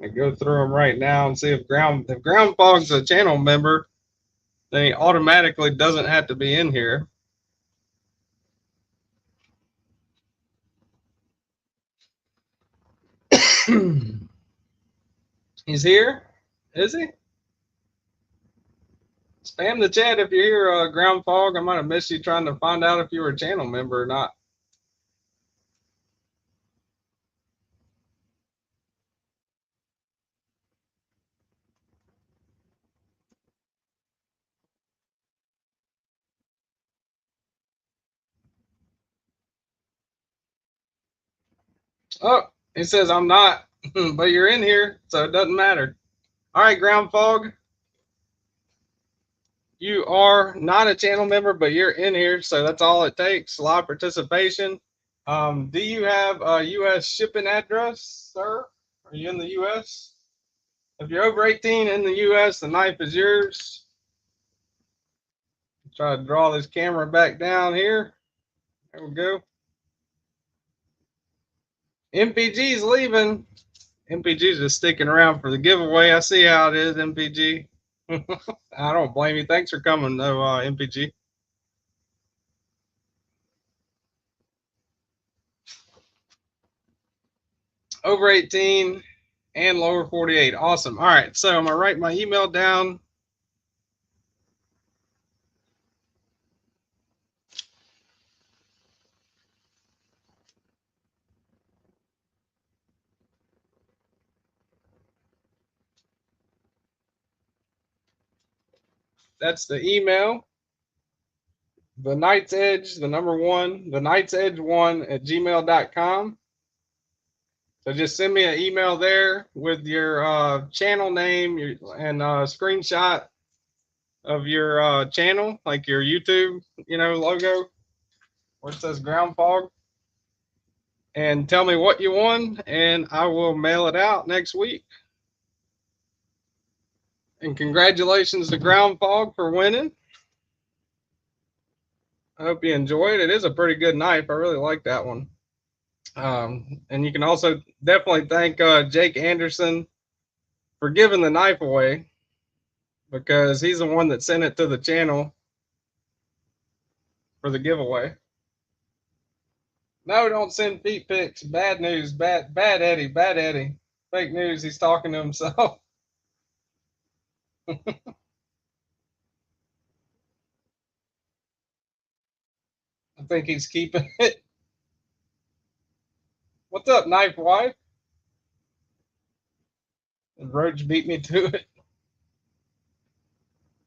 I go through them right now and see if Ground Fog's a channel member, then he automatically doesn't have to be in here. He's here? Is he? Spam the chat if you're here, Ground Fog. I might have missed you trying to find out if you were a channel member or not. Oh, he says I'm not, but you're in here, so it doesn't matter. All right, Ground Fog. You are not a channel member, but you're in here, so that's all it takes. Live participation. Do you have a U.S. shipping address, sir? Are you in the U.S.? If you're over 18 in the U.S., the knife is yours. Try to draw this camera back down here. There we go. MPG's leaving. MPG's just sticking around for the giveaway. I see how it is, MPG. I don't blame you. Thanks for coming, though, MPG. Over 18 and lower 48. Awesome. All right. So I'm going to write my email down. That's the email. The Knight's Edge, the number 1, the Knight's Edge 1 at gmail.com. So just send me an email there with your channel name and a screenshot of your channel, like your YouTube, logo where it says Ground Fog, and tell me what you won, and I will mail it out next week. And congratulations to Ground Fog for winning. I hope you enjoy it. It is a pretty good knife. I really like that one. And you can also definitely thank Jake Anderson for giving the knife away, because he's the one that sent it to the channel for the giveaway. No, don't send feet pics. Bad news. Bad Eddie. Bad Eddie. Fake news. He's talking to himself. I think he's keeping it. What's up, Knife Wife? Roach beat me to it.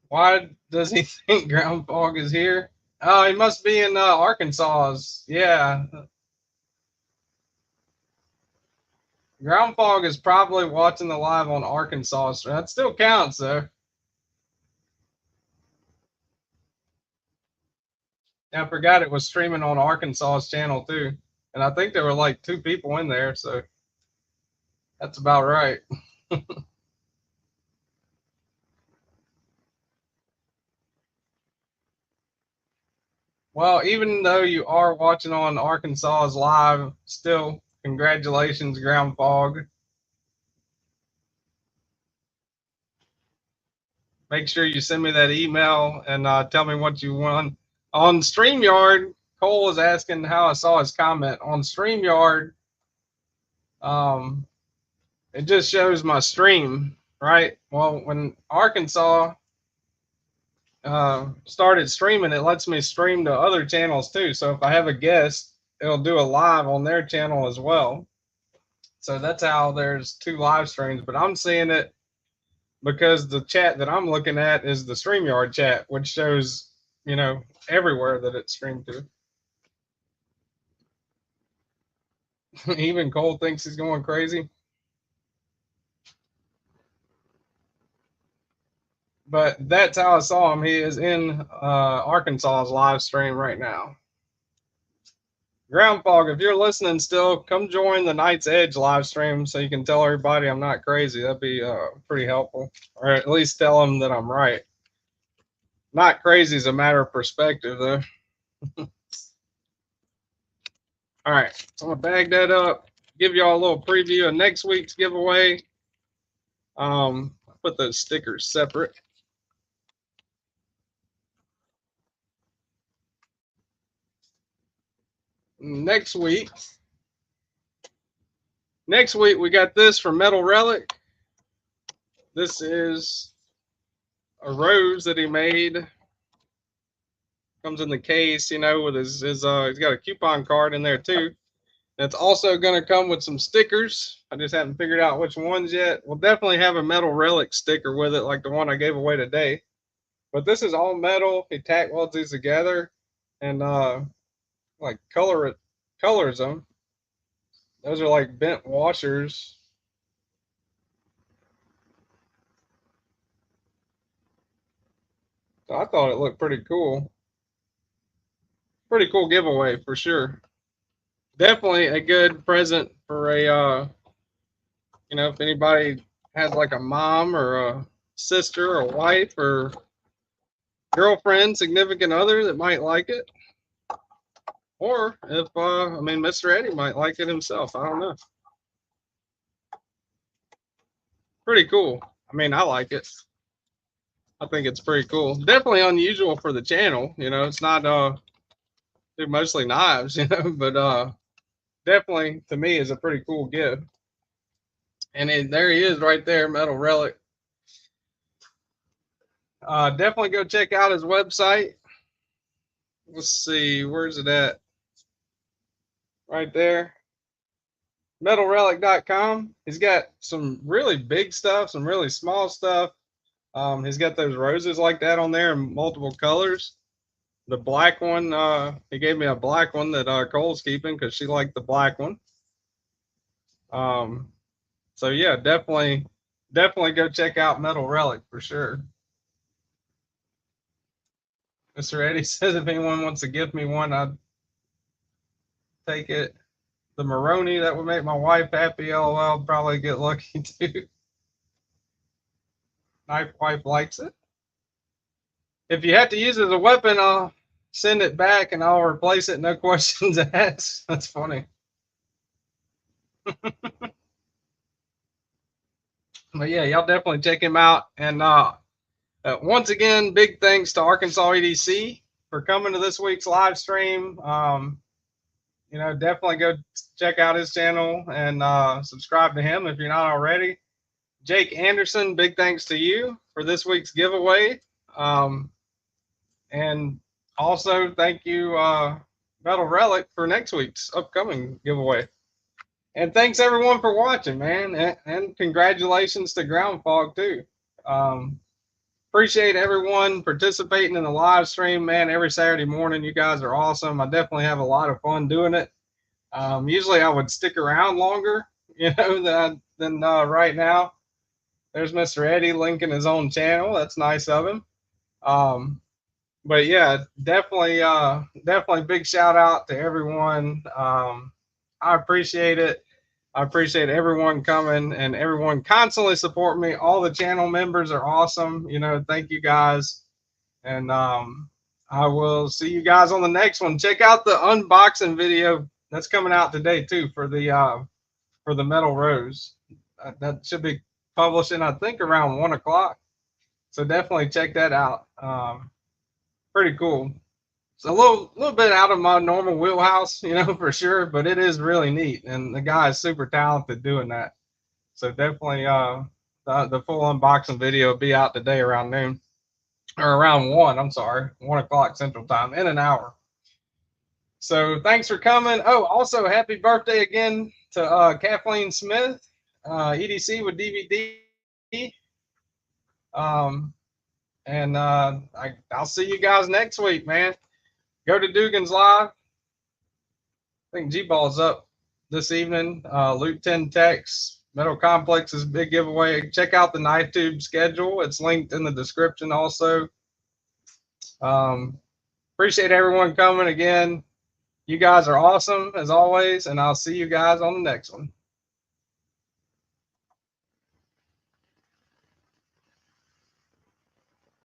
Why does he think Ground Fog is here? Oh, he must be in Arkansas. Yeah. Ground Fog is probably watching the live on Arkansas. So that still counts, though. I forgot it was streaming on Arkansas's channel, too. And I think there were like 2 people in there, so that's about right. Well, even though you are watching on Arkansas's live, still congratulations, Ground Fog. Make sure you send me that email and tell me what you won. On StreamYard, Cole was asking how I saw his comment. On StreamYard, it just shows my stream, right? Well, when Arkansas started streaming, it lets me stream to other channels too. So if I have a guest, it'll do a live on their channel as well. So that's how there's 2 live streams, but I'm seeing it because the chat that I'm looking at is the StreamYard chat, which shows, everywhere that it's streamed to. Even Cole thinks he's going crazy. But that's how I saw him. He is in Arkansas's live stream right now. Ground Fog, if you're listening still, come join the Knight's Edge live stream so you can tell everybody I'm not crazy. That'd be pretty helpful. Or at least tell them that I'm right. Not crazy is a matter of perspective, though. All right, so I'm going to bag that up, give y'all a little preview of next week's giveaway. I'll put those stickers separate. Next week we got this from Metal Relic. This is a rose that he made. Comes in the case, with his he's got a coupon card in there too. It's also going to come with some stickers. I just haven't figured out which ones yet. We'll definitely have a Metal Relic sticker with it, like the one I gave away today. But this is all metal. He tack welds these together and like colors them. Those are like bent washers. So I thought it looked pretty cool. Pretty cool giveaway for sure. Definitely a good present for a you know, if anybody has like a mom or a sister or wife or girlfriend, significant other that might like it. Or if I mean Mr. Eddie might like it himself. I don't know. Pretty cool. I mean, I like it. I think it's pretty cool. Definitely unusual for the channel. You know, it's not they're mostly knives, you know, but definitely to me is a pretty cool gift. And there he is right there, Metal Relic. Definitely go check out his website. Let's see, where's it at? Right there. MetalRelic.com. He's got some really big stuff, some really small stuff. He's got those roses like that on there in multiple colors. The black one, he gave me a black one that Cole's keeping because she liked the black one. So yeah, definitely go check out Metal Relic for sure. Mr. Eddie says if anyone wants to gift me one, I'd take it. The Maroni, that would make my wife happy. LOL, probably get lucky too. My wife likes it. If you have to use it as a weapon, I'll send it back and I'll replace it. No questions asked. That's funny. But yeah, y'all definitely check him out. And once again, big thanks to Arkansas EDC for coming to this week's live stream. You know, definitely go check out his channel and subscribe to him if you're not already. Jake Anderson, big thanks to you for this week's giveaway. And also thank you, Metal Relic, for next week's upcoming giveaway. And thanks everyone for watching, man. And congratulations to Ground Fog too. Appreciate everyone participating in the live stream, man. Every Saturday morning, you guys are awesome. I definitely have a lot of fun doing it. Usually I would stick around longer, you know, than right now. There's Mr. Eddie linking his own channel. That's nice of him. But yeah, definitely big shout out to everyone. I appreciate it. I appreciate everyone coming and everyone constantly supporting me. All the channel members are awesome. You know, thank you guys. And I will see you guys on the next one. Check out the unboxing video that's coming out today too for the Metal Rose. That should be publishing, I think, around 1 o'clock. So definitely check that out. Pretty cool. It's a little bit out of my normal wheelhouse, you know, for sure, but it is really neat. And the guy is super talented doing that. So definitely the full unboxing video will be out today around noon. Or around 1, I'm sorry, 1 o'clock Central Time, in an hour. So thanks for coming. Oh, also happy birthday again to Kathleen Smith, EDC with DVD. And I'll see you guys next week, man. Go to Dugan's Live. I think G-Ball's up this evening. Loot 10 Techs, Metal Complex's big giveaway. Check out the Knife Tube schedule. It's linked in the description also. Appreciate everyone coming again. You guys are awesome as always, and I'll see you guys on the next one.